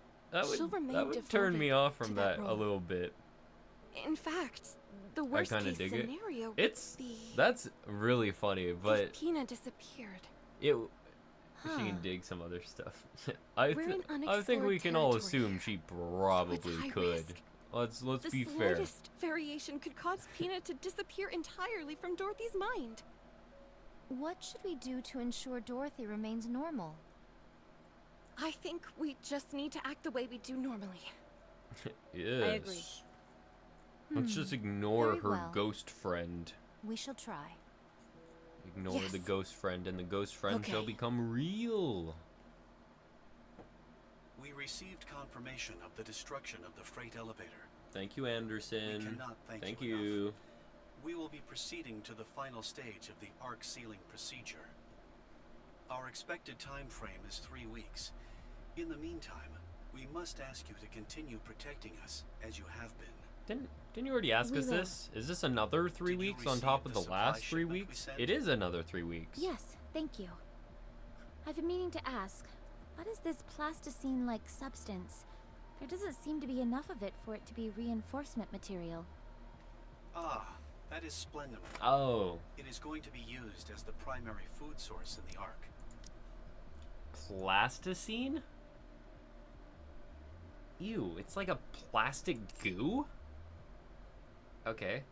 She'll remain turn me devoted off from to that that a role. little bit. In fact, the I worst kind of case dig it. scenario would It's be that's really funny, but if Pina disappeared. it she Huh. can dig some other stuff. I We're in I think we unexplored can all territory assume here, she so probably it's high could. risk. Let's The be fair. slightest variation could cause Pina to disappear entirely from Dorothy's mind. What should we do to ensure Dorothy remains normal? I think we just need to act the way we do normally. Yes. I agree. Let's just ignore Very her well. ghost friend. We shall try. Ignore the Yes. ghost friend, and the ghost friend shall Okay. become real. We received confirmation of the destruction of the freight elevator. Thank you, We Anderson. cannot thank Thank you you. enough. We will be proceeding to the final stage of the arc sealing procedure. Our expected time frame is 3 weeks. In the meantime, we must ask you to continue protecting us as you have been. Didn't you already ask We us will. this? Is this another 3 Did you weeks on receive top of the the supply last 3 shipment we weeks? sent? It is another 3 weeks. Yes, thank you. I've been meaning to ask, what is this plasticine-like substance? There doesn't seem to be enough of it for it to be reinforcement material. Ah, that is splendid. Oh, It is going to be used as the primary food source in the ark. plasticine? Ew, it's like a plastic goo? Okay.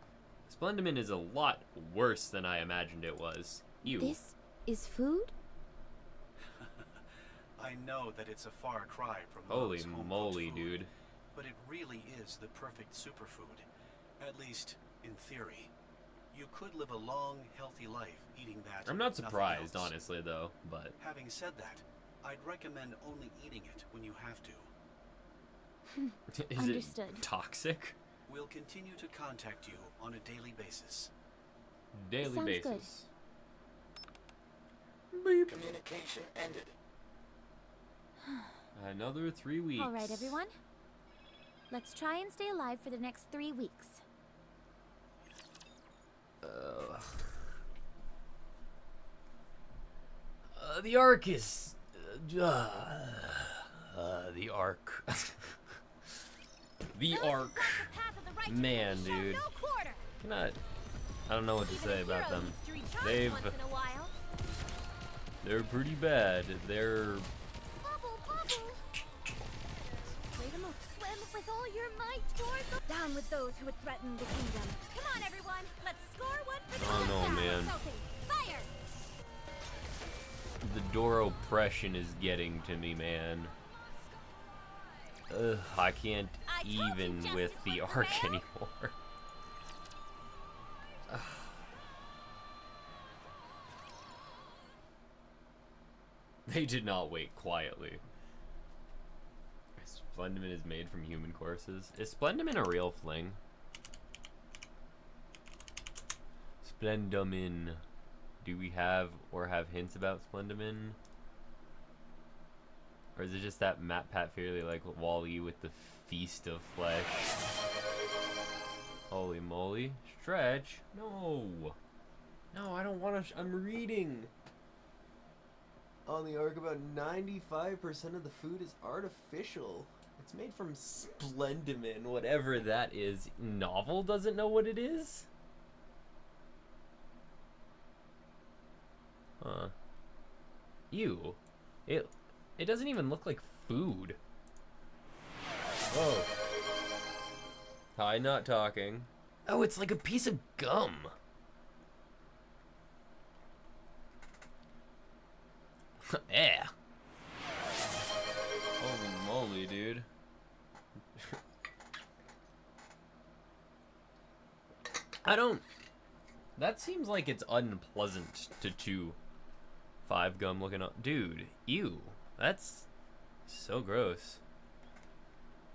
Splendimin is a lot worse than I imagined it was. Ew. This is food? I know that it's a far cry from Holy Mom's home-cooked moly, food, dude. but it really is the perfect superfood, at least in theory. You could live a long, healthy life eating that. I'm not and nothing surprised, else. honestly, though, but... Having said that, I'd recommend only eating it when you have to. Is Understood. it toxic? We'll continue to contact you on a daily basis. Daily Sounds good. basis. Communication ended. Another 3 weeks. All right, everyone. Let's try and stay alive for the next 3 weeks. The Ark is... the Ark. The Ark. Man, dude. Cannot... I don't know what to say about them. They're pretty bad. They're... Bubble, bubble! Wait a moment. Swim with all your might towards the... Down with those who would threaten the kingdom. Come on, everyone. Let's score one for the Oh, no, man. Fire! The door oppression is getting to me, man. Ugh, I can't I told you even justice with the would Ark prevail. anymore. They did not wait quietly. Splendimin is made from human corpses. Is Splendimin a real fling? Splendimin. Do we have or have hints about Splendimin? Or is it just that Matt Pat Fairly like Wall-E with the feast of flesh? Holy moly. Stretch? No. No, I don't want to. I'm reading. On the Ark, about 95% of the food is artificial. It's made from Splendimin, whatever that is. Novel doesn't know what it is? Huh. Ew. It doesn't even look like food. Whoa. Hi, not talking. Oh, it's like a piece of gum. Eh. Holy moly, dude. I don't... That seems like it's unpleasant to chew. 5 gum looking up. Dude, ew. That's so gross.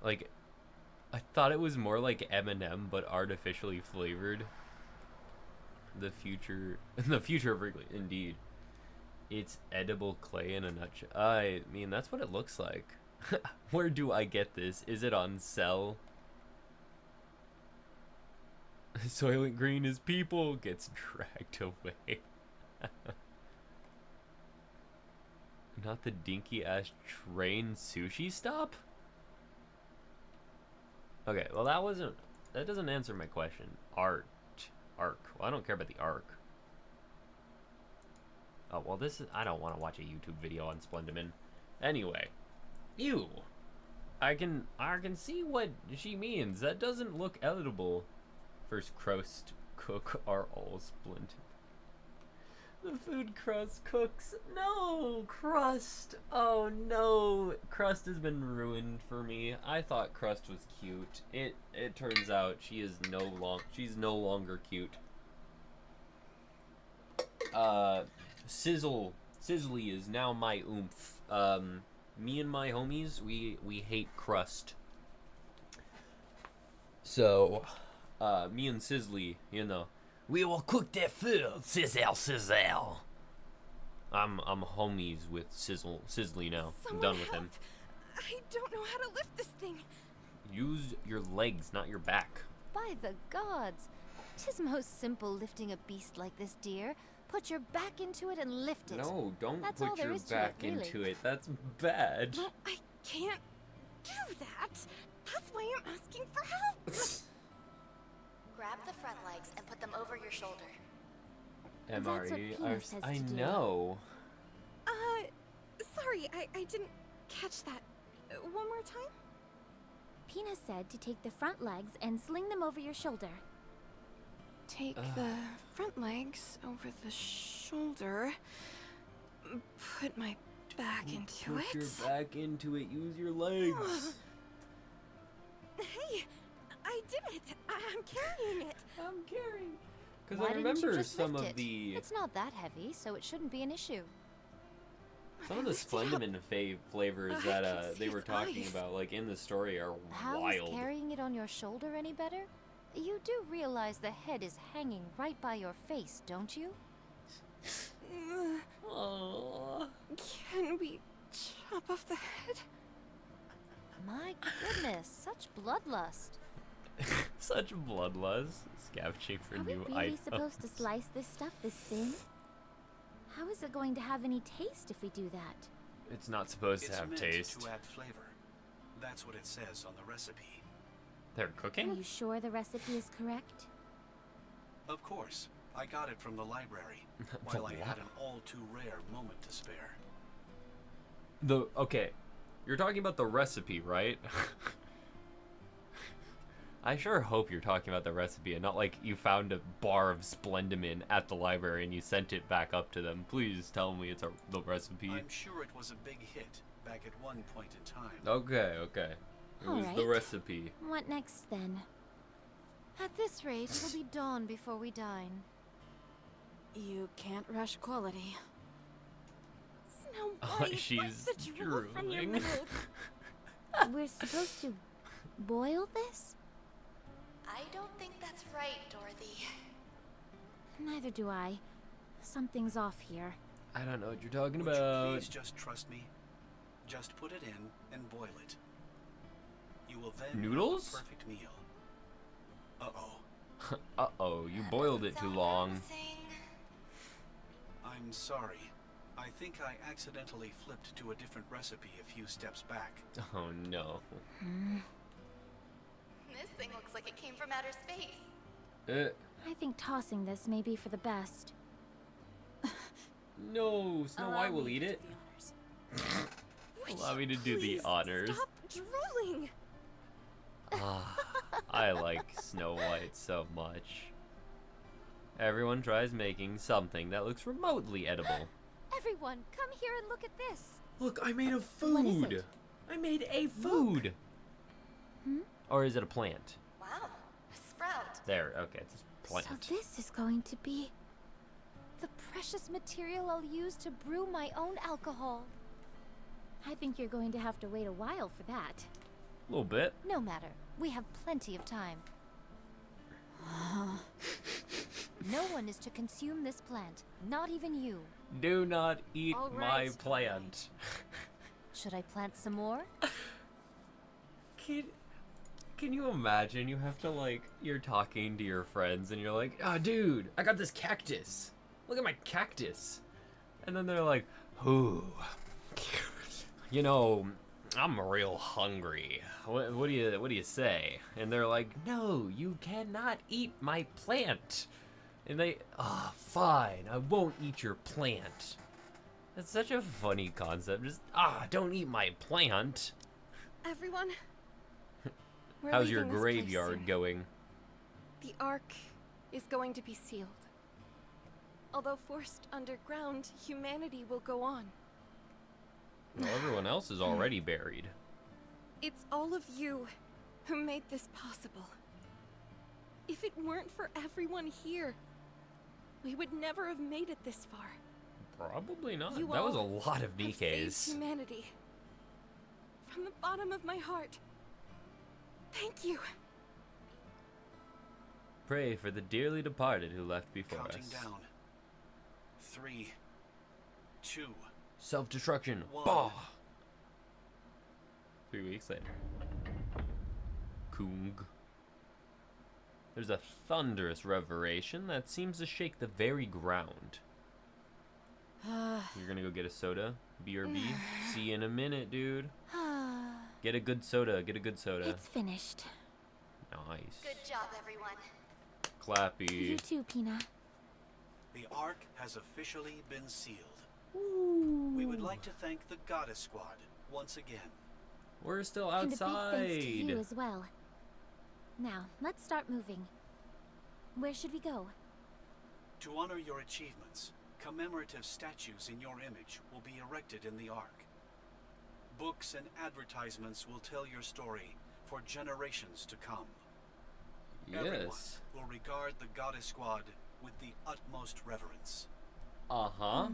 Like, I thought it was more like M&M, but artificially flavored. The future of Wrigley, indeed. It's edible clay in a nutshell. I mean, that's what it looks like. Where do I get this? Is it on sale? Soylent Green is people gets dragged away. Not the dinky ass train sushi stop? Okay, well that wasn't that doesn't answer my question. Arc. Well, I don't care about the arc. Oh, well, this is... I don't want to watch a YouTube video on Splendiman. Anyway. Ew. I can see what she means. That doesn't look edible. First crust cook are all splendid. The food crust cooks. No, crust. Oh no, crust has been ruined for me. I thought crust was cute. It turns out she's no longer cute. Sizzly is now my oomph. Me and my homies, we hate crust. So, me and Sizzly, you know, we will cook that food, sizzle. I'm homies with Sizzly now. I'm done with him. I don't know how to lift this thing. Use your legs, not your back. By the gods, 'tis most simple lifting a beast like this, dear. Put your back into it and lift it. No, don't That's all put there your is to back it, really. into it. That's bad. No, I can't do that. That's why I'm asking for help. Grab the front legs and put them over your shoulder. That's what MRE, Pina says I to do. know. Sorry, I didn't catch that. One more time? Pina said to take the front legs and sling them over your shoulder. Take the front legs over the shoulder. Put my back into it. Put your back into it. Use your legs. Hey, I did it. I'm carrying it. I'm carrying. Because Why I didn't you remember just some lift of it? the It's not that heavy, so it shouldn't be an issue. some of the Splendiman flavors I that can see they were its talking eyes. about, like in the story, are How wild. is carrying it on your shoulder any better? You do realize the head is hanging right by your face, don't you? Aww. Can we chop off the head? My goodness, such bloodlust. Such bloodlust. Scavenging for Are we new really items. supposed to slice this stuff this thin? How is it going to have any taste if we do that? It's not supposed to It's have meant taste. to add flavor. That's what it says on the recipe. They're Are cooking? you sure the recipe is correct? Of course, I got it from the library, while I had an all-too-rare moment to spare. Okay, you're talking about the recipe, right? I sure hope you're talking about the recipe and not like you found a bar of Splendiman at the library and you sent it back up to them. Please tell me it's the recipe. I'm sure it was a big hit back at one point in time. Okay. It was the Alright. recipe. What next then? At this rate, it'll be dawn before we dine. You can't rush quality. Snow Oh, White, she's wipe the drool from your drooling. mouth. We're supposed to boil this? I don't think that's right, Dorothy. Neither do I. Something's off here. I don't know what you're talking Would you about. please just trust me? Just put it in and boil it. You will then Noodles? have a perfect meal. Uh-oh. Uh-oh, you boiled it too long. I'm sorry. I think I accidentally flipped to a different recipe a few steps back. Oh no. This thing looks like it came from outer space. I think tossing this may be for the best. No, Snow Allow White will me eat to it. do the honors. Allow me to do the Please honors. Stop drooling. Ah, I like Snow White so much. Everyone tries making something that looks remotely edible. Everyone, come here and look at this. Look, I made a What is food. it? I made a food. Or is it a plant? Wow, a sprout. There, okay, it's a plant. So this is going to be... The precious material I'll use to brew my own alcohol. I think you're going to have to wait a while for that. A little bit. No matter, we have plenty of time. No one is to consume this plant, not even you. Do not eat All my right, Snow plant. Should I plant some more? Can you imagine? You have to you're talking to your friends and you're like, "Ah, dude, I got this cactus. Look at my cactus." And then they're like, "Ooh, you know, I'm real hungry. What do you say? And they're like, no, you cannot eat my plant. And they, fine, I won't eat your plant. That's such a funny concept. Just, don't eat my plant. Everyone, we're How's your leaving this place graveyard soon. going? The Ark is going to be sealed. Although forced underground, humanity will go on. Well, everyone else is already buried. It's all of you who made this possible. If it weren't for everyone here, we would never have made it this far. Probably not. You That was a all lot of have saved Nikkes. humanity. From the bottom of my heart. Thank you. Pray for the dearly departed who left before Counting us. down. 3, 2. Self-destruction. One. Bah! 3 weeks later. Kung. There's a thunderous reverberation that seems to shake the very ground. You're gonna go get a soda? BRB? See you in a minute, dude. Get a good soda. Get a good soda. It's finished. Nice. Good job, everyone. Clappy. You too, Pina. The Ark has officially been sealed. Ooh. We would like to thank the Goddess Squad once again. We're still And a big thanks to you outside. as well. Now, let's start moving. Where should we go? To honor your achievements, commemorative statues in your image will be erected in the Ark. Books and advertisements will tell your story for generations to come. Everyone Yes. will regard the Goddess Squad with the utmost reverence. Uh-huh.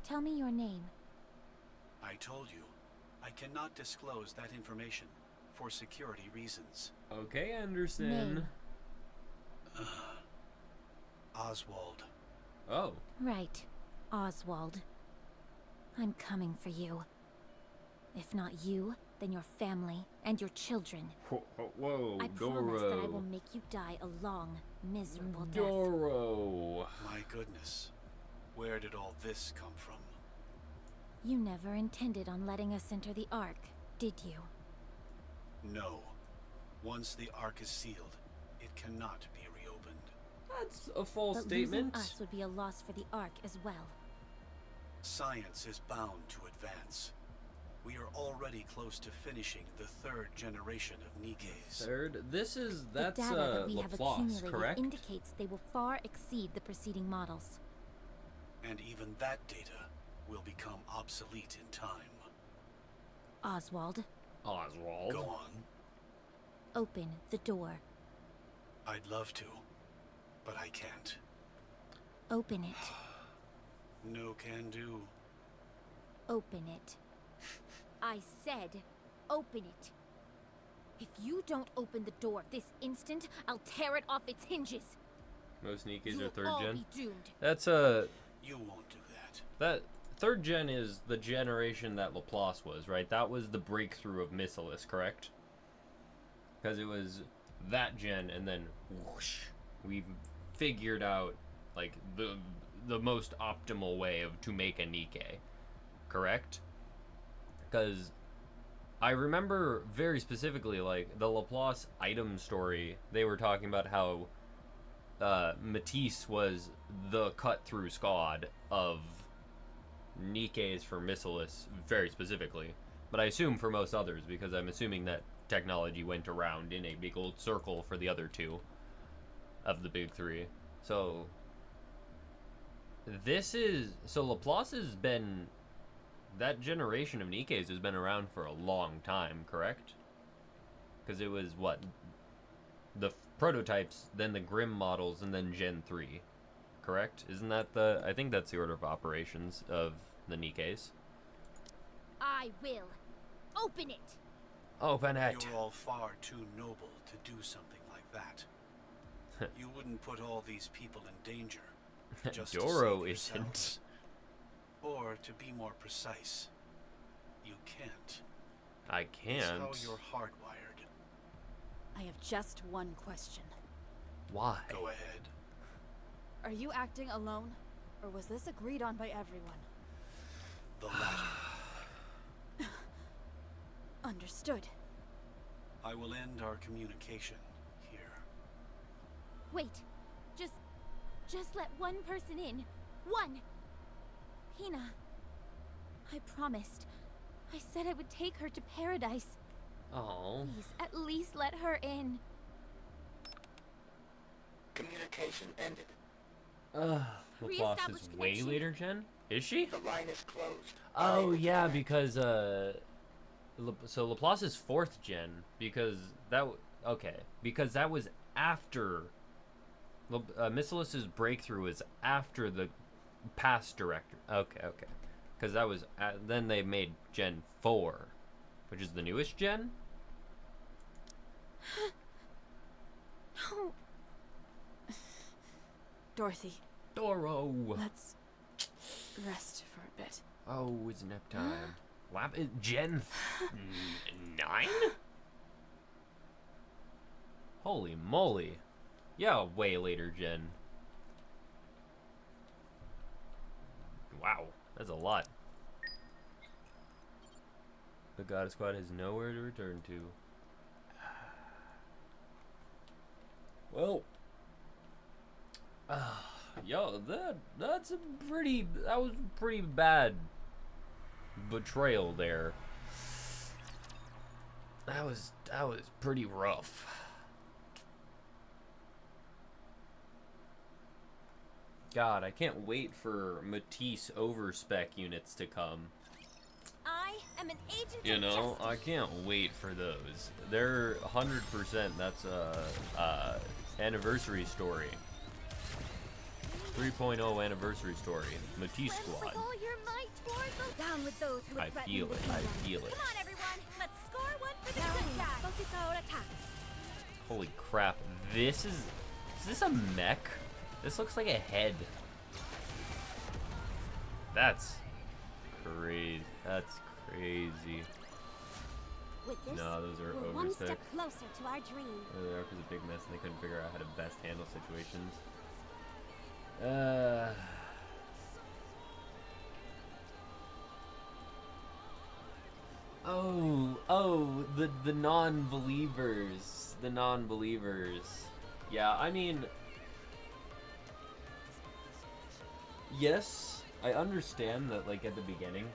Tell me your name. I told you, I cannot disclose that information for security reasons. Okay, Anderson. Name. Oswald. Oh. Right. Oswald. I'm coming for you. If not you, then your family and your children. Whoa, I promise that I will make you die a long, miserable death. Doro. My goodness. Where did all this come from? You never intended on letting us enter the Ark, did you? No. Once the Ark is sealed, it cannot be reopened. That's a false But statement. losing us would be a loss for the Ark as well. Science is bound to advance. We are already close to finishing the 3rd generation of Nikkes. Third, that's The data that we have Laplace, accumulated correct? indicates they will far exceed the preceding models. And even that data will become obsolete in time. Oswald, Oswald. Go on. open the door. I'd love to, but I can't. Open it. No can do. Open it. I said, open it. If you don't open the door this instant, I'll tear it off its hinges. Most Nikkes You'll are 3rd all gen. be doomed. That's You won't do that. that 3rd gen is the generation that Laplace was, right? That was the breakthrough of Missilis, correct? Because it was that gen, and then whoosh, we figured out like the most optimal way to make a Nikke, correct? Because I remember very specifically, like, the Laplace item story, they were talking about how Matisse was the cut-through squad of Nikkes for Missilis, very specifically. But I assume for most others, because I'm assuming that technology went around in a big old circle for the other two of the big 3. So, so Laplace has been... That generation of Nikkes has been around for a long time, correct? Because it was, what? The prototypes, then the Grim models, and then Gen 3. Correct? Isn't that the... I think that's the order of operations of the Nikkes. I will. Open it! Open it! You're all far too noble to do something like that. You wouldn't put all these people in danger. Just Doro to save isn't. yourselves. Or, to be more precise, you can't. I It's can't. how you're hardwired. I have just one question. Why? Go ahead. Are you acting alone? Or was this agreed on by everyone? The latter. Understood. I will end our communication here. Wait. Just let one person in. One! Hina. I promised. I said I would take her to paradise. Oh. Please, at least let her in. Communication ended. Laplace is Reestablish way connection. later, Jen? Is she? The line is closed. Oh, yeah, because, so Laplace is 4th gen, because because that was after, Missilis's breakthrough is after the past director. Okay. Because that was, then they made Gen 4, which is the newest gen? No. Dorothy, Doro! let's rest for a bit. Oh, it's nap time. Gen 9? Holy moly. Yeah, way later gen. Wow, that's a lot. The Goddess Squad has nowhere to return to. Well, yo, that was a pretty bad betrayal there. That was pretty rough. God, I can't wait for Matisse overspec units to come. I am an agent You of know, justice. I can't wait for those. They're 100%. That's a anniversary story. 3.0 anniversary story. Matisse Swim Squad. with all your might toward the... Down with those who I would threaten feel the it. kingdom. I feel it. Come on, everyone. Let's score one for the good guy. Focus our attacks. Holy crap! Is this a mech? This looks like a head. That's crazy. That's crazy. With this, No, those are we're one overspec. step closer to our dream. The arc was a big mess and they couldn't figure out how to best handle situations. The non-believers. The non-believers. Yeah, I mean, yes, I understand that, like, at the beginning,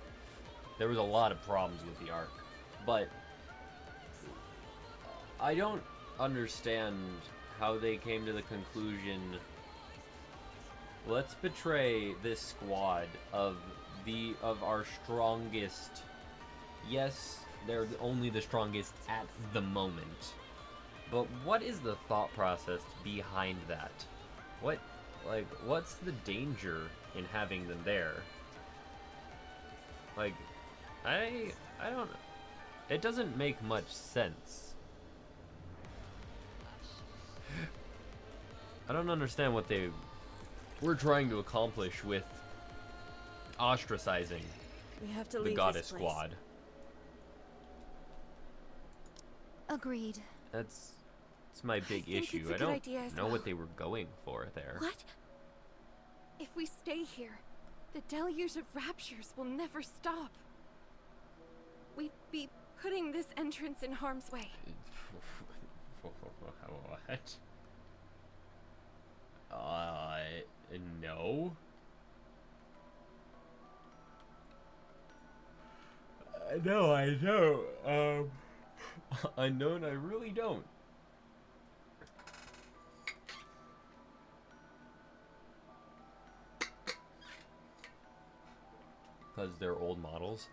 there was a lot of problems with the arc, but I don't understand how they came to the conclusion, let's betray this squad of our strongest. Yes, they're only the strongest at the moment. But what is the thought process behind that? What's the danger in having them there? Like, I don't, it doesn't make much sense. I don't understand what they were trying to accomplish with ostracizing We have to the leave Goddess this place. Squad. Agreed. That's my big think issue. it's a I good don't idea as know well. what they were going for there. What? If we stay here, the deluge of raptures will never stop. We'd be putting this entrance in harm's way. What? No. No, I don't. Unknown, I really don't. Because they're old models.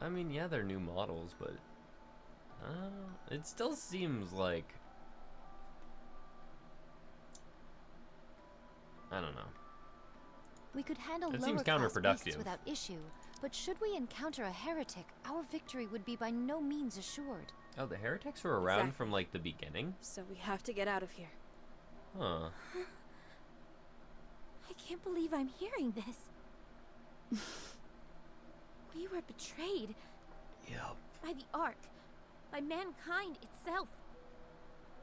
I mean, yeah, they're new models, but it still seems like, I don't know. We could handle It lower seems class counterproductive. beasts without issue, but should we encounter a heretic, our victory would be by no means assured. Oh, the heretics were around Exactly. from like the beginning? So we have to get out of here. Huh. I can't believe I'm hearing this. We were betrayed Yep. by the Ark, by mankind itself.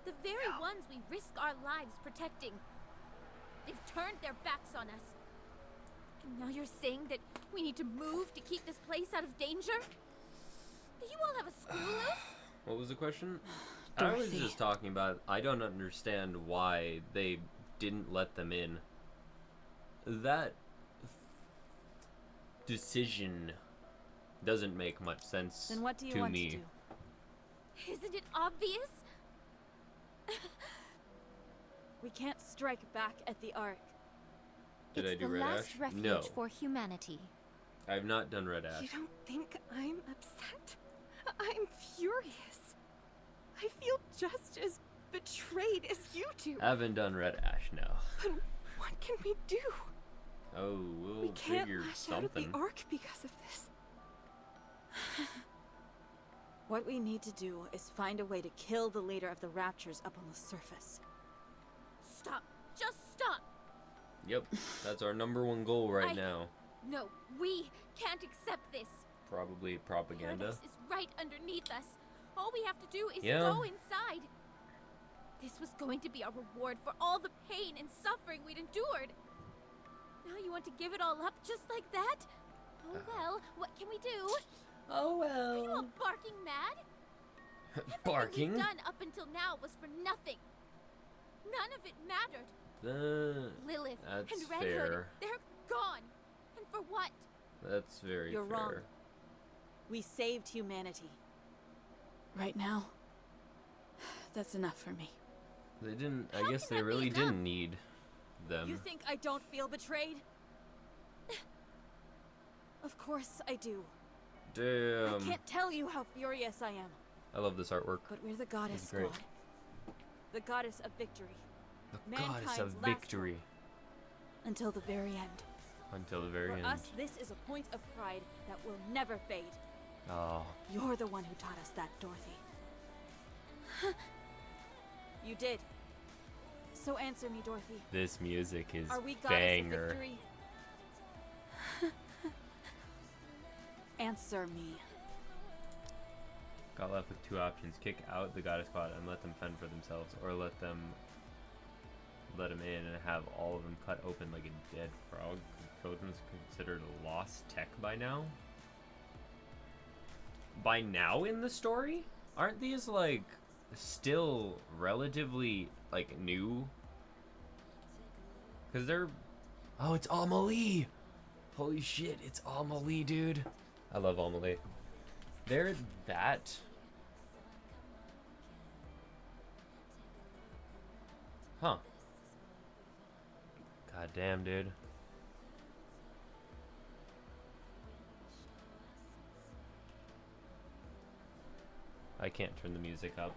The very ones we risk our lives protecting. They've turned their backs on us. And now you're saying that we need to move to keep this place out of danger? Do you all have a screw loose? What was the question? I was just talking about, I don't understand why they didn't let them in. That decision doesn't make much sense Then what do you to want me. to do? Isn't it obvious? We can't strike back at the Ark. Did It's I do the Red last Ash? refuge No. for humanity. I've not done Red Ash. You don't think I'm upset? I'm furious. I feel just as betrayed as you do. Haven't done Red Ash, no. But what can we do? Oh, we'll We can't figure lash out of the something. Ark because of this. What we need to do is find a way to kill the leader of the Raptures up on the surface. Stop. Just stop. Yep, that's our #1 goal right now. No, we can't accept this. Probably propaganda. Paradise is right underneath us. All we have to do is Yeah. go inside. This was going to be our reward for all the pain and suffering we'd endured. Now you want to give it all up just like that? Oh well, what can we do? Oh Are you all well. barking mad? Barking? Everything we've done up until now was for nothing. None of it mattered. Lilith That's and Red fair. Hood, they're gone. And for what? That's very You're fair. wrong. We saved humanity. Right now, that's enough for me. They didn't. How I guess can they that be really enough? didn't need them. You think I don't feel betrayed? Of course I do. I Damn. can't tell you how furious I am. I love this artwork. But we're the goddess It's great. squad. The goddess of victory. The goddess Mankind's of last victory. Until the very end. Until the very For end. us, this is a point of pride that will never fade. Oh. You're the one who taught us that, Dorothy. You did. So answer me, Dorothy. This music is Are we goddess banger. of victory? Answer me. Got left with 2 options: kick out the goddess squad and let them fend for themselves, or let them in and have all of them cut open like a dead frog. Children's considered a lost tech by now. By now in the story, aren't these like still relatively like new? Cause they're, oh, it's Amelie. Holy shit, it's Amelie, dude. I love Amelie. They're that. Huh. God damn, dude. I can't turn the music up.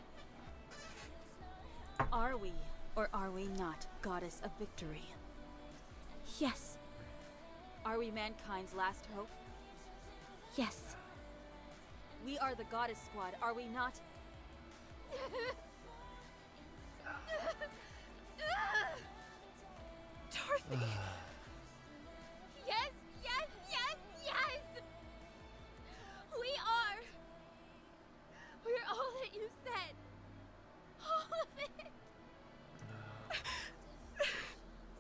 Are we, or are we not, goddess of victory? Yes. Are we mankind's last hope? Yes. We are the goddess squad, are we not? Dorothy! Yes, yes, yes, yes! We are! We're all that you said! All of it!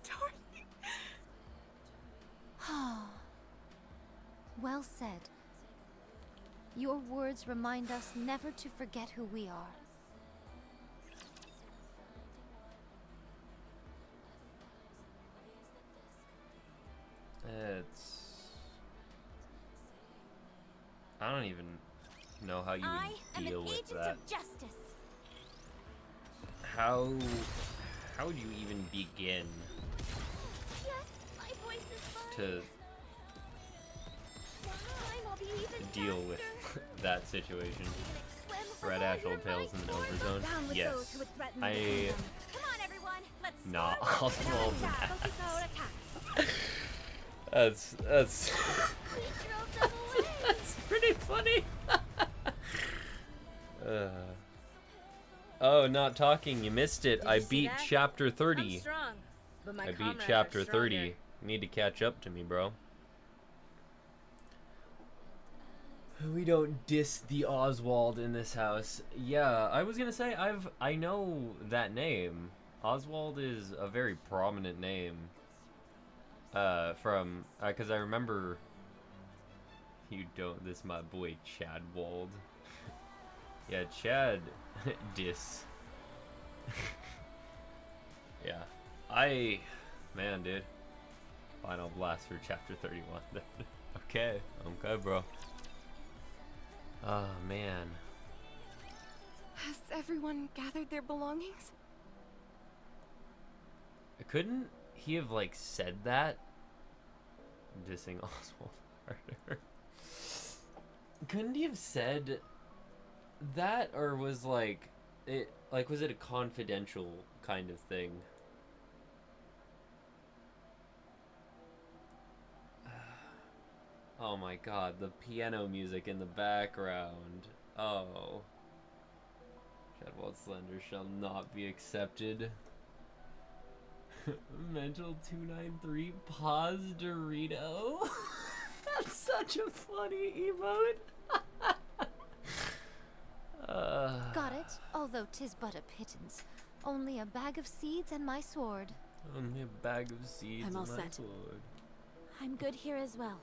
Dorothy! Well said. Your words remind us never to forget who we are. I don't even know how you I would am deal an with agent that. of justice. How would you even begin Yes, my voice is fine. to Time I'll be even deal with faster. that situation? Swim with Red all Ash your Old Tales in might, the Lord. Overzone? Down with Yes. those who would threaten the I kingdom. Come on, everyone. Let's Nah, swim. Oswald Now, and focus our attacks. That's We drove them away. that's pretty funny. Oh, not talking. You missed it. Did I you see beat that? chapter I'm 30. strong, but my I beat comrades are chapter 30. stronger. You need to catch up to me, bro. We don't diss the Oswald in this house. Yeah, I was gonna say I know that name. Oswald is a very prominent name. Because I remember. You don't. This my boy Chadwald. Yeah, Chad dis. Yeah. Man, dude. Final blast for chapter 31. Okay. Okay, bro. Oh, man. Has everyone gathered their belongings? Couldn't he have, like, said that? Dissing Oswald harder. Couldn't he have said that, or was, like, was it a confidential kind of thing? Oh my god, the piano music in the background. Oh. Shadwell Slender shall not be accepted. Mental 293 pause Dorito. That's such a funny emote. Got it, although 'tis but a pittance. Only a bag of seeds and my sword. Only a bag of seeds I'm all and my set. sword. I'm good here as well.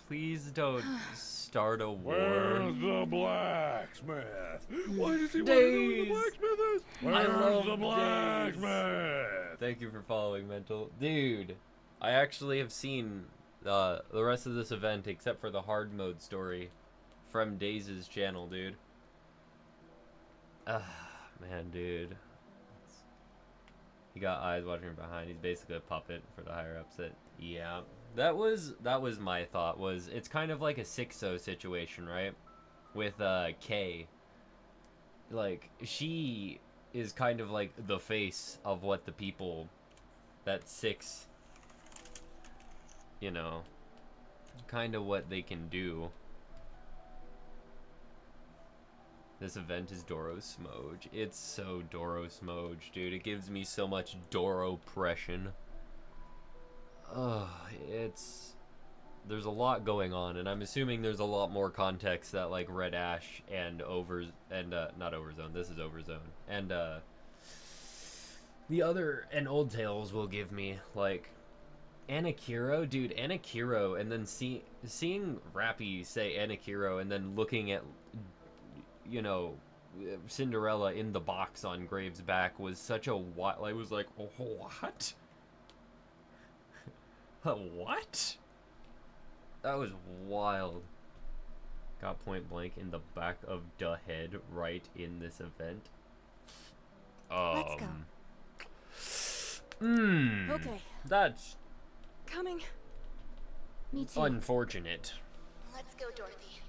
Please don't start a war. Where's the blacksmith? Why does he want to know where the Days. blacksmith is? I love Where's the blacksmith? Thank you for following, Mental. Dude, I actually have seen the rest of this event except for the hard mode story from Days' channel, dude. Man, dude. He got eyes watching from behind. He's basically a puppet for the higher ups. Yeah. That was my thought. Was it's kind of like a 6-0 situation, right? With Kay. Like, she is kind of like the face of what the people that 6, you know, kind of what they can do. This event is Doro Smoge. It's so Doro Smoge, dude. It gives me so much Doro-pression. There's a lot going on, and I'm assuming there's a lot more context that, like, Red Ash and not Overzone, this is Overzone, and the other, and Old Tales will give me, like, Anakiro, dude, Anakiro, and then seeing Rappy say Anakiro, and then looking at, you know, Cinderella in the box on Graves' back was such a I was like, oh, what? What? That was wild. Got point blank in the back of the head right in this event. Let's go. Okay. That's Coming. Me too. unfortunate. Let's go, Dorothy.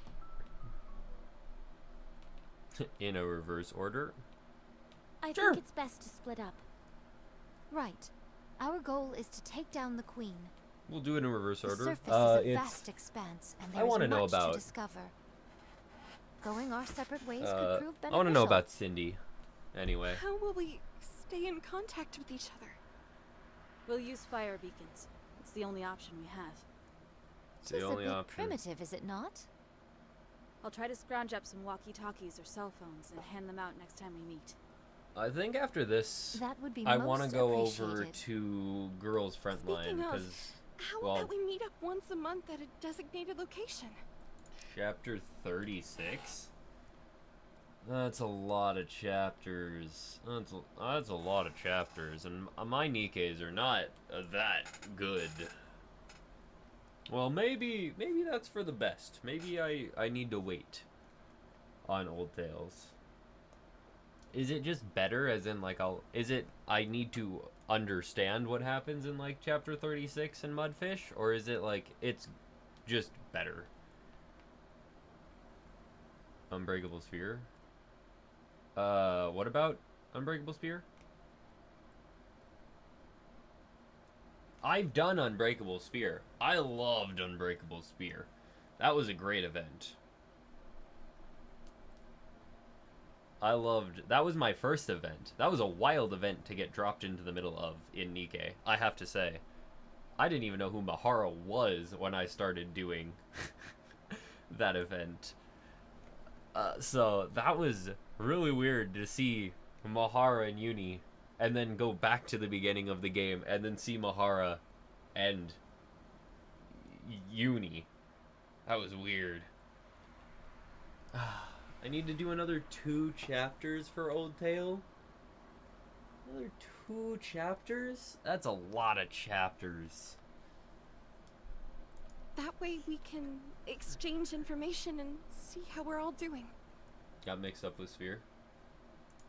In a reverse order. I Sure. think it's best to split up. Right. Our goal is to take down the queen. We'll do it in reverse The order. surface is a vast expanse, and I there is wanna know much about- to discover. Going our separate ways could prove beneficial. I want to know about Cindy. Anyway. How will we stay in contact with each other? We'll use fire beacons. It's the only option we have. It's the Tis only a bit option. primitive, is it not? I'll try to scrounge up some walkie-talkies or cell phones and hand them out next time we meet. I think after this, That would be I want to most go over appreciated. to Girls Frontline Speaking of, because How well, about we meet up once a month at a designated location? chapter 36. That's a lot of chapters. That's a lot of chapters, and my Nikkes are not that good. Well, maybe that's for the best. Maybe I need to wait on Old Tales. Is it just better, as in, like, I need to understand what happens in, like, chapter 36 in Mudfish? Or is it, like, it's just better? Unbreakable Sphere? What about Unbreakable Sphere? I've done Unbreakable Sphere. I loved Unbreakable Sphere. That was a great event. That was my first event. That was a wild event to get dropped into the middle of in Nikke, I have to say. I didn't even know who Mahara was when I started doing that event. So that was really weird to see Mahara and Uni, and then go back to the beginning of the game, and then see Mahara and Uni. That was weird. I need to do another 2 chapters for Old Tale. Another 2 chapters? That's a lot of chapters. That way we can exchange information and see how we're all doing. Got mixed up with Sphere.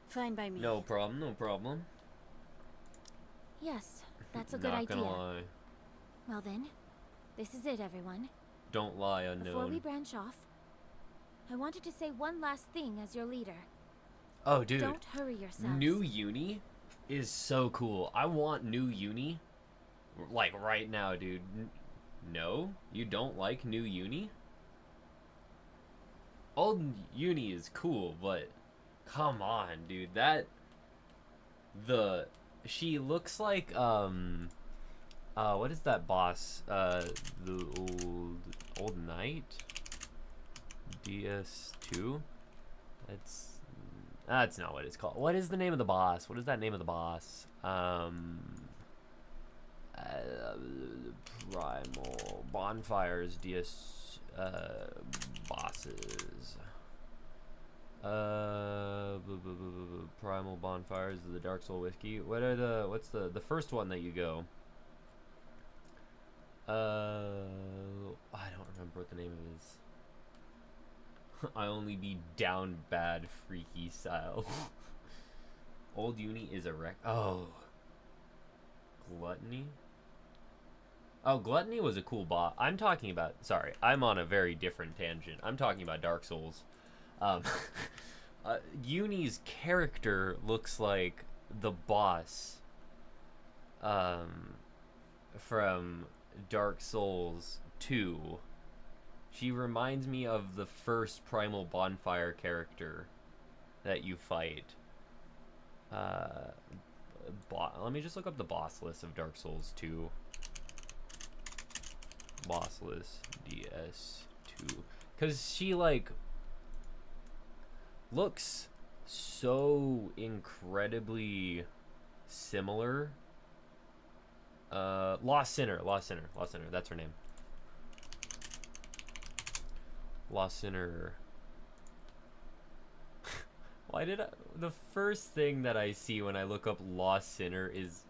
Fine by me. No problem, no problem. Yes, that's a good Not idea. gonna lie. Well then, this is it, everyone. Don't lie, unknown. Before we branch off, I wanted to say one last thing as your leader. Oh, dude. Don't hurry yourselves. New uni is so cool. I want new uni. Like, right now, dude. No? You don't like new uni? Old uni is cool, but come on, dude. She looks like, what is that boss? The old knight? DS2? That's not what it's called. What is the name of the boss? What is that name of the boss? Primal Bonfires DS bosses. Primal Bonfires of the Dark Soul Whiskey. What's the first one that you go? I don't remember what the name is. I only be down bad freaky style. Old uni is a wreck. Oh. Gluttony? Oh, Gluttony was a cool boss. I'm talking about... Sorry, I'm on a very different tangent. I'm talking about Dark Souls. Uni's character looks like the boss from Dark Souls 2. She reminds me of the first Primal Bonfire character that you fight. Let me just look up the boss list of Dark Souls 2. Boss list DS2. Because she, like, looks so incredibly similar. Lost Sinner, that's her name. Lost Sinner. Why did the first thing that I see when I look up Lost Sinner is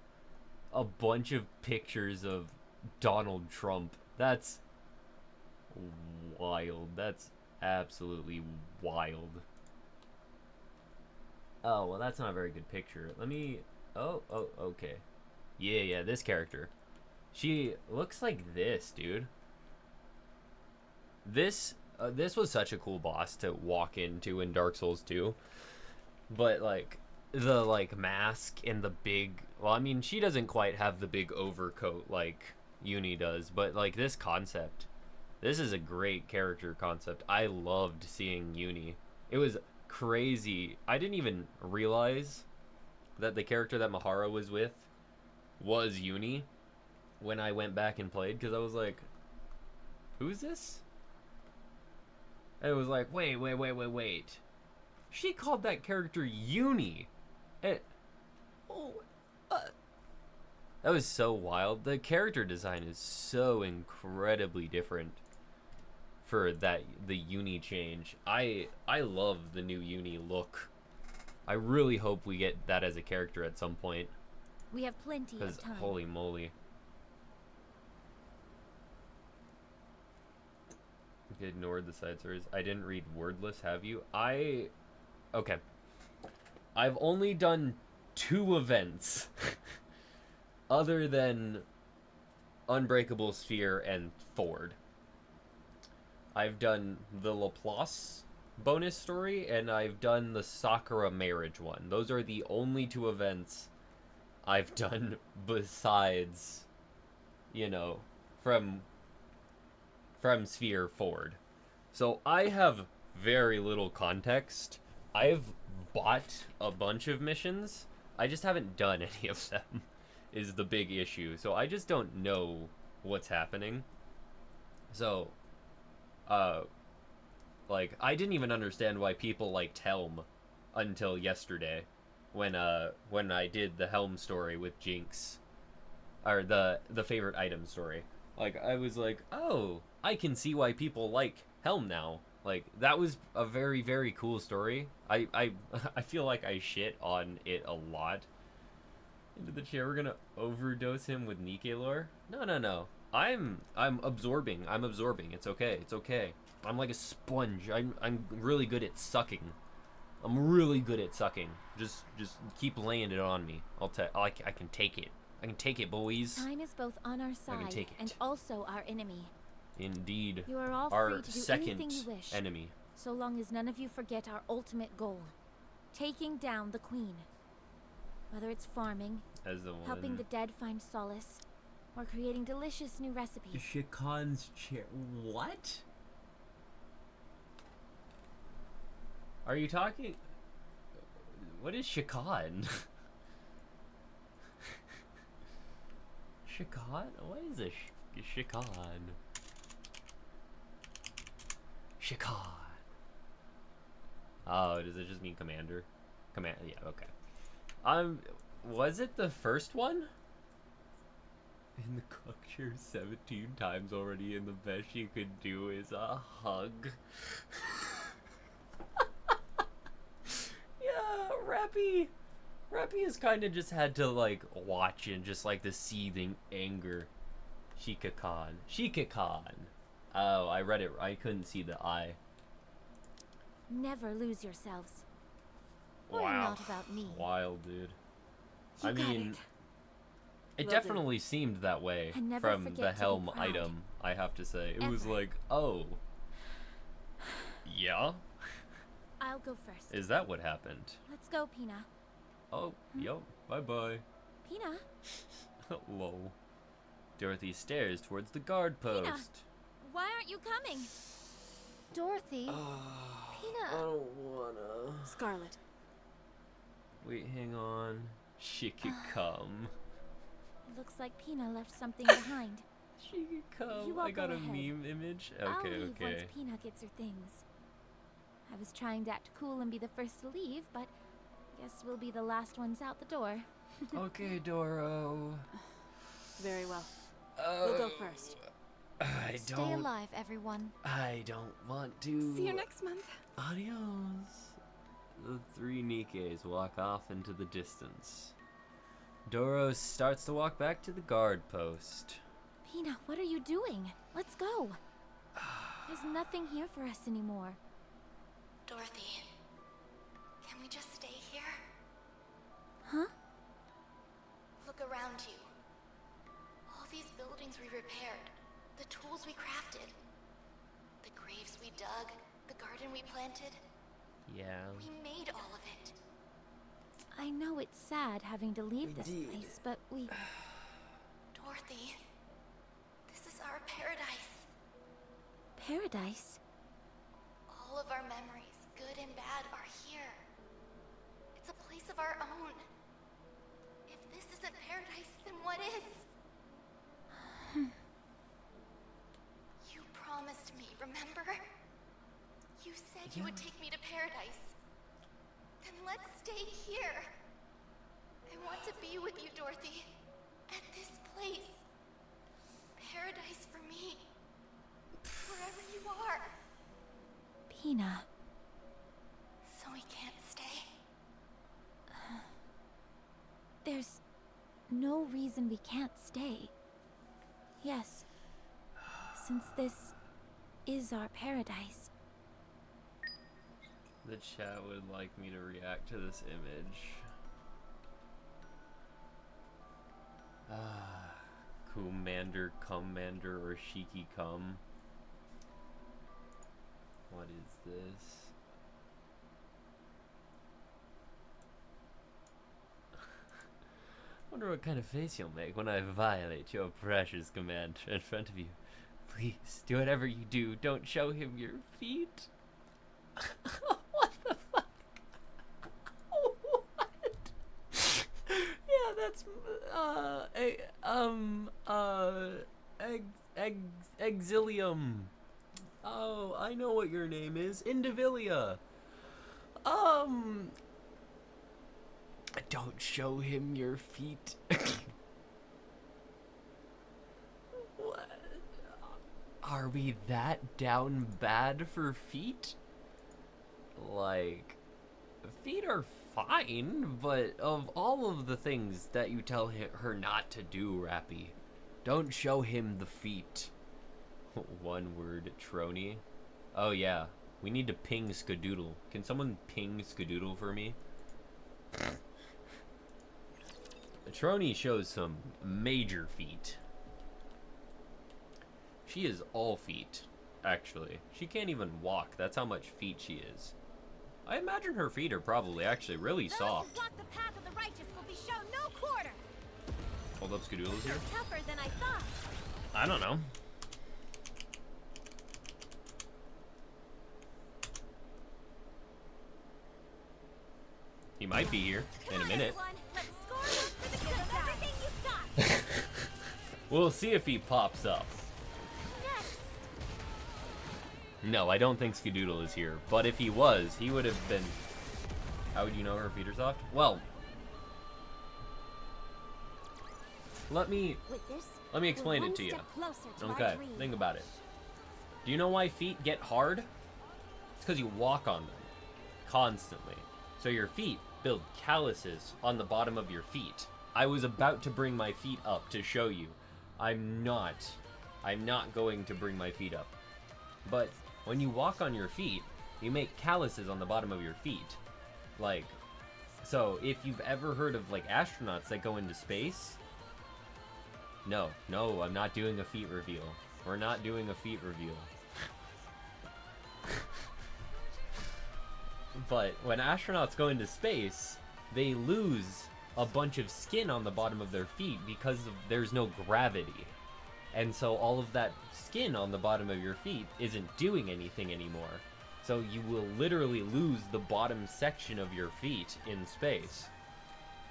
a bunch of pictures of Donald Trump. That's wild. That's absolutely wild. Oh, well, that's not a very good picture. Let me... Oh, okay. Yeah, this character. She looks like this, dude. This was such a cool boss to walk into in Dark Souls 2. But, like, the, like, mask and the big... Well, I mean, she doesn't quite have the big overcoat like Uni does. But, like, this concept... This is a great character concept. I loved seeing Uni. It was crazy. I didn't even realize that the character that Mahara was with was Uni when I went back and played. Because I was like, who's this? And it was like, wait. She called that character Uni. That was so wild. The character design is so incredibly different for the Uni change. I love the new Uni look. I really hope we get that as a character at some point. We have plenty of time. Holy moly. You ignored the side stories. I didn't read Wordless, have you? Okay. I've only done 2 events other than Unbreakable Sphere and Ford. I've done the Laplace bonus story, and I've done the Sakura marriage one. Those are the only 2 events I've done besides, you know, from Sphere Ford. So I have very little context. I've bought a bunch of missions. I just haven't done any of them, is the big issue. So I just don't know what's happening. So, like, I didn't even understand why people liked Helm until yesterday when I did the Helm story with Jinx. Or the favorite item story. Like, I was like, oh, I can see why people like Helm now. Like, that was a very, very cool story. I I feel like I shit on it a lot. Into the chair, we're gonna overdose him with Nikke lore? No. I'm absorbing. I'm absorbing. It's okay. It's okay. I'm like a sponge. I'm really good at sucking. I'm really good at sucking. Just keep laying it on me. I can take it. I can take it, boys. Time is both on our side take it. and also our enemy. Indeed. You are all Our free to do second anything you wish, enemy. so long as none of you forget our ultimate goal: taking down the Queen. Whether it's farming, As the one. helping the dead find solace, or creating delicious new recipes. Shikan's chair. What? Are you talking? What is Shikan? Shikan? What is a Shikan? Shikan. Oh, does it just mean commander? Yeah, okay. Was it the first one? In the cook chair 17 times already, and the best you could do is a hug. Yeah, Rappy has kind of just had to, like, watch and just, like, the seething anger. Shika-kan. Oh, I read it. I couldn't see the I. Never lose yourselves. Worry Wow. not about me. Wild, dude. You I got mean, it Will definitely seemed that way And never from forget the to be Helm proud. item, I have to say. It was Ever. like, oh. Yeah? I'll go first. Is that what happened? Let's go, Pina. Oh, yo, bye-bye. Pina? Lol. Dorothy stares towards the guard post. Why aren't you coming? Dorothy, I Pina. don't wanna. Scarlet. Wait, hang on. She could come. It looks like Pina left something behind. She could come. You all I got go a ahead. meme image. I'll Okay, leave once okay. Pina gets her things. I was trying to act cool and be the first to leave, but guess we'll be the last ones out the door. Okay, Doro. Very well. We'll go first. I Stay don't. alive, everyone. I don't want to. See you next month. Adios. The three Nikkes walk off into the distance. Doro starts to walk back to the guard post. Pina, what are you doing? Let's go. There's nothing here for us anymore. Dorothy, can we just stay here? Huh? Look around you. All these buildings we repaired, the tools we crafted, the graves we dug, the garden we planted. Yeah. We made all of it. I know it's sad having to leave this place, but we... Dorothy, this is our paradise. Paradise? All of our memories, good and bad, are here. It's a place of our own. If this isn't paradise, then what is? You promised me, remember? You said you would take me to paradise. Then let's stay here. I want to be with you, Dorothy. At this place. Paradise for me. Wherever you are. Pina. So we can't stay. There's no reason we can't stay. Yes, since this is our paradise. The chat would like me to react to this image. Commander, or Shiki Cum. What is this? Wonder what kind of face you'll make when I violate your precious command in front of you. Please, do whatever you do, don't show him your feet. What the fuck? What? Yeah, that's Exilium. Oh, I know what your name is. Indivilia. Don't show him your feet. What? are we that down bad for feet? Like, feet are fine, but of all of the things that you tell her not to do, Rappy, don't show him the feet. One word, Trony. Oh yeah, we need to ping Skadoodle. Can someone ping Skadoodle for me? Trony shows some major feet. She is all feet, actually. She can't even walk. That's how much feet she is. I imagine her feet are probably actually really soft. Those who walk the path of the righteous will be shown no quarter. Hold up, Skadoodle's here. Tougher than I thought. I don't know. He might be here in a minute. Let's score one for the good of everything you've got. We'll see if he pops up. Next. No, I don't think Skadoodle is here. But if he was, he would have been... How would you know her feet are soft? Well, let me explain it to you. Okay, think about it. Do you know why feet get hard? It's because you walk on them constantly. So your feet build calluses on the bottom of your feet. I was about to bring my feet up to show you. I'm not going to bring my feet up. But when you walk on your feet, you make calluses on the bottom of your feet. Like, so if you've ever heard of like astronauts that go into space, no, I'm not doing a feet reveal. We're not doing a feet reveal. But when astronauts go into space, they lose a bunch of skin on the bottom of their feet because there's no gravity. And so all of that skin on the bottom of your feet isn't doing anything anymore. So you will literally lose the bottom section of your feet in space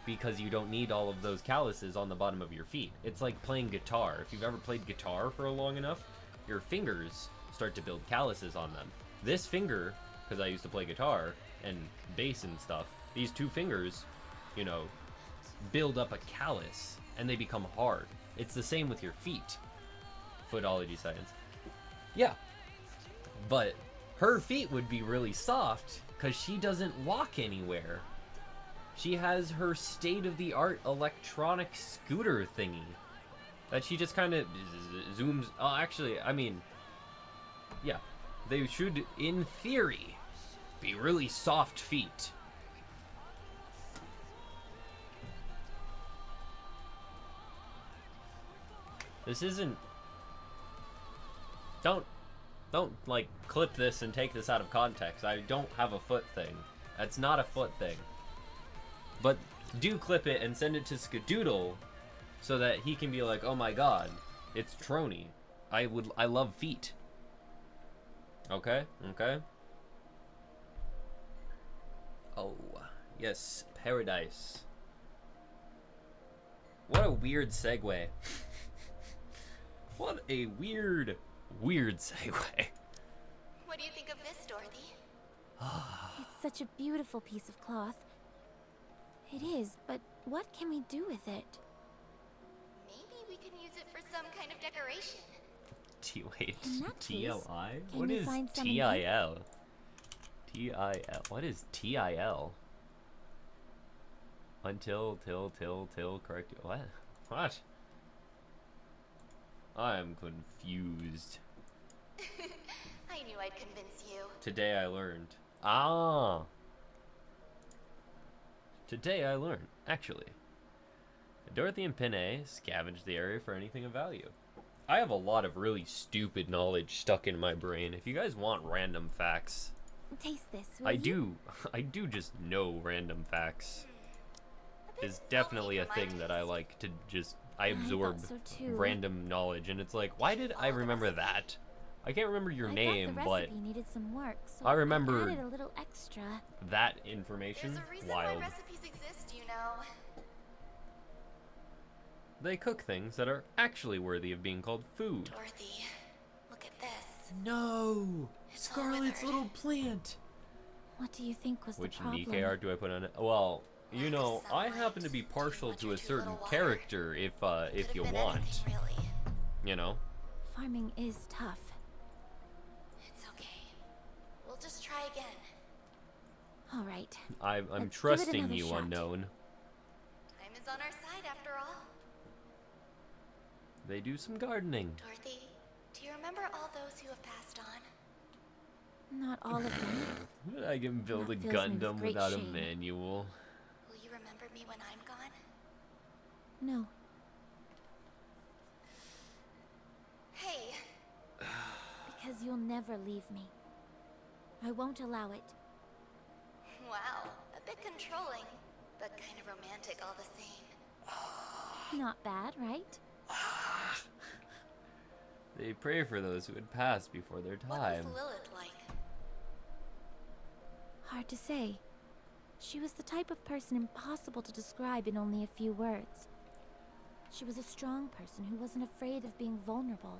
because you don't need all of those calluses on the bottom of your feet. It's like playing guitar. If you've ever played guitar for long enough, your fingers start to build calluses on them. This finger, because I used to play guitar and bass and stuff, these two fingers, you know, build up a callus and they become hard. It's the same with your feet. Footology science. Yeah. But her feet would be really soft because she doesn't walk anywhere. She has her state-of-the-art electronic scooter thingy that she just kind of zooms. Oh, actually, I mean, yeah. They should, in theory, be really soft feet. This isn't... Don't, like, clip this and take this out of context. I don't have a foot thing. That's not a foot thing. But do clip it and send it to Skadoodle so that he can be like, oh my god, it's Trony. I love feet. Okay? Okay? Oh, yes, paradise. What a weird segue. What a weird segue. What do you think of this, Dorothy? It's such a beautiful piece of cloth. It is, but what can we do with it? Maybe we can use it for some kind of decoration. Wait, In that case, TLI? can What we is find some TIL? TIL. What is TIL? Until, till, correct. What? What? I'm confused. I knew I'd convince you. Today I learned. Ah! Today I learned, actually. Dorothy and Pinay scavenged the area for anything of value. I have a lot of really stupid knowledge stuck in my brain. If you guys want random facts, Taste this, will I you? do just know random facts. Is definitely a thing that I like to just, I absorb thought so too. random knowledge, and it's like, why did I remember that? I can't remember your I name, thought the but recipe needed some work, so I remember added a little extra. that information, There's a reason wild. why recipes exist, you know. They cook things that are actually worthy of being called food. Dorothy, look at this. No! It's all Scarlet's withered. little plant! What do you think was Which the problem? Nikke art do I put on it? Well, you know, I happen to be partial to a certain character if you Could've been want. anything, really. You know? Farming is tough. just try again. All right. I'm Let's give it trusting another you, shot. unknown. Time is on our side after all. They do some gardening. Dorothy, do you remember all those who have passed on? Not all of them. I can build a That fills me with Gundam great without a shame. manual. Will you remember me when I'm gone? No. Hey, Because you'll never leave me. I won't allow it. wow, a bit controlling, but kind of romantic all the same. Not bad, right? They pray for those who had passed before their time. What was Lilith like? Hard to say. She was the type of person impossible to describe in only a few words. She was a strong person who wasn't afraid of being vulnerable,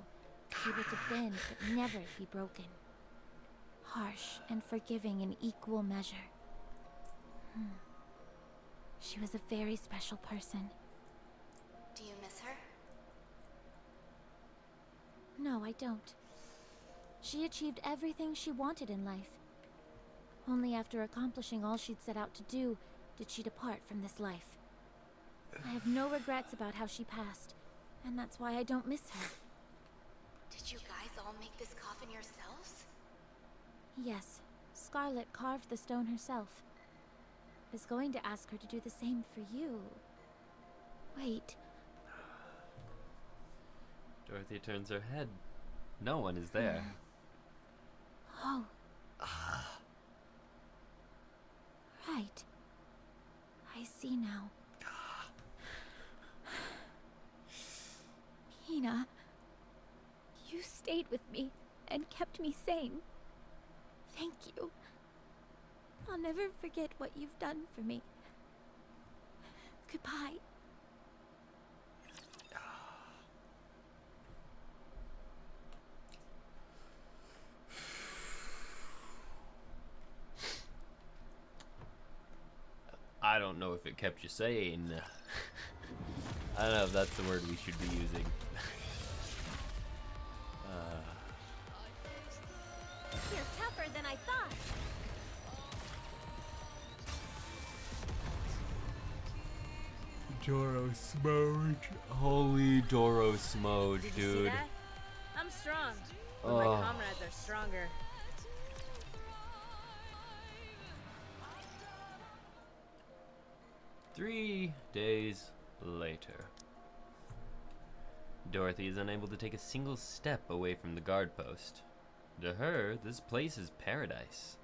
able to bend but never be broken. Harsh and forgiving in equal measure. She was a very special person. Do you miss her? No, I don't. She achieved everything she wanted in life. Only after accomplishing all she'd set out to do, did she depart from this life. I have no regrets about how she passed, and that's why I don't miss her. Did you guys all make this coffin yourselves? Yes, Scarlet carved the stone herself. I was going to ask her to do the same for you. Wait, Dorothy turns her head. No one is there. oh. Right. I see now. Hina, you stayed with me and kept me sane. Thank you. I'll never forget what you've done for me. Goodbye. I don't know if it kept you sane. I don't know if that's the word we should be using. You're tougher than I thought. Doro Smoge. Holy Doro Smoge, Did you see dude. that? I'm strong, but my Oh. comrades are stronger. Three days later. Dorothy is unable to take a single step away from the guard post. To her, this place is paradise.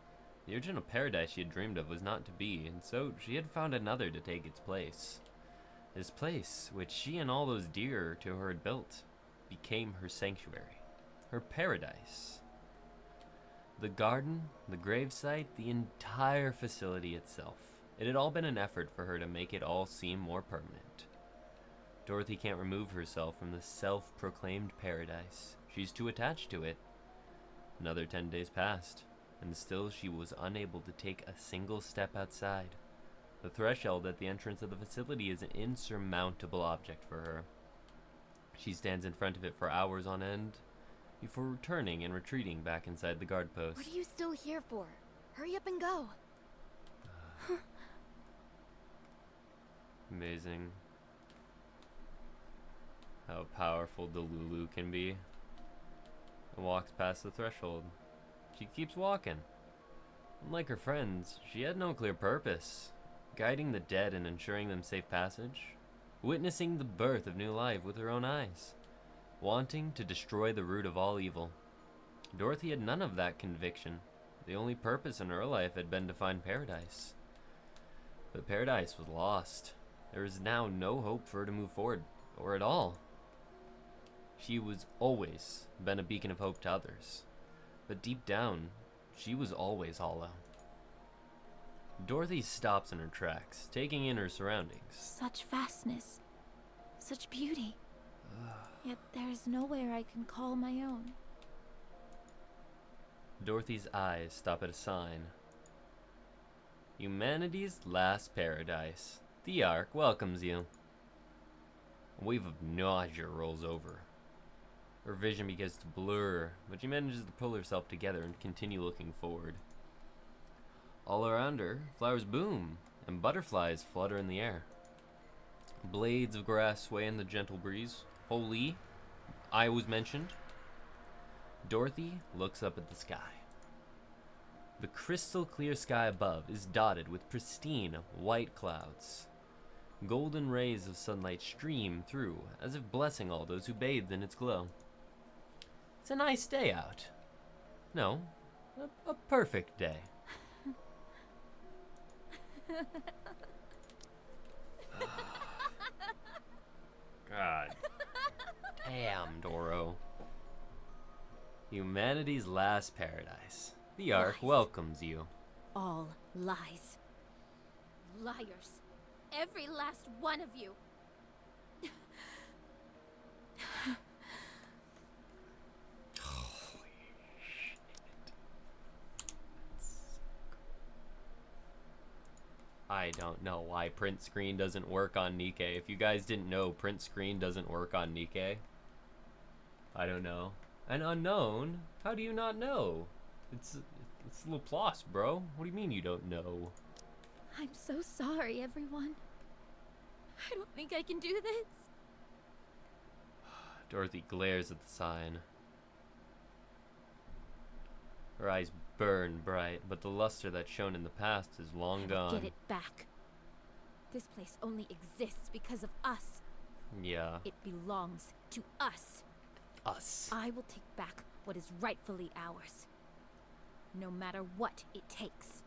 The original paradise she had dreamed of was not to be, and so she had found another to take its place. This place, which she and all those dear to her had built, became her sanctuary, her paradise. The garden, the gravesite, the entire facility itself. It had all been an effort for her to make it all seem more permanent. Dorothy can't remove herself from the self-proclaimed paradise. She's too attached to it. Another 10 days passed, and still she was unable to take a single step outside. The threshold at the entrance of the facility is an insurmountable object for her. She stands in front of it for hours on end, before returning and retreating back inside the guard post. What are you still here for? Hurry up and go. Amazing how powerful Delulu can be. And walks past the threshold. She keeps walking. Unlike her friends, she had no clear purpose. Guiding the dead and ensuring them safe passage. Witnessing the birth of new life with her own eyes. Wanting to destroy the root of all evil. Dorothy had none of that conviction. The only purpose in her life had been to find paradise. But paradise was lost. There is now no hope for her to move forward, or at all. She was always been a beacon of hope to others. But deep down, she was always hollow. Dorothy stops in her tracks, taking in her surroundings. Such vastness. Such beauty. Yet there is nowhere I can call my own. Dorothy's eyes stop at a sign. Humanity's last paradise. The Ark welcomes you. A wave of nausea rolls over. Her vision begins to blur, but she manages to pull herself together and continue looking forward. All around her, flowers bloom, and butterflies flutter in the air. Blades of grass sway in the gentle breeze. Holy, I was mentioned. Dorothy looks up at the sky. The crystal clear sky above is dotted with pristine white clouds. Golden rays of sunlight stream through, as if blessing all those who bathed in its glow. It's a nice day out. No, a perfect day. God damn, Doro. Humanity's last paradise. The Ark welcomes you. All lies. Liars. Every last one of you. I don't know why print screen doesn't work on Nikke. If you guys didn't know, print screen doesn't work on Nikke. I don't know. An unknown? How do you not know? It's Laplace, bro. What do you mean you don't know? I'm so sorry, everyone. I don't think I can do this. Dorothy glares at the sign. Her eyes burn bright, but the luster that shone in the past is long gone. Get it back. This place only exists because of us. Yeah. It belongs to us. Us. I will take back what is rightfully ours. No matter what it takes.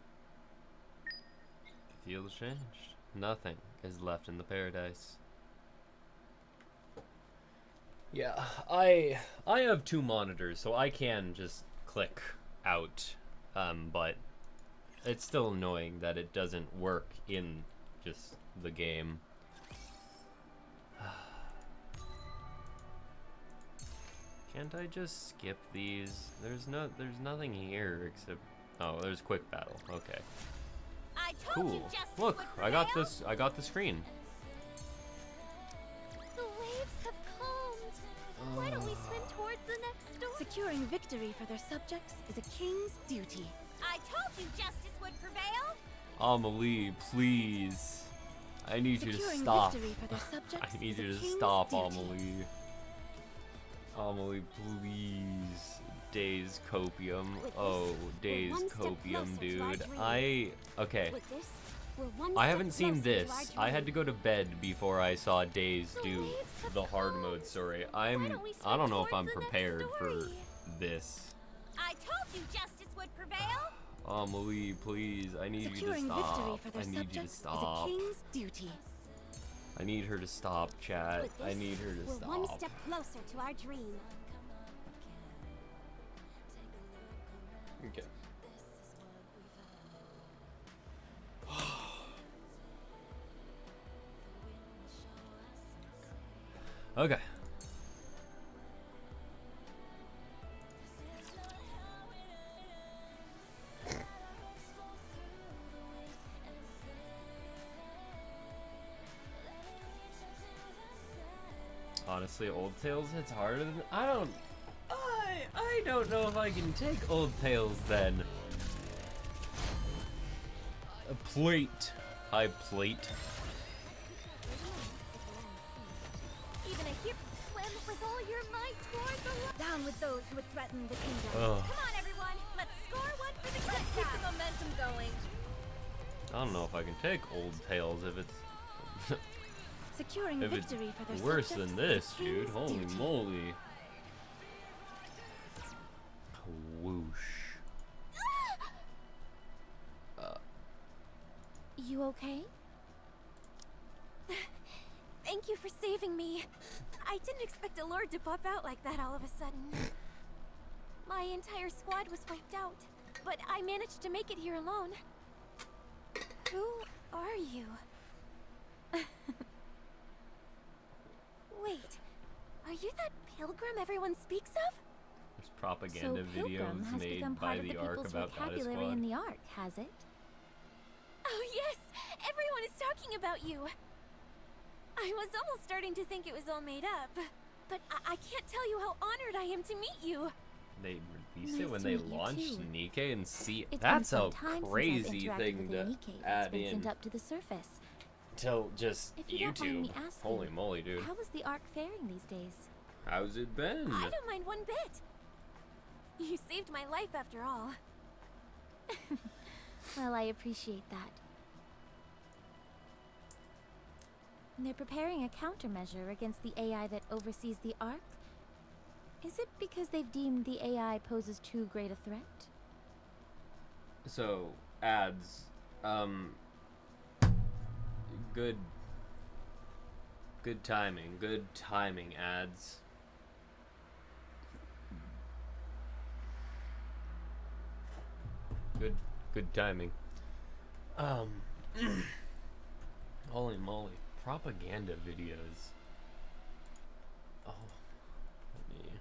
The field changed. Nothing is left in the paradise. Yeah, I have 2 monitors, so I can just click out. But it's still annoying that it doesn't work in just the game. Can't I just skip these? There's nothing here except, oh, there's quick battle. Okay. Cool. Look, I got the screen. The waves have calmed. Why don't we swim towards the next storm? Securing victory for their subjects is a king's duty. I told you justice would prevail. Amelie, please. I need you to Securing stop. victory for their subjects I need is a you to king's stop, duty. Amelie. Amelie, please. Days copium. Oh, days copium, dude. Okay. I haven't seen this. I had to go to bed before I saw Days do the hard mode story. I don't know if I'm prepared for this. I told you justice would prevail. Amelie, please. I need you to Securing victory stop. for their I need you to subjects is a stop. king's duty. I need her to stop, chat. I need her to stop. One step closer to our dream. Okay. Okay. Honestly, Old Tales hits harder than I don't know if I can take Old Tales then. A plate. High plate. Even a hero swim with all your might toward the light. Down with those who would threaten the kingdom. Ugh. Come on, everyone. Let's score one for the good. Let's keep the momentum going. I don't know if I can take Old Tales if it's Securing if it's victory for their worse subjects than is a this, dude. king's Holy duty. moly. Whoosh. You okay? Thank you for saving me. I didn't expect a lord to pop out like that all of a sudden. My entire squad was wiped out, but I managed to make it here alone. Who are you? Wait, are you that pilgrim everyone speaks of? There's propaganda So Pilgrim videos has made become by part of the the Ark people's about Goddess vocabulary Squad. in the Ark, has it? Oh yes, everyone is talking about you. I was almost starting to think it was all made up, but I can't tell you how honored I am to meet you. released it, Nice when to they meet you, launched too. Nikke and see. It's That's been a some time since I've crazy interacted thing with a to Nikke that's add been in sent up to the surface. to just If you don't mind YouTube. me asking, Holy moly, dude. how is the Ark faring these days? How's it been? I don't mind one bit. You saved my life after all. Well, I appreciate that. They're preparing a countermeasure against the AI that oversees the Ark. Is it because they've deemed the AI poses too great a threat? So, ads. Good timing. Good timing, ads. Good timing. Holy moly. Propaganda videos. Oh. Let me...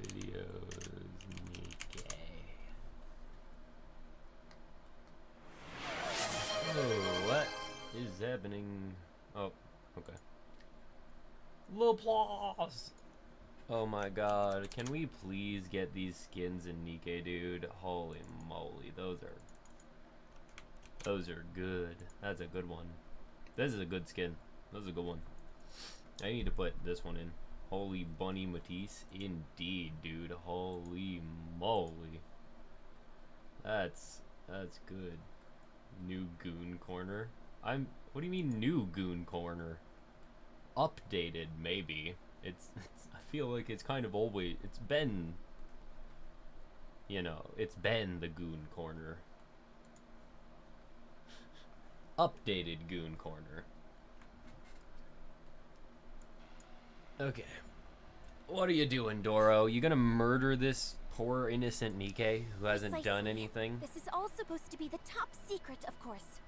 Videos, Nikke. Oh, what is happening? Oh, okay. L'applause! Oh my god, can we please get these skins in Nikke, dude? Holy moly, those are good. That's a good one. This is a good skin. This is a good one. I need to put this one in. Holy Bunny Matisse. Indeed, dude. Holy moly. That's good. New Goon Corner. What do you mean new Goon Corner? Updated, maybe. It's I feel like it's kind of always, it's been, you know, it's been the Goon Corner. Updated Goon Corner. Okay. What are you doing, Doro? You gonna murder this poor innocent Nikke who hasn't done Precisely. anything? This is all supposed to be the top secret, of course.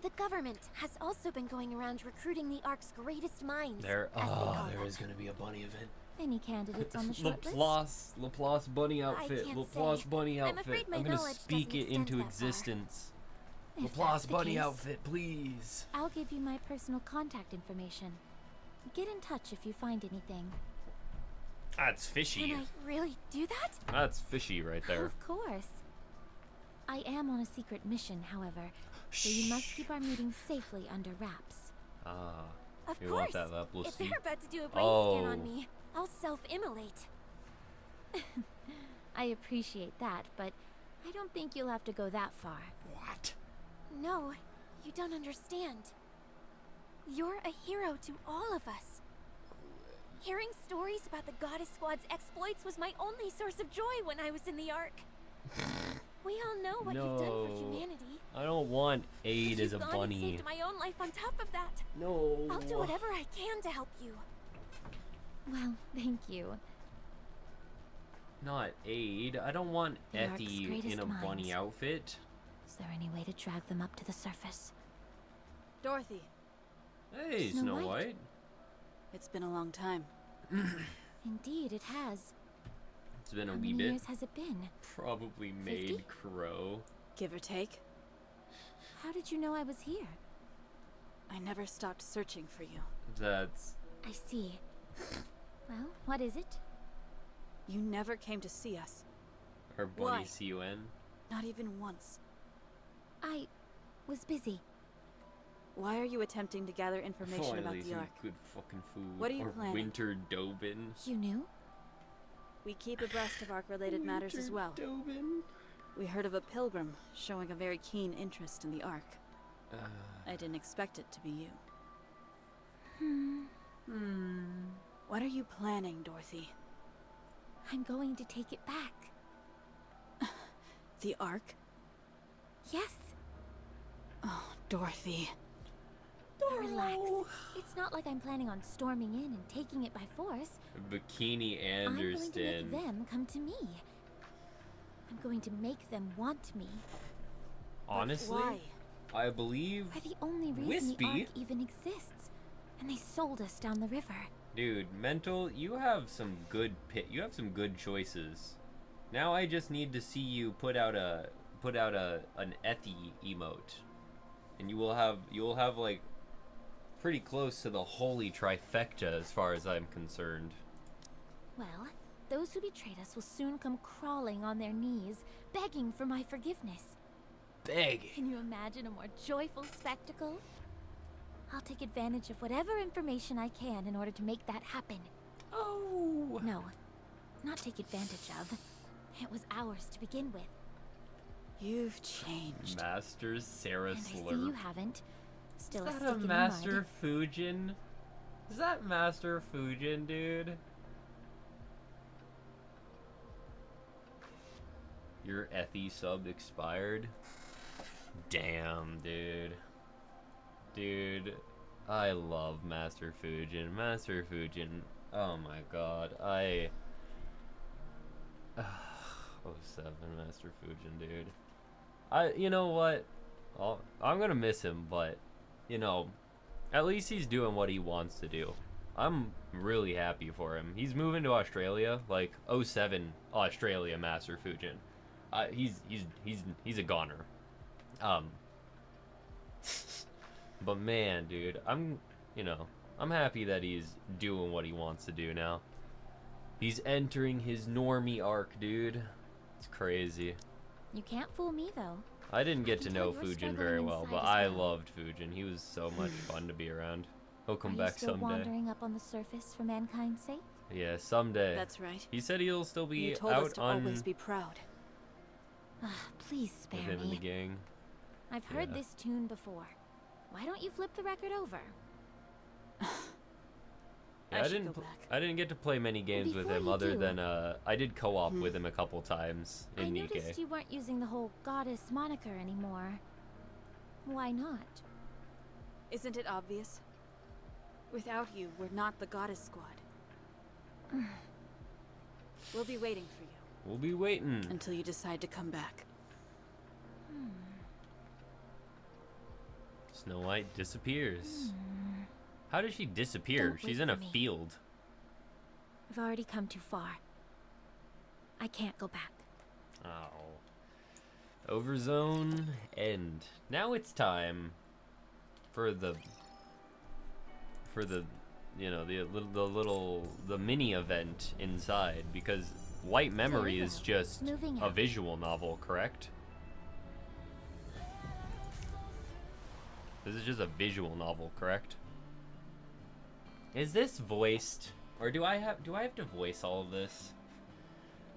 The government has also been going around recruiting the Ark's greatest minds. There them. is gonna be a bunny event. Any candidates on the short list? Laplace bunny outfit. can't Laplace say. bunny I'm outfit. afraid my I'm gonna knowledge speak doesn't it extend into that far. existence. If Laplace that's the bunny case, outfit, please. I'll give you my personal contact information. Get in touch if you find anything. That's fishy. Can I really do that? That's fishy right there. Of course. I am on a secret mission, however, so you must keep our meeting safely under wraps. Ah. Of You course. want that up? We'll If see. they're about to do a brain scan on me, I'll self-immolate. I appreciate that, but I don't think you'll have to go that far. What? No, you don't understand. You're a hero to all of us. Hearing stories about the Goddess Squad's exploits was my only source of joy when I was in the Ark. We all know what you've done for humanity. I don't want aid But as a you've gone and bunny. saved my own life on top of that. No. I'll do whatever I can to help you. Well, thank you. Not aid. I don't want The Ark's Effie greatest in a bunny minds. outfit. Is there any way to drag them up to the surface? Dorothy, Hey, Snow Snow White? White. it's been a long time. Indeed, it has. It's been a How wee many bit. years has it been? Probably made Crow. Give or take. How did you know I was here? I never stopped searching for you. That's I see. Well, what is it? You never came to see us. our bunny Why? CUN. Not even once. I was busy. Why are you attempting to gather information about Finally, the some Ark? good fucking food. What are you or planning? Winter Dobin. You knew? We keep abreast of Ark-related matters as well. Dobin. We heard of a pilgrim showing a very keen interest in the Ark. I didn't expect it to be you. What are you planning, Dorothy? I'm going to take it back. The Ark? Yes. Oh, Dorothy. Relax. It's not like I'm planning on storming in and taking it by force. Bikini I'm going to Anderson. make them come to me. I'm going to make them want me. Honestly, Why? I believe, We're the only reason Wispy. the Ark even exists. And they sold us down the river. dude, Mental, you have some good you have some good choices. Now I just need to see you put out an Effie emote, and you'll have like pretty close to the holy trifecta as far as I'm concerned. Well, those who betrayed us will soon come crawling on their knees, begging for my forgiveness. Begging? Can you imagine a more joyful spectacle? I'll take advantage of whatever information I can in order to make that happen. Oh! No, not take advantage of. It was ours to begin with. You've changed. Master Sarah And I see you Slurp. haven't. Still Is a that stick a in the Master mud. Fujin? Is that Master Fujin, dude? Your Ethy sub expired? Damn, dude. Dude, I love Master Fujin. Master Fujin. Oh my god. Oh, 07 Master Fujin, dude. You know what? I'm gonna miss him, but, you know, at least he's doing what he wants to do. I'm really happy for him. He's moving to Australia, like 07 Australia Master Fujin. He's a goner. But man, dude, I'm happy that he's doing what he wants to do now. He's entering his normie arc, dude. It's crazy. You can't fool me, though. I didn't get to can know tell you're Fujin very struggling well, inside but as I well. loved Fujin. He was so much fun to be around. He'll come Are back you still someday. wandering up on the surface for mankind's sake? Yeah, someday. That's right. He said he'll still be You told out us to on always be proud. Please spare with him in the me. gang. I've heard Yeah. this tune before. Why don't you flip the record over? Yeah, I should go back. I didn't get to play many games with before him you other do- than I did co-op with him a couple times I in noticed Nikke. you weren't using the whole goddess moniker anymore. Why not? Isn't it obvious? Without you, we're not the Goddess Squad. We'll be waiting for you We'll be waiting. until you decide to come back. Snow White disappears. How does she disappear? Don't She's wait in a for me. field. I've already come too far. I can't go back. Oh. Overzone end. Now it's time for the the mini event inside, because White Memory Very is well. just Moving a out. visual novel, correct? This is just a visual novel, correct? Is this voiced, or do I have to voice all of this?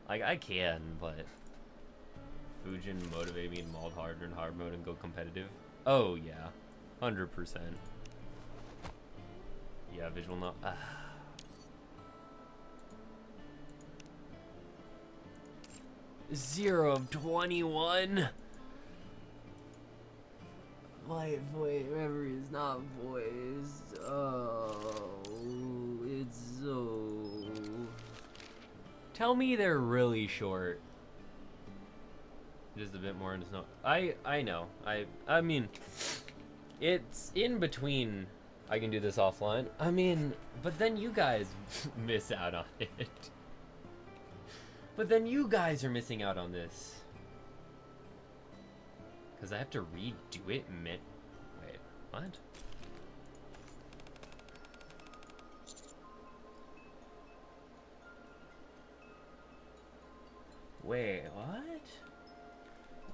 Like, I can, but Fujin motivate me in mod harder and hard mode and go competitive. Oh yeah, 100%. Yeah, visual novel. 0 of 21. My memory is not voiced. Oh, it's so. Tell me they're really short. Just a bit more into snow. I know. I mean, it's in between. I can do this offline. I mean, but then you guys miss out on it. But then you guys are missing out on this. Because I have to redo it Wait, what? Wait, what?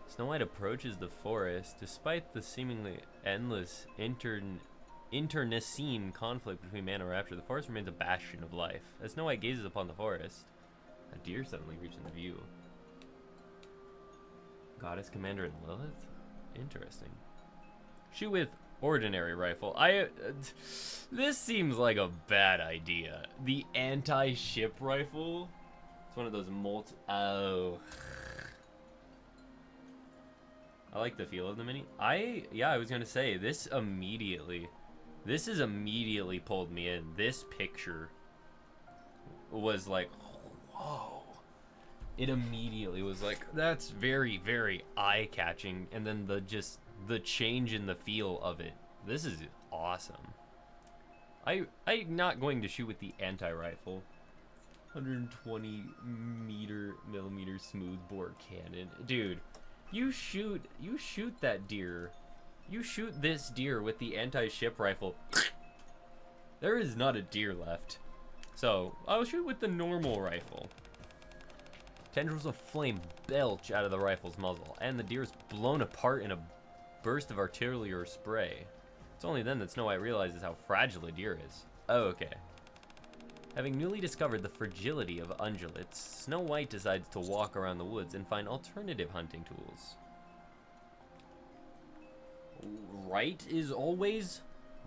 Snow White approaches the forest. Despite the seemingly endless internecine conflict between man and rapture, the forest remains a bastion of life. As Snow White gazes upon the forest, a deer suddenly reaches in view. Goddess Commander and Lilith? Interesting. Shoot with ordinary rifle. This seems like a bad idea. The anti-ship rifle? It's one of those oh. I like the feel of the mini. I was gonna say, this has immediately pulled me in. This picture was like, whoa. It immediately was like, that's very, very eye-catching. And then the change in the feel of it. This is awesome. I'm not going to shoot with the anti-rifle. 120 millimeter smoothbore cannon. Dude, you shoot that deer. You shoot this deer with the anti-ship rifle. There is not a deer left. So, I'll shoot with the normal rifle. Tendrils of flame belch out of the rifle's muzzle, and the deer is blown apart in a burst of artillery spray. It's only then that Snow White realizes how fragile a deer is. Oh, okay. Having newly discovered the fragility of ungulates, Snow White decides to walk around the woods and find alternative hunting tools. Right is always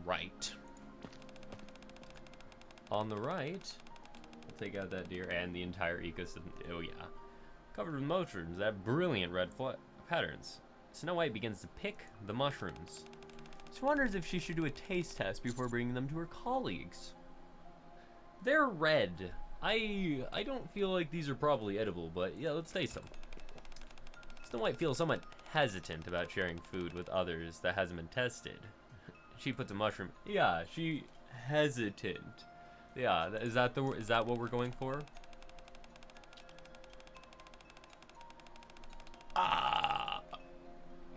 right. On the right, we'll take out that deer and the entire ecosystem. Oh yeah. Covered with mushrooms that have brilliant red patterns. Snow White begins to pick the mushrooms. She wonders if she should do a taste test before bringing them to her colleagues. They're red. I don't feel like these are probably edible, but yeah, let's taste them. Snow White feels somewhat hesitant about sharing food with others that hasn't been tested. She puts a mushroom. Yeah, she hesitant. Yeah, is that what we're going for?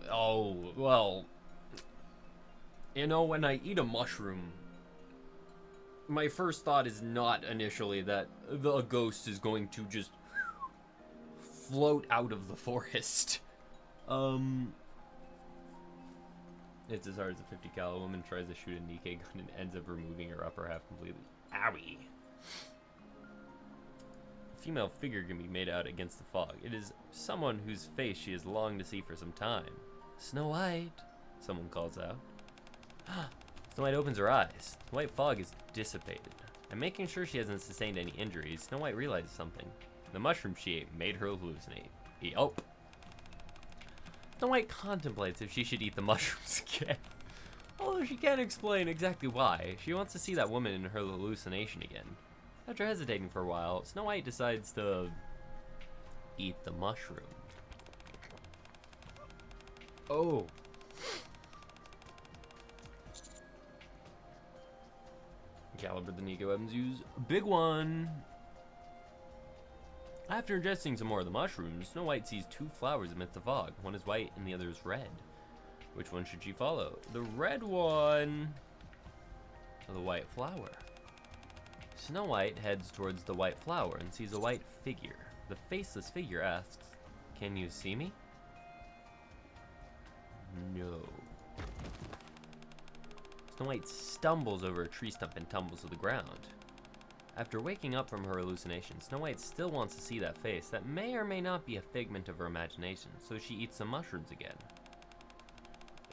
Oh, well. You know, when I eat a mushroom, my first thought is not initially that a ghost is going to just float out of the forest. It's as hard as a 50 cal woman tries to shoot a Nikke gun and ends up removing her upper half completely. Owie. A female figure can be made out against the fog. It is someone whose face she has longed to see for some time. Snow White, someone calls out. Snow White opens her eyes. The white fog is dissipated. And making sure she hasn't sustained any injuries, Snow White realizes something. The mushroom she ate made her hallucinate. Yelp. Snow White contemplates if she should eat the mushrooms again. Although she can't explain exactly why, she wants to see that woman in her hallucination again. After hesitating for a while, Snow White decides to eat the mushroom. Oh. Caliber the Nikke weapons use. Big one! After ingesting some more of the mushrooms, Snow White sees two flowers amidst the fog. One is white and the other is red. Which one should she follow? The red one, or the white flower? Snow White heads towards the white flower and sees a white figure. The faceless figure asks, "Can you see me?" No. Snow White stumbles over a tree stump and tumbles to the ground. After waking up from her hallucination, Snow White still wants to see that face that may or may not be a figment of her imagination, so she eats some mushrooms again.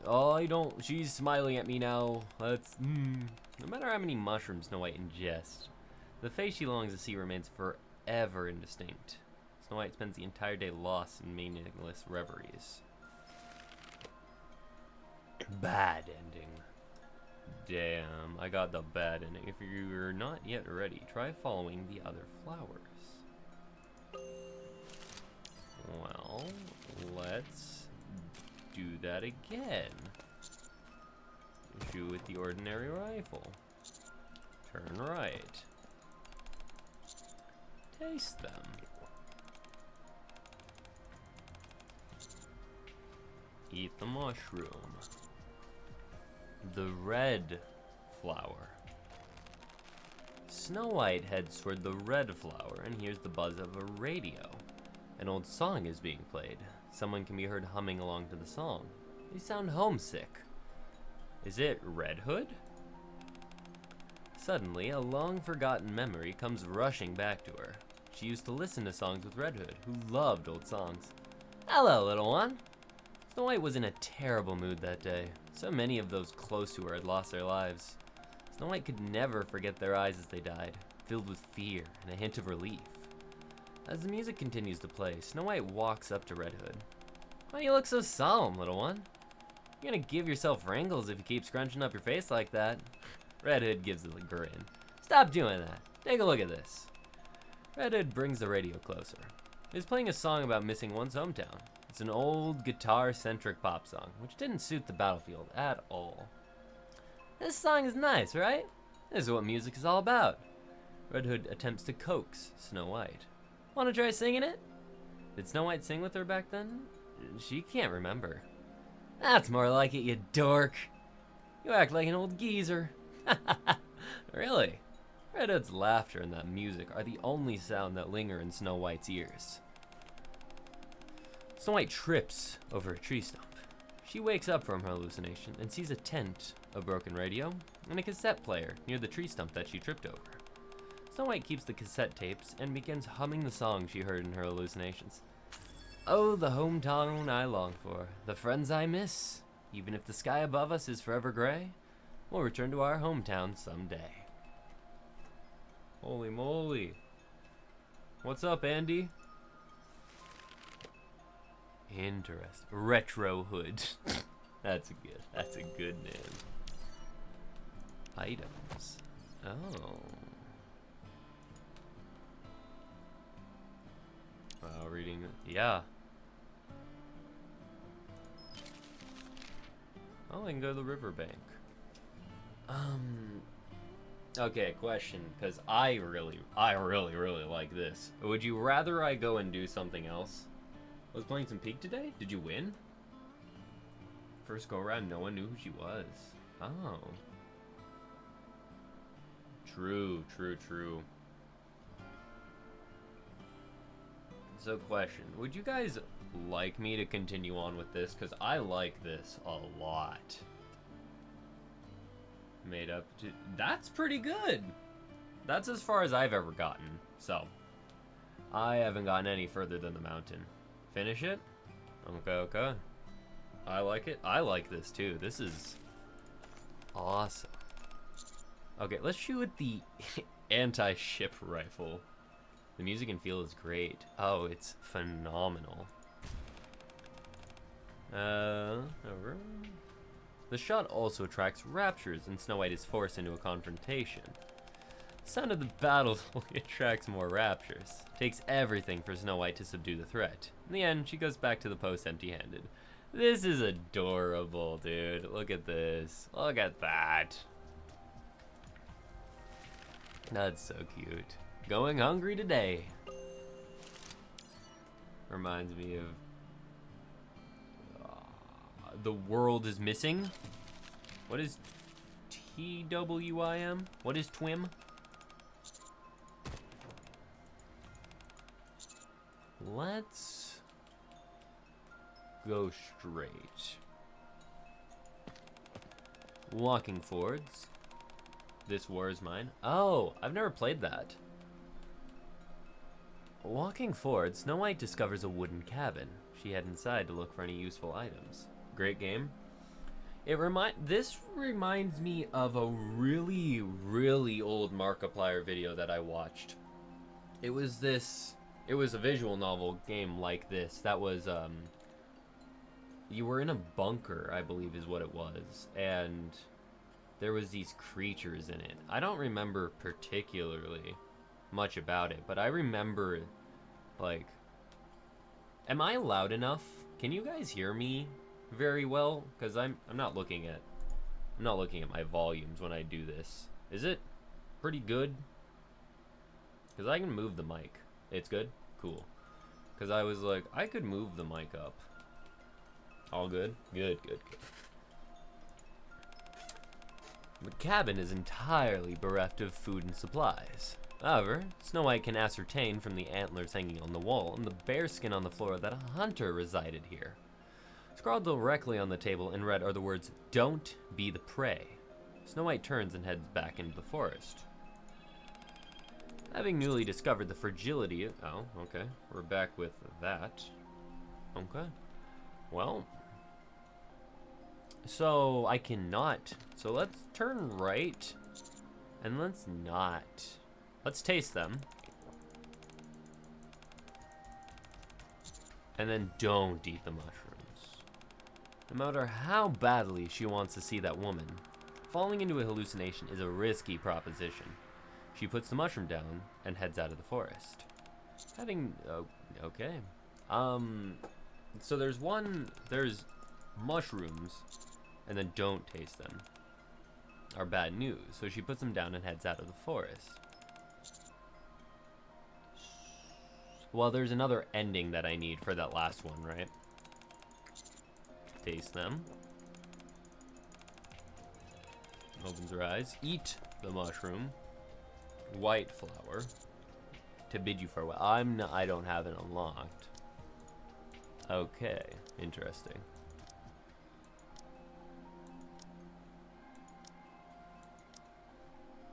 Oh, she's smiling at me now. No matter how many mushrooms Snow White ingests, the face she longs to see remains forever indistinct. Snow White spends the entire day lost in meaningless reveries. Bad ending. Damn, I got the bad ending. If you're not yet ready, try following the other flowers. Well, let's do that again. Shoot with the ordinary rifle. Turn right. Taste them. Eat the mushroom. The red flower. Snow White heads toward the red flower and hears the buzz of a radio. An old song is being played. Someone can be heard humming along to the song. They sound homesick. Is it Red Hood? Suddenly, a long-forgotten memory comes rushing back to her. She used to listen to songs with Red Hood, who loved old songs. Hello, little one. Snow White was in a terrible mood that day. So many of those close to her had lost their lives. Snow White could never forget their eyes as they died, filled with fear and a hint of relief. As the music continues to play, Snow White walks up to Red Hood. Why you look so solemn, little one? You're gonna give yourself wrinkles if you keep scrunching up your face like that. Red Hood gives a grin. Stop doing that. Take a look at this. Red Hood brings the radio closer. He's playing a song about missing one's hometown. It's an old guitar-centric pop song, which didn't suit the battlefield at all. This song is nice, right? This is what music is all about. Red Hood attempts to coax Snow White. Wanna try singing it? Did Snow White sing with her back then? She can't remember. That's more like it, you dork. You act like an old geezer. Really? Red Hood's laughter and that music are the only sound that linger in Snow White's ears. Snow White trips over a tree stump. She wakes up from her hallucination and sees a tent, a broken radio, and a cassette player near the tree stump that she tripped over. Snow White keeps the cassette tapes and begins humming the song she heard in her hallucinations. Oh, the hometown I long for, the friends I miss. Even if the sky above us is forever gray, we'll return to our hometown someday. Holy moly. What's up, Andy? Interesting. Retro Hood. That's a good name. Items. Oh. Wow, reading. Yeah. Oh, I can go to the riverbank. Okay, question, because I really like this. Would you rather I go and do something else? I was playing some Peak today? Did you win? First go around, no one knew who she was. Oh. True. So question, would you guys like me to continue on with this? Because I like this a lot. Made up to... That's pretty good! That's as far as I've ever gotten. So, I haven't gotten any further than the mountain. Finish it? Okay. I like it. I like this too. This is awesome. Okay, let's shoot with the anti-ship rifle. The music and feel is great. Oh, it's phenomenal. Over. The shot also attracts raptures, and Snow White is forced into a confrontation. The sound of the battle only attracts more raptures. It takes everything for Snow White to subdue the threat. In the end, she goes back to the post empty-handed. This is adorable, dude. Look at this. Look at that. That's so cute. Going hungry today. Reminds me of... the world is missing? What is TWIM? What is TWIM? Let's go straight. Walking forwards. This war is mine. Oh, I've never played that. Walking forward, Snow White discovers a wooden cabin. She heads inside to look for any useful items. Great game. This reminds me of a really old Markiplier video that I watched. It was a visual novel game like this. That was you were in a bunker, I believe is what it was, and there was these creatures in it. I don't remember particularly much about it, but I remember, like, am I loud enough? Can you guys hear me very well? Because I'm not looking at my volumes when I do this. Is it pretty good? Because I can move the mic. It's good? Cool. Because I was like, I could move the mic up. All good? Good. The cabin is entirely bereft of food and supplies. However, Snow White can ascertain from the antlers hanging on the wall and the bear skin on the floor that a hunter resided here. Scrawled directly on the table in red are the words, "Don't be the prey." Snow White turns and heads back into the forest. Having newly discovered the fragility... Oh, okay. We're back with that. Okay. Well... So, I cannot. So, let's turn right. And let's not. Let's taste them. And then don't eat the mushrooms. No matter how badly she wants to see that woman, falling into a hallucination is a risky proposition. She puts the mushroom down and heads out of the forest. Okay. So there's mushrooms, and then don't taste them are bad news. So she puts them down and heads out of the forest. Well, there's another ending that I need for that last one, right? Taste them. Opens her eyes. Eat. the mushroom. White flower. To bid you farewell. I don't have it unlocked. Okay, interesting.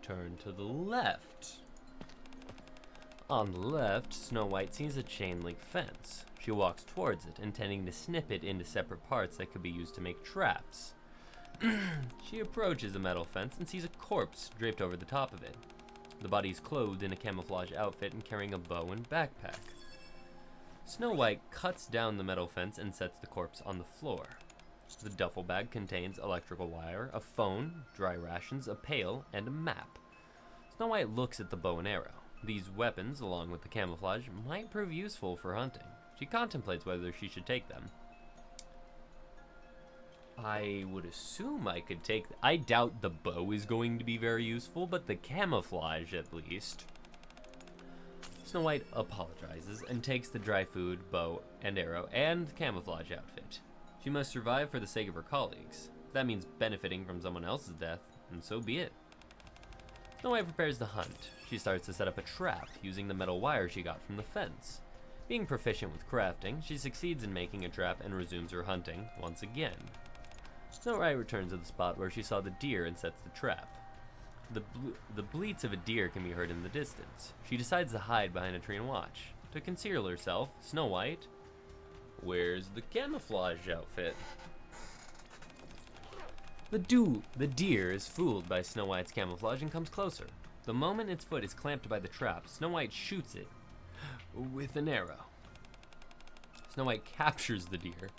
Turn to the left. On the left, Snow White sees a chain link fence. She walks towards it, intending to snip it into separate parts that could be used to make traps. She approaches the metal fence and sees a corpse draped over the top of it. The body is clothed in a camouflage outfit and carrying a bow and backpack. Snow White cuts down the metal fence and sets the corpse on the floor. The duffel bag contains electrical wire, a phone, dry rations, a pail, and a map. Snow White looks at the bow and arrow. These weapons, along with the camouflage, might prove useful for hunting. She contemplates whether she should take them. I would assume I could take... I doubt the bow is going to be very useful, but the camouflage at least. Snow White apologizes and takes the dry food, bow and arrow, and the camouflage outfit. She must survive for the sake of her colleagues. That means benefiting from someone else's death, and so be it. Snow White prepares to hunt. She starts to set up a trap using the metal wire she got from the fence. Being proficient with crafting, she succeeds in making a trap and resumes her hunting once again. Snow White returns to the spot where she saw the deer and sets the trap. The bleats of a deer can be heard in the distance. She decides to hide behind a tree and watch. To conceal herself, Snow White wears the camouflage outfit. The deer is fooled by Snow White's camouflage and comes closer. The moment its foot is clamped by the trap, Snow White shoots it with an arrow. Snow White captures the deer.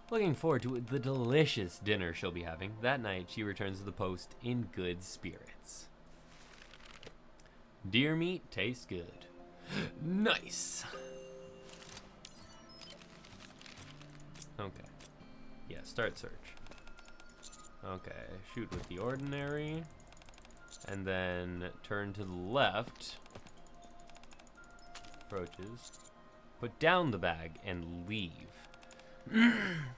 Looking forward to the delicious dinner she'll be having, that night she returns to the post in good spirits. Deer meat tastes good. Nice! Okay. Yeah, start search. Okay, shoot with the ordinary. And then turn to the left. Approaches. Put down the bag and leave.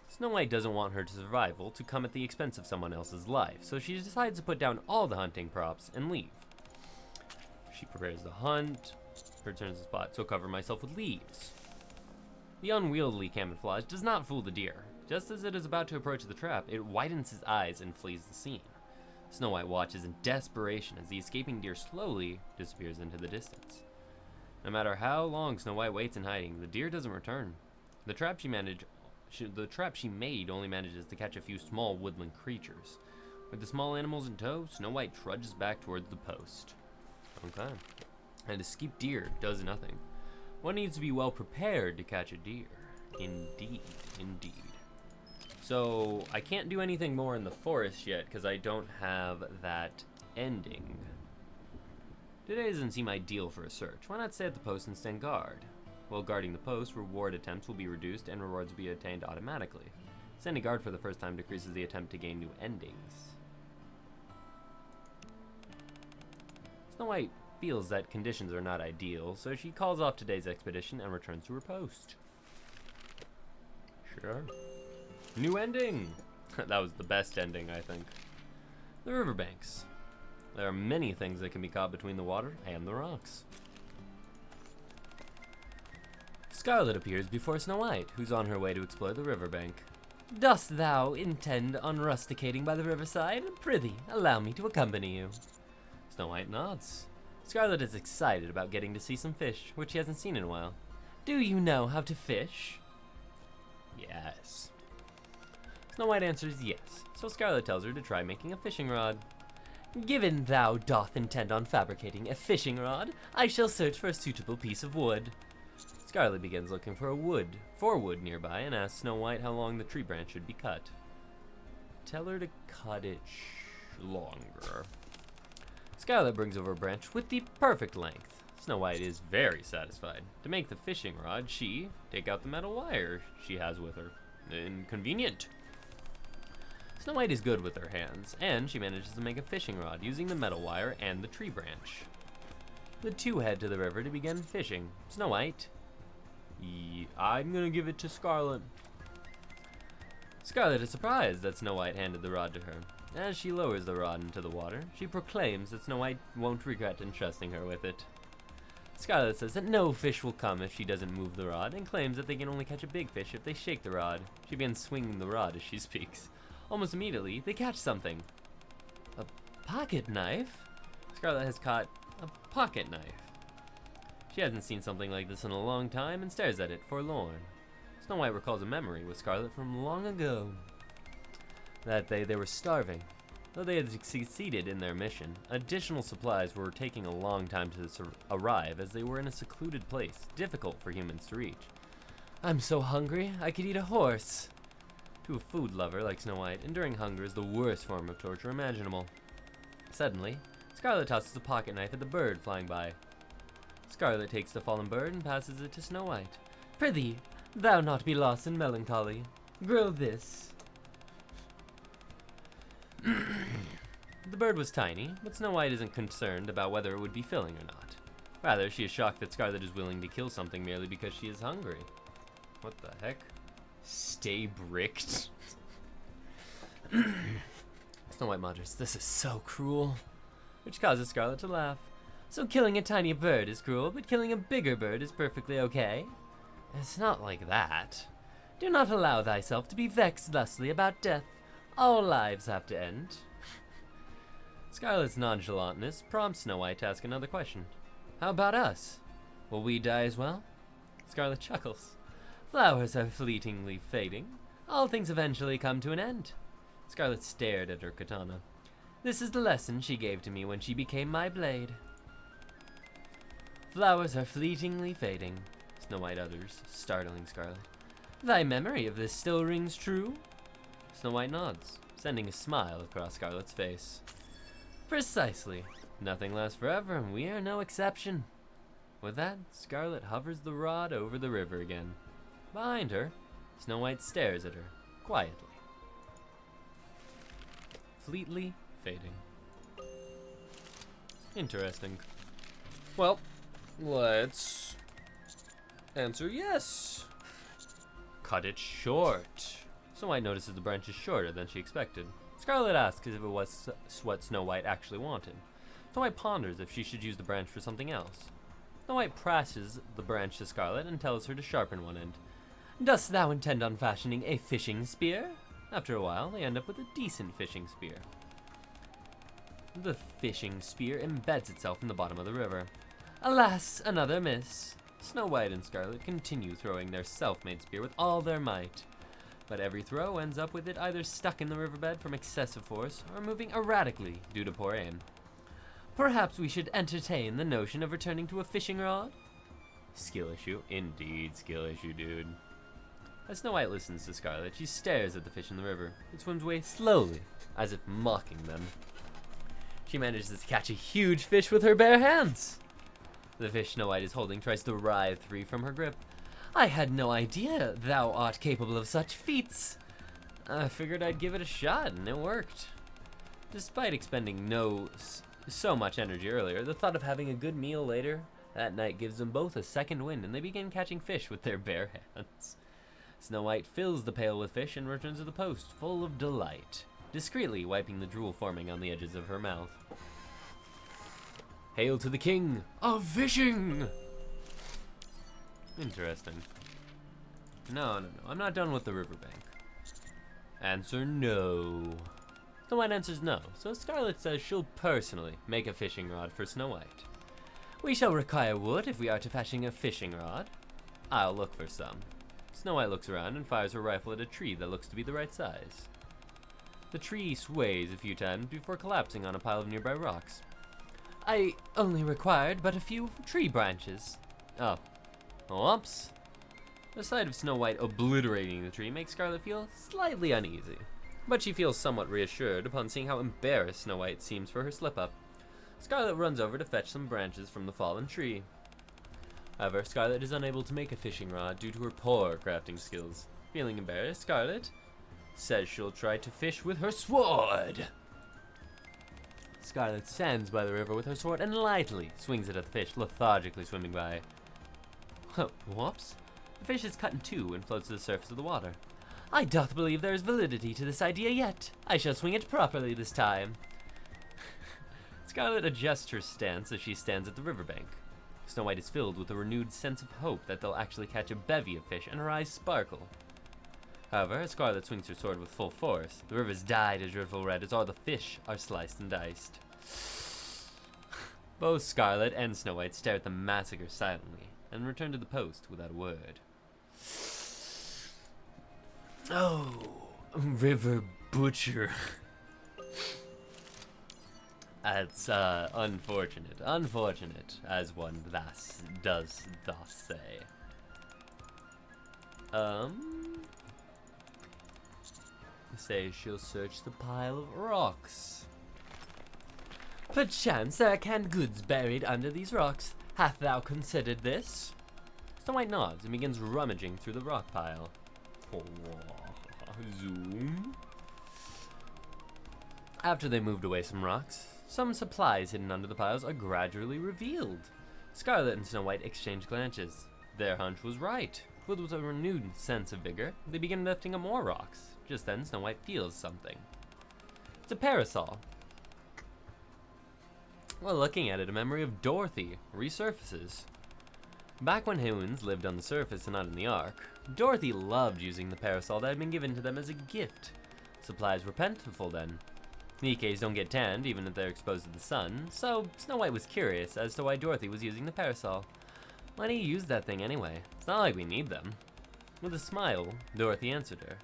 Snow White doesn't want her survival to come at the expense of someone else's life, so she decides to put down all the hunting props and leave. She prepares to hunt, returns to the spot, so cover myself with leaves. The unwieldy camouflage does not fool the deer. Just as it is about to approach the trap, it widens his eyes and flees the scene. Snow White watches in desperation as the escaping deer slowly disappears into the distance. No matter how long Snow White waits in hiding, the deer doesn't return. The trap she made only manages to catch a few small woodland creatures. With the small animals in tow, Snow White trudges back towards the post. Okay. And escaped deer does nothing. One needs to be well prepared to catch a deer. Indeed, indeed. So, I can't do anything more in the forest yet because I don't have that ending. Today doesn't seem ideal for a search. Why not stay at the post and stand guard? While guarding the post, reward attempts will be reduced and rewards will be attained automatically. Standing guard for the first time decreases the attempt to gain new endings. Snow White feels that conditions are not ideal, so she calls off today's expedition and returns to her post. Sure. New ending! That was the best ending, I think. The riverbanks. There are many things that can be caught between the water and the rocks. Scarlet appears before Snow White, who's on her way to explore the riverbank. Dost thou intend on rusticating by the riverside? Prithee, allow me to accompany you. Snow White nods. Scarlet is excited about getting to see some fish, which she hasn't seen in a while. Do you know how to fish? Yes. Snow White answers yes, so Scarlet tells her to try making a fishing rod. Given thou doth intend on fabricating a fishing rod, I shall search for a suitable piece of wood. Scarlet begins looking for wood nearby and asks Snow White how long the tree branch should be cut. Tell her to cut it longer. Scarlet brings over a branch with the perfect length. Snow White is very satisfied. To make the fishing rod, she take out the metal wire she has with her. Inconvenient. Snow White is good with her hands, and she manages to make a fishing rod using the metal wire and the tree branch. The two head to the river to begin fishing. Snow White, I'm gonna give it to Scarlet. Scarlet is surprised that Snow White handed the rod to her. As she lowers the rod into the water, she proclaims that Snow White won't regret entrusting her with it. Scarlet says that no fish will come if she doesn't move the rod, and claims that they can only catch a big fish if they shake the rod. She begins swinging the rod as she speaks. Almost immediately, they catch something. A pocket knife? Scarlet has caught a pocket knife. She hasn't seen something like this in a long time and stares at it, forlorn. Snow White recalls a memory with Scarlet from long ago. That day they were starving. Though they had succeeded in their mission, additional supplies were taking a long time to arrive as they were in a secluded place, difficult for humans to reach. I'm so hungry, I could eat a horse. To a food lover like Snow White, enduring hunger is the worst form of torture imaginable. Suddenly, Scarlet tosses a pocket knife at the bird flying by. Scarlet takes the fallen bird and passes it to Snow White. Prithee, thou not be lost in melancholy. Grill this. The bird was tiny, but Snow White isn't concerned about whether it would be filling or not. Rather, she is shocked that Scarlet is willing to kill something merely because she is hungry. What the heck? Stay bricked? Snow White mutters, this is so cruel. Which causes Scarlet to laugh. So killing a tiny bird is cruel, but killing a bigger bird is perfectly okay? It's not like that. Do not allow thyself to be vexed thusly about death. All lives have to end. Scarlet's nonchalantness prompts Snow White to ask another question. How about us? Will we die as well? Scarlet chuckles. Flowers are fleetingly fading. All things eventually come to an end. Scarlet stared at her katana. This is the lesson she gave to me when she became my blade. Flowers are fleetingly fading, Snow White utters, startling Scarlet. Thy memory of this still rings true? Snow White nods, sending a smile across Scarlet's face. Precisely. Nothing lasts forever, and we are no exception. With that, Scarlet hovers the rod over the river again. Behind her, Snow White stares at her, quietly. Fleetly fading. Interesting. Well, let's answer yes. Cut it short. Snow White notices the branch is shorter than she expected. Scarlet asks if it was what Snow White actually wanted. Snow White ponders if she should use the branch for something else. Snow White passes the branch to Scarlet and tells her to sharpen one end. Dost thou intend on fashioning a fishing spear? After a while, they end up with a decent fishing spear. The fishing spear embeds itself in the bottom of the river. Alas, another miss. Snow White and Scarlet continue throwing their self-made spear with all their might. But every throw ends up with it either stuck in the riverbed from excessive force or moving erratically due to poor aim. Perhaps we should entertain the notion of returning to a fishing rod? Skill issue? Indeed, skill issue, dude. As Snow White listens to Scarlet, she stares at the fish in the river. It swims away slowly, as if mocking them. She manages to catch a huge fish with her bare hands. The fish Snow White is holding tries to writhe free from her grip. I had no idea thou art capable of such feats. I figured I'd give it a shot, and it worked. Despite expending so much energy earlier, the thought of having a good meal later that night gives them both a second wind, and they begin catching fish with their bare hands. Snow White fills the pail with fish and returns to the post, full of delight, discreetly wiping the drool forming on the edges of her mouth. Hail to the king of fishing! Interesting. No. I'm not done with the riverbank. Answer no. Snow White answers no, so Scarlet says she'll personally make a fishing rod for Snow White. We shall require wood if we are to fashion a fishing rod. I'll look for some. Snow White looks around and fires her rifle at a tree that looks to be the right size. The tree sways a few times before collapsing on a pile of nearby rocks. I only required but a few tree branches. Oh. Whoops. The sight of Snow White obliterating the tree makes Scarlet feel slightly uneasy, but she feels somewhat reassured upon seeing how embarrassed Snow White seems for her slip-up. Scarlet runs over to fetch some branches from the fallen tree. However, Scarlet is unable to make a fishing rod due to her poor crafting skills. Feeling embarrassed, Scarlet says she'll try to fish with her sword. Scarlet stands by the river with her sword and lightly swings it at the fish lethargically swimming by. Whoops. The fish is cut in two and floats to the surface of the water. I doth believe there is validity to this idea yet. I shall swing it properly this time. Scarlet adjusts her stance as she stands at the riverbank. Snow White is filled with a renewed sense of hope that they'll actually catch a bevy of fish, and her eyes sparkle. However, as Scarlet swings her sword with full force, the river's dyed a dreadful red as all the fish are sliced and diced. Both Scarlet and Snow White stare at the massacre silently, and return to the post without a word. Oh, River Butcher. That's unfortunate. Unfortunate, as one does thus say. Say she'll search the pile of rocks. Perchance there can goods buried under these rocks. Hast thou considered this? Snow White nods and begins rummaging through the rock pile. Zoom. After they moved away some rocks, some supplies hidden under the piles are gradually revealed. Scarlet and Snow White exchange glances. Their hunch was right. Filled with a renewed sense of vigor, they begin lifting up more rocks. Just then, Snow White feels something. It's a parasol. While looking at it, a memory of Dorothy resurfaces. Back when humans lived on the surface and not in the Ark, Dorothy loved using the parasol that had been given to them as a gift. Supplies were plentiful then. Nikkes don't get tanned even if they're exposed to the sun, so Snow White was curious as to why Dorothy was using the parasol. Why do you use that thing anyway? It's not like we need them. With a smile, Dorothy answered her.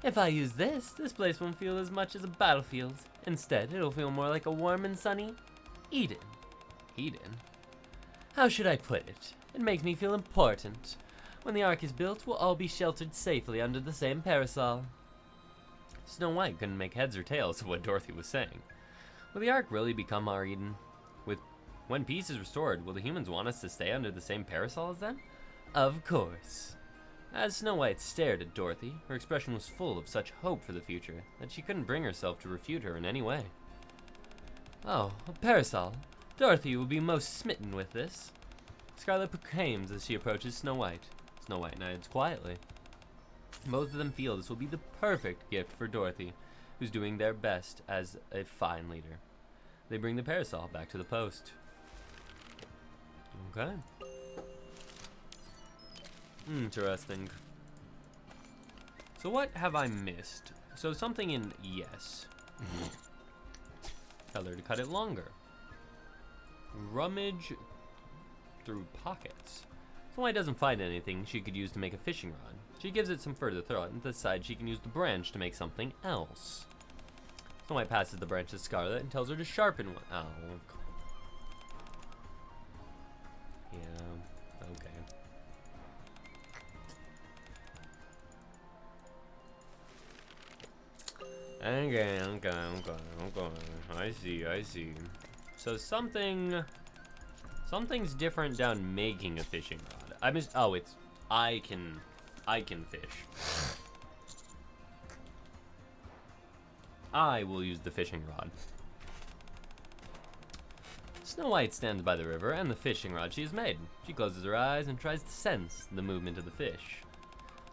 If I use this place won't feel as much as a battlefield. Instead, it'll feel more like a warm and sunny Eden. Eden? How should I put it? It makes me feel important. When the Ark is built, we'll all be sheltered safely under the same parasol. Snow White couldn't make heads or tails of what Dorothy was saying. Will the Ark really become our Eden? When peace is restored, will the humans want us to stay under the same parasol as them? Of course. As Snow White stared at Dorothy, her expression was full of such hope for the future that she couldn't bring herself to refute her in any way. Oh, a parasol. Dorothy will be most smitten with this. Scarlet proclaims as she approaches Snow White. Snow White nods quietly. Both of them feel this will be the perfect gift for Dorothy, who's doing their best as a fine leader. They bring the parasol back to the post. Okay. Interesting. So what have I missed? So something in yes. Tell her to cut it longer. Rummage through pockets. Snow White doesn't find anything she could use to make a fishing rod. She gives it some further thought and decides she can use the branch to make something else. Snow White passes the branch to Scarlet and tells her to sharpen one. Oh. Yeah, okay. Okay. I see. So something's different down making a fishing rod. I can fish. I will use the fishing rod. Snow White stands by the river and the fishing rod she has made. She closes her eyes and tries to sense the movement of the fish.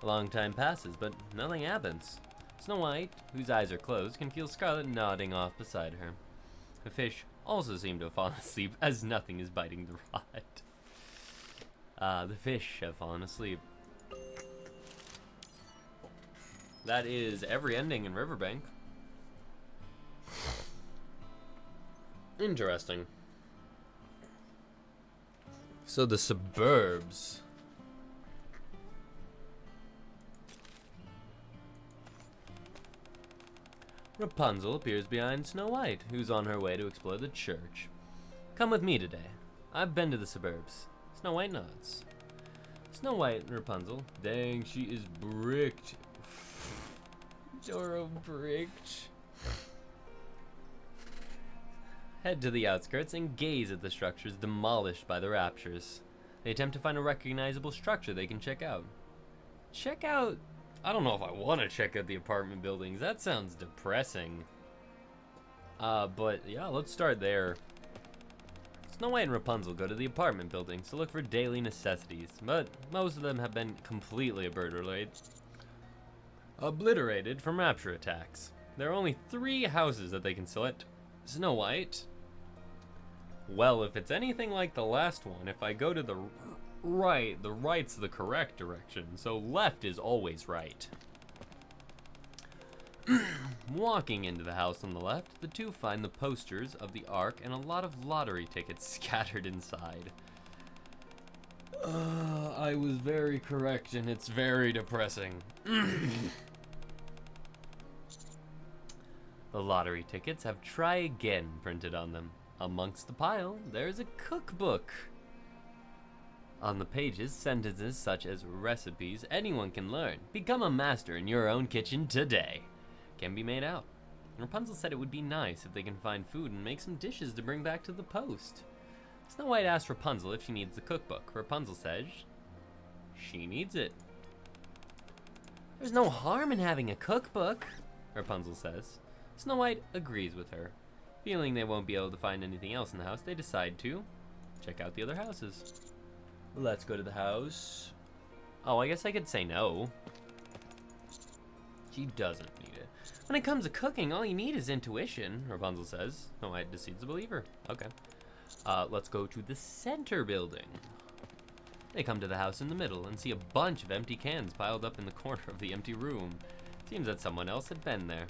A long time passes, but nothing happens. Snow White, whose eyes are closed, can feel Scarlet nodding off beside her. The fish also seem to have fallen asleep as nothing is biting the rod. The fish have fallen asleep. That is every ending in Riverbank. Interesting. So the suburbs. Rapunzel appears behind Snow White, who's on her way to explore the church. Come with me today. I've been to the suburbs. Snow White nods. Snow White and Rapunzel. Dang, she is bricked. Doro bricked. Head to the outskirts and gaze at the structures demolished by the raptures. They attempt to find a recognizable structure they can check out. I don't know if I want to check out the apartment buildings. That sounds depressing. But yeah, let's start there. Snow White and Rapunzel go to the apartment buildings to look for daily necessities, but most of them have been completely obliterated. obliterated from rapture attacks. There are only 3 houses that they can select. Snow White. Well, if it's anything like the last one, if I go to the right, the right's the correct direction, so left is always right. Walking into the house on the left, the two find the posters of the Ark and a lot of lottery tickets scattered inside. I was very correct, and it's very depressing. The lottery tickets have "Try Again" printed on them. Amongst the pile, there's a cookbook. On the pages, sentences such as "recipes anyone can learn, become a master in your own kitchen today," can be made out. Rapunzel said it would be nice if they can find food and make some dishes to bring back to the post. Snow White asked Rapunzel if she needs the cookbook. Rapunzel says she needs it. "There's no harm in having a cookbook," Rapunzel says. Snow White agrees with her. Feeling they won't be able to find anything else in the house, they decide to check out the other houses. Let's go to the house. Oh, I guess I could say no. She doesn't need it. "When it comes to cooking, all you need is intuition," Rapunzel says. Snow White decides to believe her. Okay. Let's go to the center building. They come to the house in the middle and see a bunch of empty cans piled up in the corner of the empty room. Seems that someone else had been there.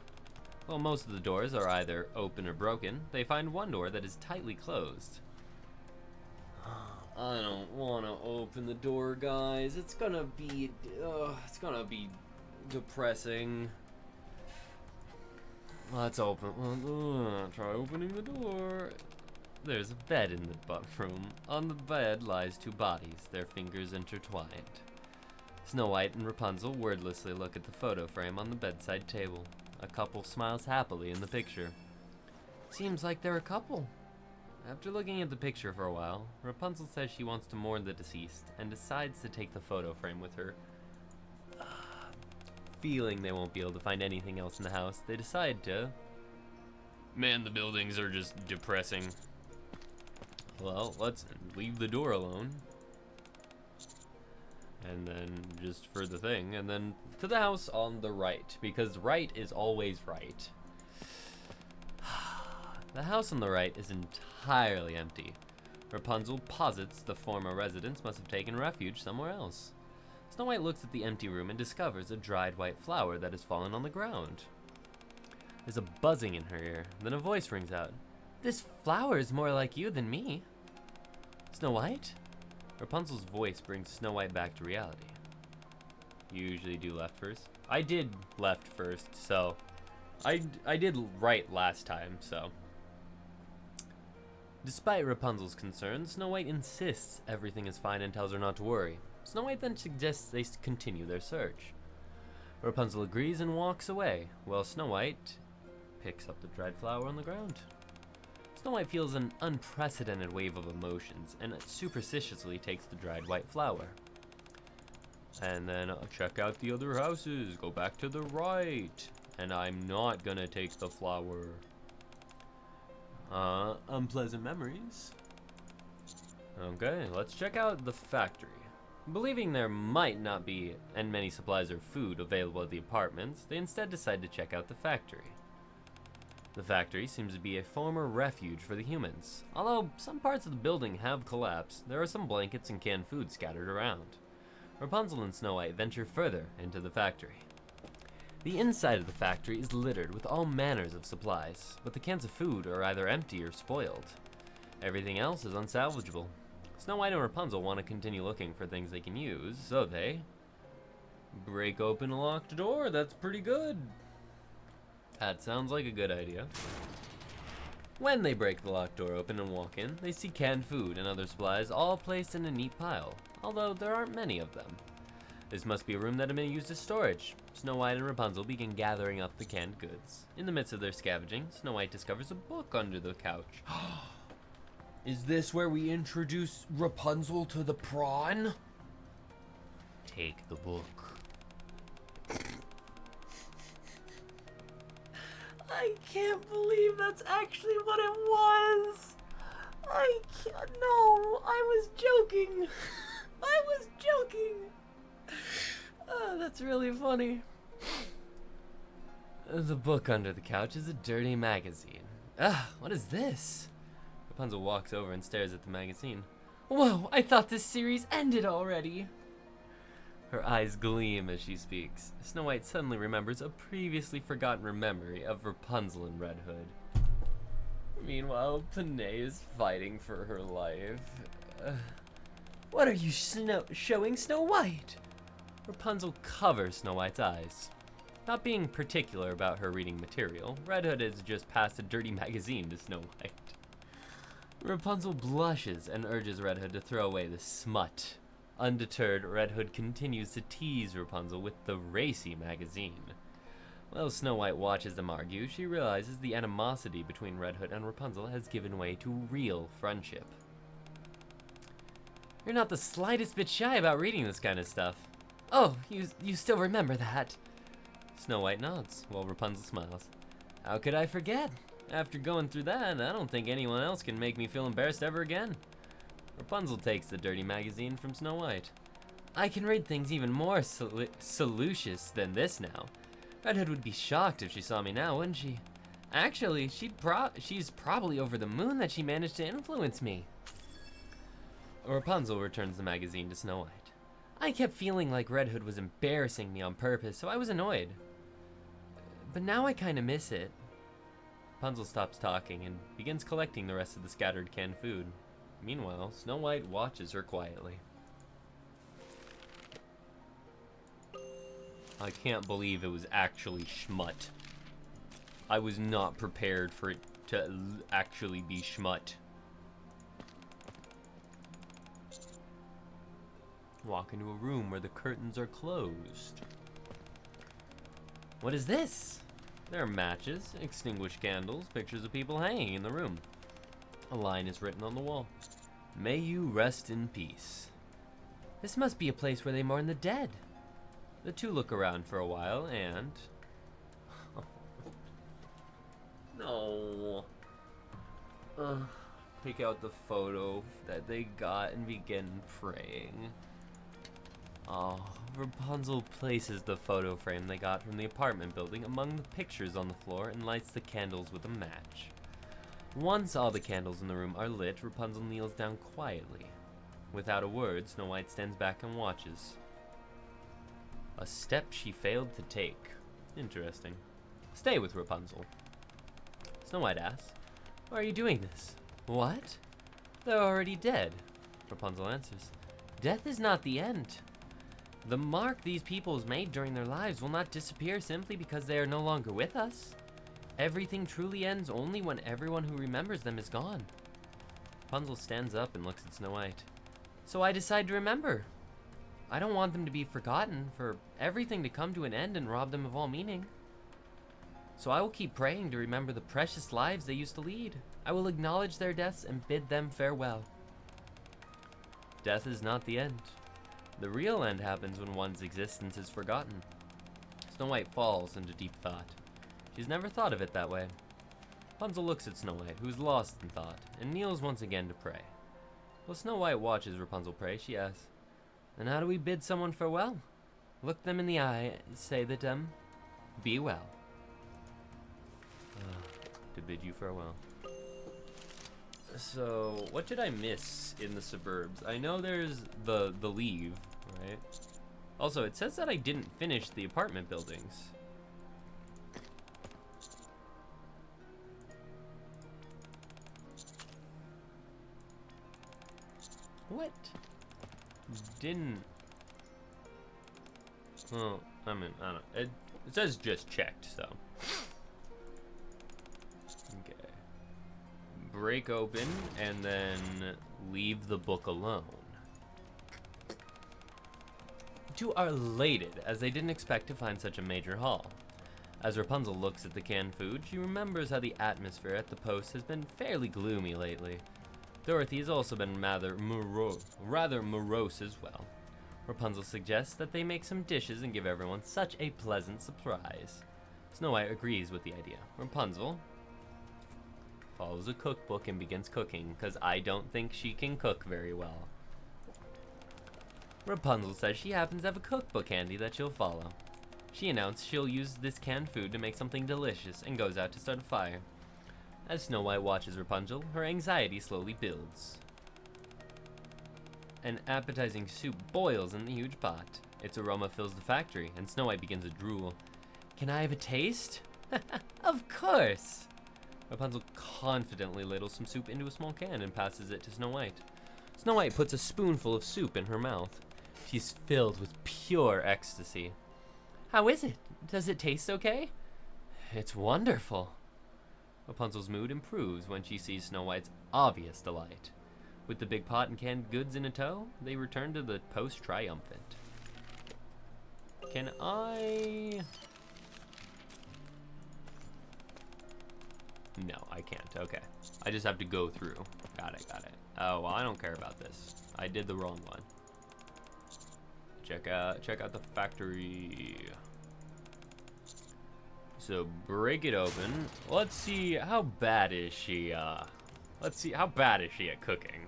While most of the doors are either open or broken, they find one door that is tightly closed. I don't want to open the door, guys. It's gonna be depressing. Let's open. Try opening the door. There's a bed in the room. On the bed lies 2 bodies, their fingers intertwined. Snow White and Rapunzel wordlessly look at the photo frame on the bedside table. A couple smiles happily in the picture. Seems like they're a couple. After looking at the picture for a while, Rapunzel says she wants to mourn the deceased and decides to take the photo frame with her. Feeling they won't be able to find anything else in the house, they decide to... Man, the buildings are just depressing. Well, let's leave the door alone. And then just for the thing, and then to the house on the right, because right is always right. The house on the right is entirely empty. Rapunzel posits the former residents must have taken refuge somewhere else. Snow White looks at the empty room and discovers a dried white flower that has fallen on the ground. There's a buzzing in her ear, then a voice rings out. "This flower is more like you than me." "Snow White?" Rapunzel's voice brings Snow White back to reality. You usually do left first. I did left first, so... I did right last time, so... Despite Rapunzel's concerns, Snow White insists everything is fine and tells her not to worry. Snow White then suggests they continue their search. Rapunzel agrees and walks away, while Snow White picks up the dried flower on the ground. Snow White feels an unprecedented wave of emotions and superstitiously takes the dried white flower. And then check out the other houses, go back to the right. And I'm not gonna take the flower. Unpleasant memories. Okay, let's check out the factory. Believing there might not be many supplies or food available at the apartments, they instead decide to check out the factory. The factory seems to be a former refuge for the humans. Although some parts of the building have collapsed, there are some blankets and canned food scattered around. Rapunzel and Snow White venture further into the factory. The inside of the factory is littered with all manners of supplies, but the cans of food are either empty or spoiled. Everything else is unsalvageable. Snow White and Rapunzel want to continue looking for things they can use, so they break open a locked door. That's pretty good. That sounds like a good idea. When they break the locked door open and walk in, they see canned food and other supplies all placed in a neat pile, although there aren't many of them. This must be a room that had been used as storage. Snow White and Rapunzel begin gathering up the canned goods. In the midst of their scavenging, Snow White discovers a book under the couch. Is this where we introduce Rapunzel to the prawn? Take the book. I can't believe that's actually what it was. I can't. No, I was joking. I was joking. Oh, that's really funny. The book under the couch is a dirty magazine. Ah, what is this? Rapunzel walks over and stares at the magazine. Whoa, I thought this series ended already. Her eyes gleam as she speaks. Snow White suddenly remembers a previously forgotten memory of Rapunzel and Red Hood. Meanwhile, Panay is fighting for her life. What are you showing, Snow White? Rapunzel covers Snow White's eyes. Not being particular about her reading material, Red Hood has just passed a dirty magazine to Snow White. Rapunzel blushes and urges Red Hood to throw away the smut. Undeterred, Red Hood continues to tease Rapunzel with the racy magazine. While Snow White watches them argue, she realizes the animosity between Red Hood and Rapunzel has given way to real friendship. You're not the slightest bit shy about reading this kind of stuff. Oh, you still remember that? Snow White nods, while Rapunzel smiles. How could I forget? After going through that, I don't think anyone else can make me feel embarrassed ever again. Rapunzel takes the dirty magazine from Snow White. I can read things even more salacious than this now. Red Hood would be shocked if she saw me now, wouldn't she? Actually, she's probably over the moon that she managed to influence me. Rapunzel returns the magazine to Snow White. I kept feeling like Red Hood was embarrassing me on purpose, so I was annoyed. But now I kinda miss it. Rapunzel stops talking and begins collecting the rest of the scattered canned food. Meanwhile, Snow White watches her quietly. I can't believe it was actually schmut. I was not prepared for it to actually be schmut. Walk into a room where the curtains are closed. What is this? There are matches, extinguished candles, pictures of people hanging in the room. A line is written on the wall. May you rest in peace. This must be a place where they mourn the dead. The two look around for a while and... No. Take out the photo that they got and begin praying. Oh, Rapunzel places the photo frame they got from the apartment building among the pictures on the floor and lights the candles with a match. Once all the candles in the room are lit, Rapunzel kneels down quietly. Without a word, Snow White stands back and watches. A step she failed to take. Interesting. Stay with Rapunzel. Snow White asks, why are you doing this? What? They're already dead. Rapunzel answers, death is not the end. The mark these peoples made during their lives will not disappear simply because they are no longer with us. Everything truly ends only when everyone who remembers them is gone. Rapunzel stands up and looks at Snow White. So I decide to remember. I don't want them to be forgotten, for everything to come to an end and rob them of all meaning. So I will keep praying to remember the precious lives they used to lead. I will acknowledge their deaths and bid them farewell. Death is not the end. The real end happens when one's existence is forgotten. Snow White falls into deep thought. She's never thought of it that way. Rapunzel looks at Snow White, who's lost in thought, and kneels once again to pray. While Snow White watches Rapunzel pray, she asks, and how do we bid someone farewell? Look them in the eye and say to them, be well. To bid you farewell. So, what did I miss in the suburbs? I know there's the leave, right? Also, it says that I didn't finish the apartment buildings. What? Didn't... Well, I mean, I don't know. It says just checked, so... Okay. Break open, and then leave the book alone. Two are elated, as they didn't expect to find such a major haul. As Rapunzel looks at the canned food, she remembers how the atmosphere at the post has been fairly gloomy lately. Dorothy has also been rather morose as well. Rapunzel suggests that they make some dishes and give everyone such a pleasant surprise. Snow White agrees with the idea. Rapunzel follows a cookbook and begins cooking, because I don't think she can cook very well. Rapunzel says she happens to have a cookbook handy that she'll follow. She announced she'll use this canned food to make something delicious and goes out to start a fire. As Snow White watches Rapunzel, her anxiety slowly builds. An appetizing soup boils in the huge pot. Its aroma fills the factory, and Snow White begins to drool. Can I have a taste? Of course! Rapunzel confidently ladles some soup into a small can and passes it to Snow White. Snow White puts a spoonful of soup in her mouth. She's filled with pure ecstasy. How is it? Does it taste okay? It's wonderful. Rapunzel's mood improves when she sees Snow White's obvious delight. With the big pot and canned goods in a tow, they return to the post triumphant. Can I... No, I can't. Okay. I just have to go through. Got it. Oh, well, I don't care about this. I did the wrong one. Check out the factory. So break it open. Let's see, how bad is she, let's see, how bad is she at cooking?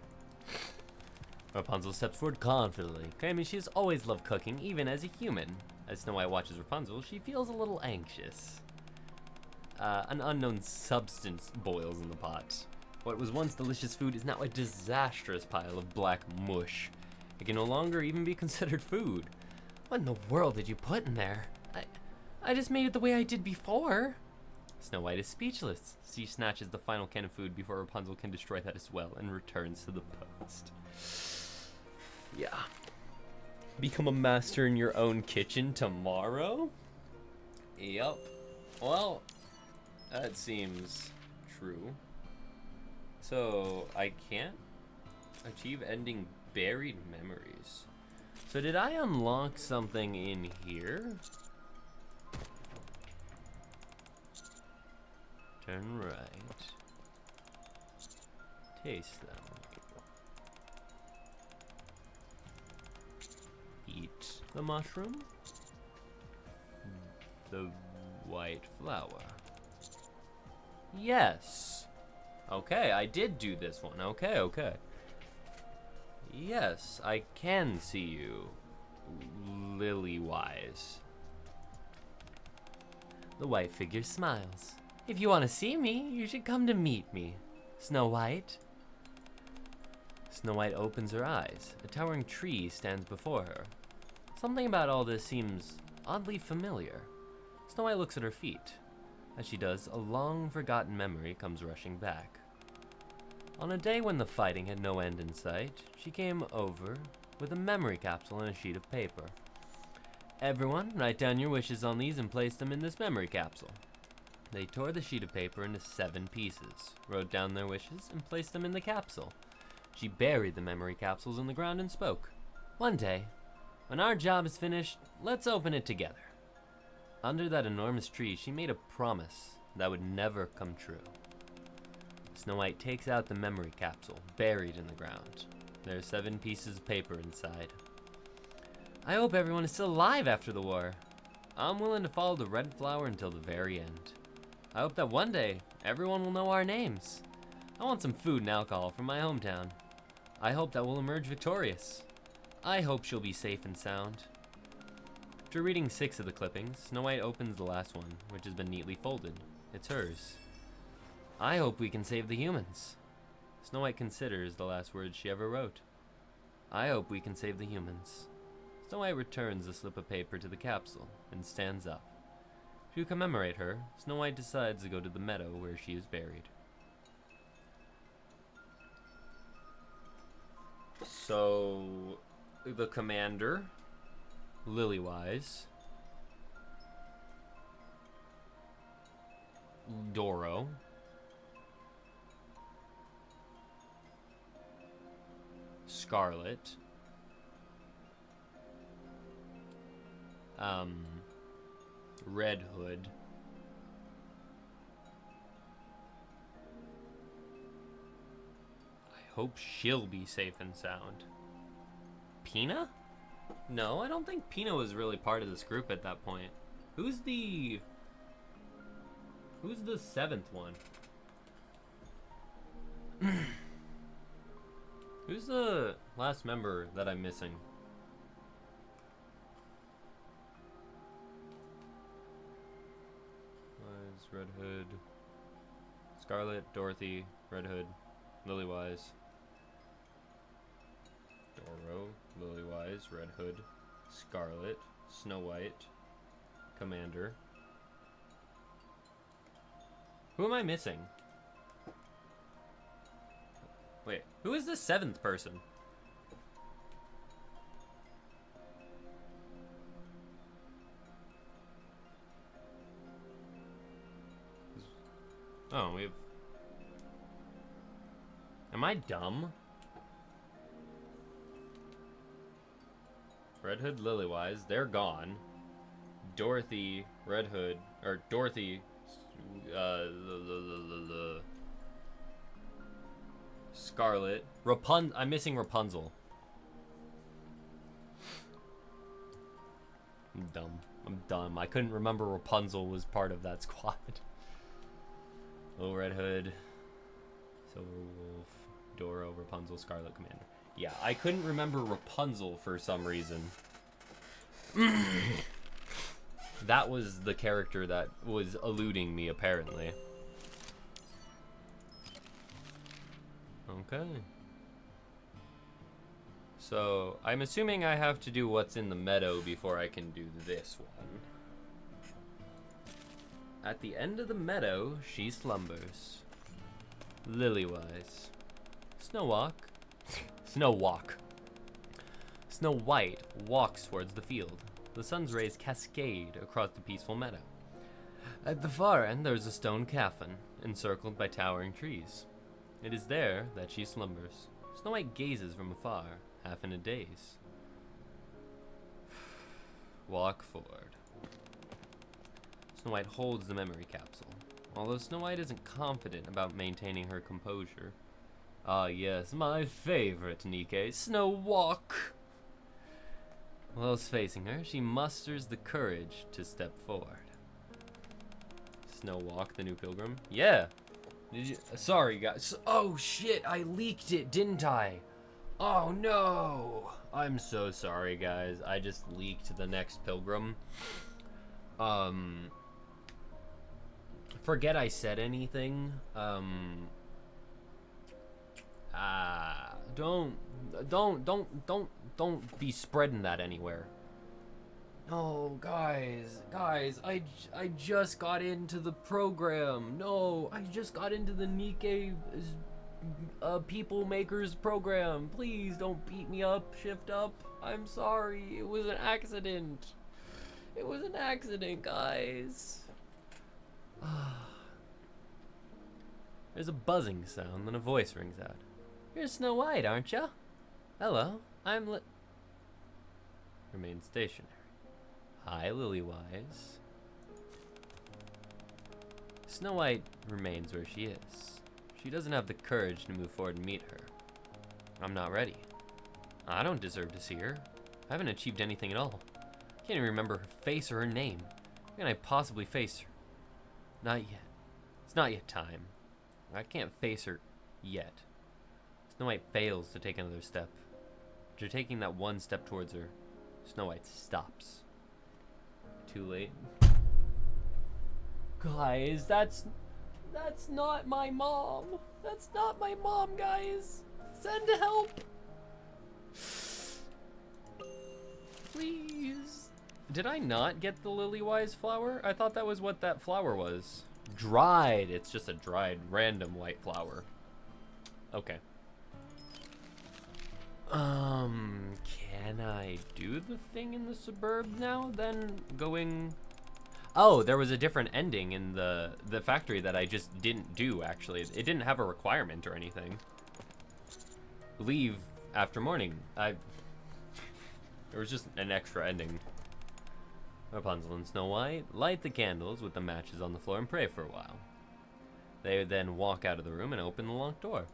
Rapunzel steps forward confidently, claiming she has always loved cooking, even as a human. As Snow White watches Rapunzel, she feels a little anxious. An unknown substance boils in the pot. What was once delicious food is now a disastrous pile of black mush. It can no longer even be considered food. What in the world did you put in there? I just made it the way I did before. Snow White is speechless. She snatches the final can of food before Rapunzel can destroy that as well and returns to the post. Yeah. Become a master in your own kitchen tomorrow? Yep. Well, that seems true. So, I can't achieve ending buried memories. So did I unlock something in here? Turn right. Taste them. Eat the mushroom. The white flower. Yes. Okay, I did do this one. Okay. Yes, I can see you. Lily-wise. The white figure smiles. If you want to see me, you should come to meet me, Snow White. Snow White opens her eyes. A towering tree stands before her. Something about all this seems oddly familiar. Snow White looks at her feet. As she does, a long-forgotten memory comes rushing back. On a day when the fighting had no end in sight, she came over with a memory capsule and a sheet of paper. Everyone, write down your wishes on these and place them in this memory capsule. They tore the sheet of paper into 7 pieces, wrote down their wishes, and placed them in the capsule. She buried the memory capsules in the ground and spoke. One day, when our job is finished, let's open it together. Under that enormous tree, she made a promise that would never come true. Snow White takes out the memory capsule, buried in the ground. There are 7 pieces of paper inside. I hope everyone is still alive after the war. I'm willing to follow the red flower until the very end. I hope that one day, everyone will know our names. I want some food and alcohol from my hometown. I hope that we'll emerge victorious. I hope she'll be safe and sound. After reading 6 of the clippings, Snow White opens the last one, which has been neatly folded. It's hers. I hope we can save the humans. Snow White considers the last words she ever wrote. I hope we can save the humans. Snow White returns the slip of paper to the capsule and stands up. To commemorate her, Snow White decides to go to the meadow where she is buried. So, the commander, Lily-wise, Doro, Scarlet, Red Hood, I hope she'll be safe and sound. Pina? No, I don't think Pina was really part of this group at that point. Who's the 7th one? Who's the last member that I'm missing? Red Hood, Scarlet, Dorothy, Red Hood, Lilywise, Doro, Lilywise, Red Hood, Scarlet, Snow White, Commander. Who am I missing? Wait, who is the 7th person? Oh, we have... Am I dumb? Red Hood, Lilywise, they're gone. Dorothy, Red Hood, or Dorothy, Scarlet, I'm missing Rapunzel. I'm dumb. I'm dumb. I couldn't remember Rapunzel was part of that squad. Little Red Hood, Silver Wolf, Doro, Rapunzel, Scarlet, Commander. Yeah, I couldn't remember Rapunzel for some reason. That was the character that was eluding me, apparently. Okay. So, I'm assuming I have to do what's in the meadow before I can do this one. At the end of the meadow, she slumbers. Lilywise. Snowwalk. Snow White walks towards the field. The sun's rays cascade across the peaceful meadow. At the far end, there's a stone coffin, encircled by towering trees. It is there that she slumbers. Snow White gazes from afar, half in a daze. Walk forward. Snow White holds the memory capsule. Although Snow White isn't confident about maintaining her composure. Ah yes, my favorite Nikke, Snow Walk. Whilst facing her, she musters the courage to step forward. Snow Walk, the new pilgrim? Yeah. Did you? Sorry, guys. Oh shit! I leaked it, didn't I? Oh no! I'm so sorry, guys. I just leaked the next pilgrim. Forget I said anything. Don't be spreading that anywhere. No, guys, I just got into the program. No, I just got into the Nikke People Makers program. Please don't beat me up, shift up. I'm sorry, it was an accident. It was an accident, guys. There's a buzzing sound, then a voice rings out. You're Snow White, aren't ya? Hello, I'm Remain stationary. Hi, Lilywise. Snow White remains where she is. She doesn't have the courage to move forward and meet her. I'm not ready. I don't deserve to see her. I haven't achieved anything at all. Can't even remember her face or her name. How can I possibly face her? Not yet. It's not yet time. I can't face her yet. Snow White fails to take another step. After taking that one step towards her, Snow White stops. Too late. Guys, that's not my mom. That's not my mom, guys. Send help. Please. Did I not get the Lilywise flower? I thought that was what that flower was. Dried. It's just a dried random white flower. Okay. Can I do the thing in the suburbs now? Then going... Oh, there was a different ending in the factory that I just didn't do, actually. It didn't have a requirement or anything. Leave after morning. There was just an extra ending. Rapunzel and Snow White light the candles with the matches on the floor and pray for a while. They then walk out of the room and open the locked door.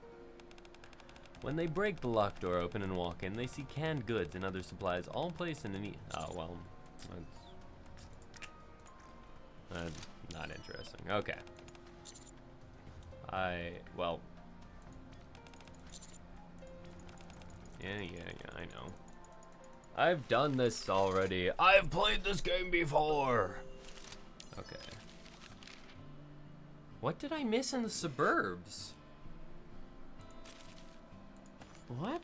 When they break the locked door open and walk in, they see canned goods and other supplies all placed in a neat... Oh, well, that's not interesting. Okay. Well... Yeah, I know. I've done this already. I've played this game before! Okay. What did I miss in the suburbs? What?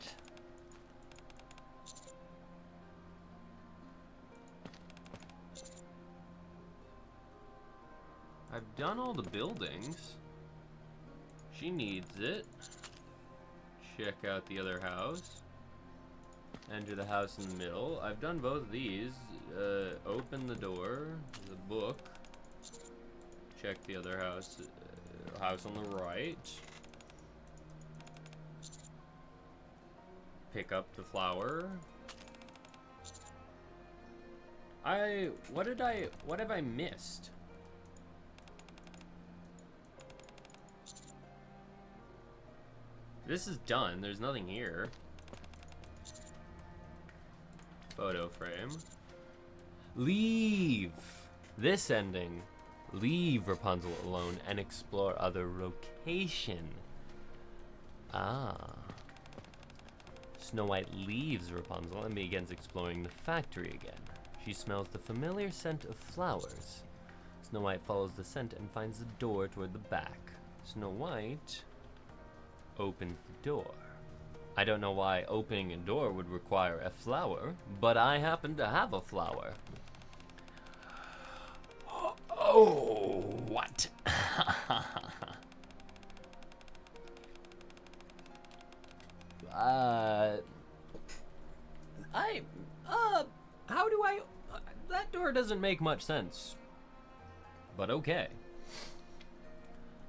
I've done all the buildings. She needs it. Check out the other house. Enter the house in the middle. I've done both of these. Open the door. The book. Check the other house. House on the right. Pick up the flower. What have I missed? This is done. There's nothing here. Photo frame. Leave! This ending. Leave Rapunzel alone and explore other location. Ah. Snow White leaves Rapunzel and begins exploring the factory again. She smells the familiar scent of flowers. Snow White follows the scent and finds the door toward the back. Snow White opens the door. I don't know why opening a door would require a flower, but I happen to have a flower. Oh, what? How do I... that door doesn't make much sense. But okay.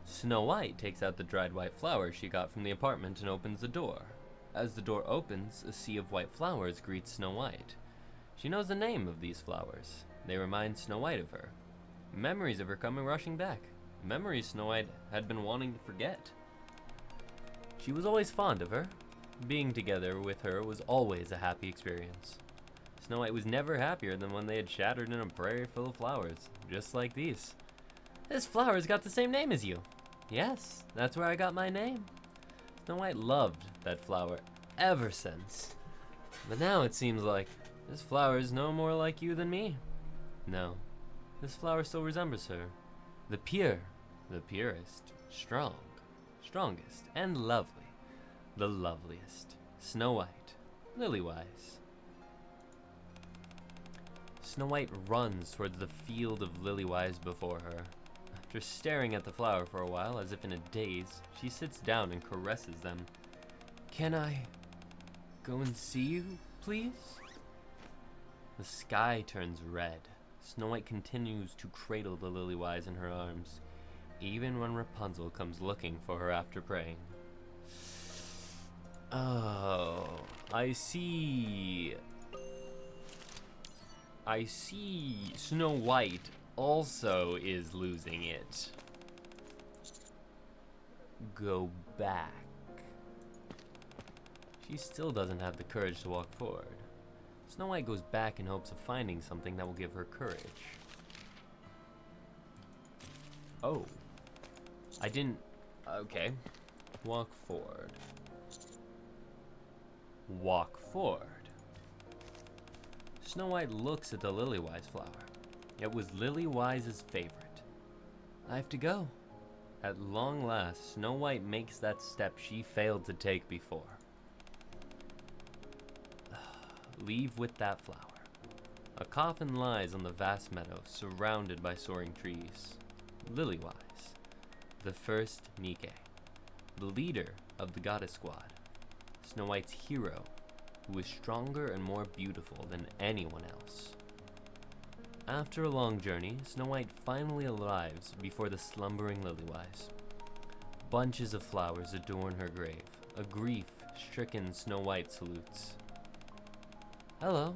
Snow White takes out the dried white flowers she got from the apartment and opens the door. As the door opens, a sea of white flowers greets Snow White. She knows the name of these flowers. They remind Snow White of her. Memories of her come rushing back. Memories Snow White had been wanting to forget. She was always fond of her. Being together with her was always a happy experience. Snow White was never happier than when they had shattered in a prairie full of flowers, just like these. This flower's got the same name as you. Yes, that's where I got my name. Snow White loved that flower ever since. But now it seems like this flower is no more like you than me. No, this flower still resembles her. The pure, the purest, strong, strongest, and lovely. The loveliest. Snow White, Lily-wise. Snow White runs towards the field of lily-wise before her. After staring at the flower for a while, as if in a daze, she sits down and caresses them. Can I go and see you, please? The sky turns red. Snow White continues to cradle the lily-wise in her arms, even when Rapunzel comes looking for her after praying. Oh, I see. I see Snow White also is losing it. Go back. She still doesn't have the courage to walk forward. Snow White goes back in hopes of finding something that will give her courage. Oh. I didn't... Okay. Walk forward. Walk forward. Snow White looks at the Lily-wise flower. It was Lily-wise's favorite. I have to go. At long last, Snow White makes that step she failed to take before. Leave with that flower. A coffin lies on the vast meadow, surrounded by soaring trees. Lily-wise, the first Nikke, the leader of the goddess squad. Snow White's hero, who is stronger and more beautiful than anyone else. After a long journey, Snow White finally arrives before the slumbering Lily-wise. Bunches of flowers adorn her grave. A grief-stricken Snow White salutes. Hello.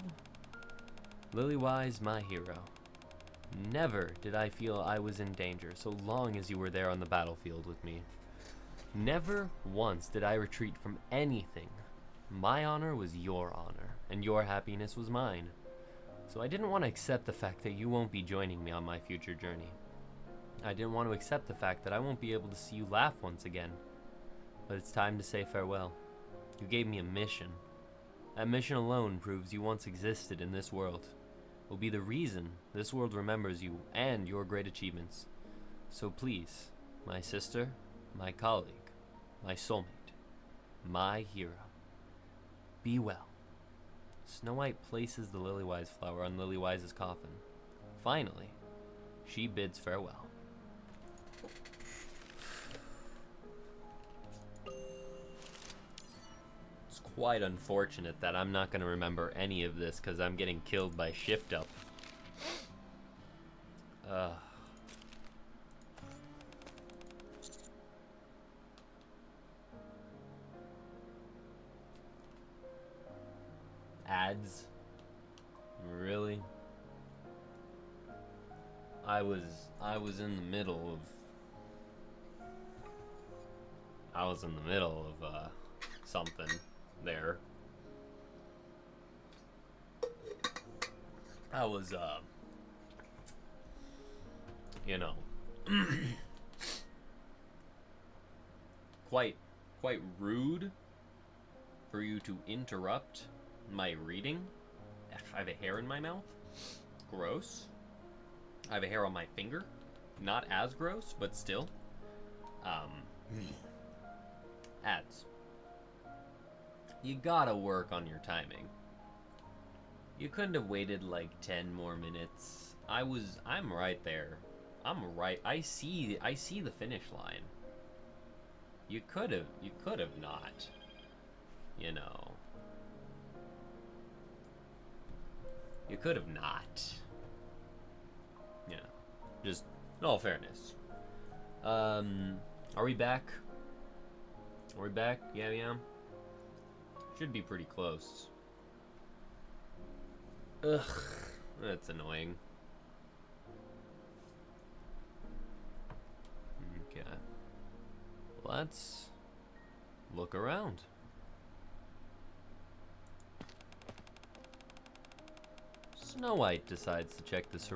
Lily-wise, my hero. Never did I feel I was in danger so long as you were there on the battlefield with me. Never once did I retreat from anything. My honor was your honor, and your happiness was mine. So I didn't want to accept the fact that you won't be joining me on my future journey. I didn't want to accept the fact that I won't be able to see you laugh once again. But it's time to say farewell. You gave me a mission. That mission alone proves you once existed in this world. It will be the reason this world remembers you and your great achievements. So please, my sister, my colleague, my soulmate, my hero. Be well. Snow White places the Lilywise flower on Lilywise's coffin. Finally, she bids farewell. It's quite unfortunate that I'm not going to remember any of this because I'm getting killed by Shift Up. Ads? Really? I was in the middle of something there. I was you know quite rude for you to interrupt my reading. I have a hair in my mouth. Gross. I have a hair on my finger. Not as gross, but still. Ads. You gotta work on your timing. You couldn't have waited like 10 more minutes. I'm right there. I'm right. I see the finish line. You could have not. You know. You could have not. You know. Just in all fairness. Are we back? Are we back? Yeah. Should be pretty close. Ugh. That's annoying. Okay. Let's look around. Snow White decides to check the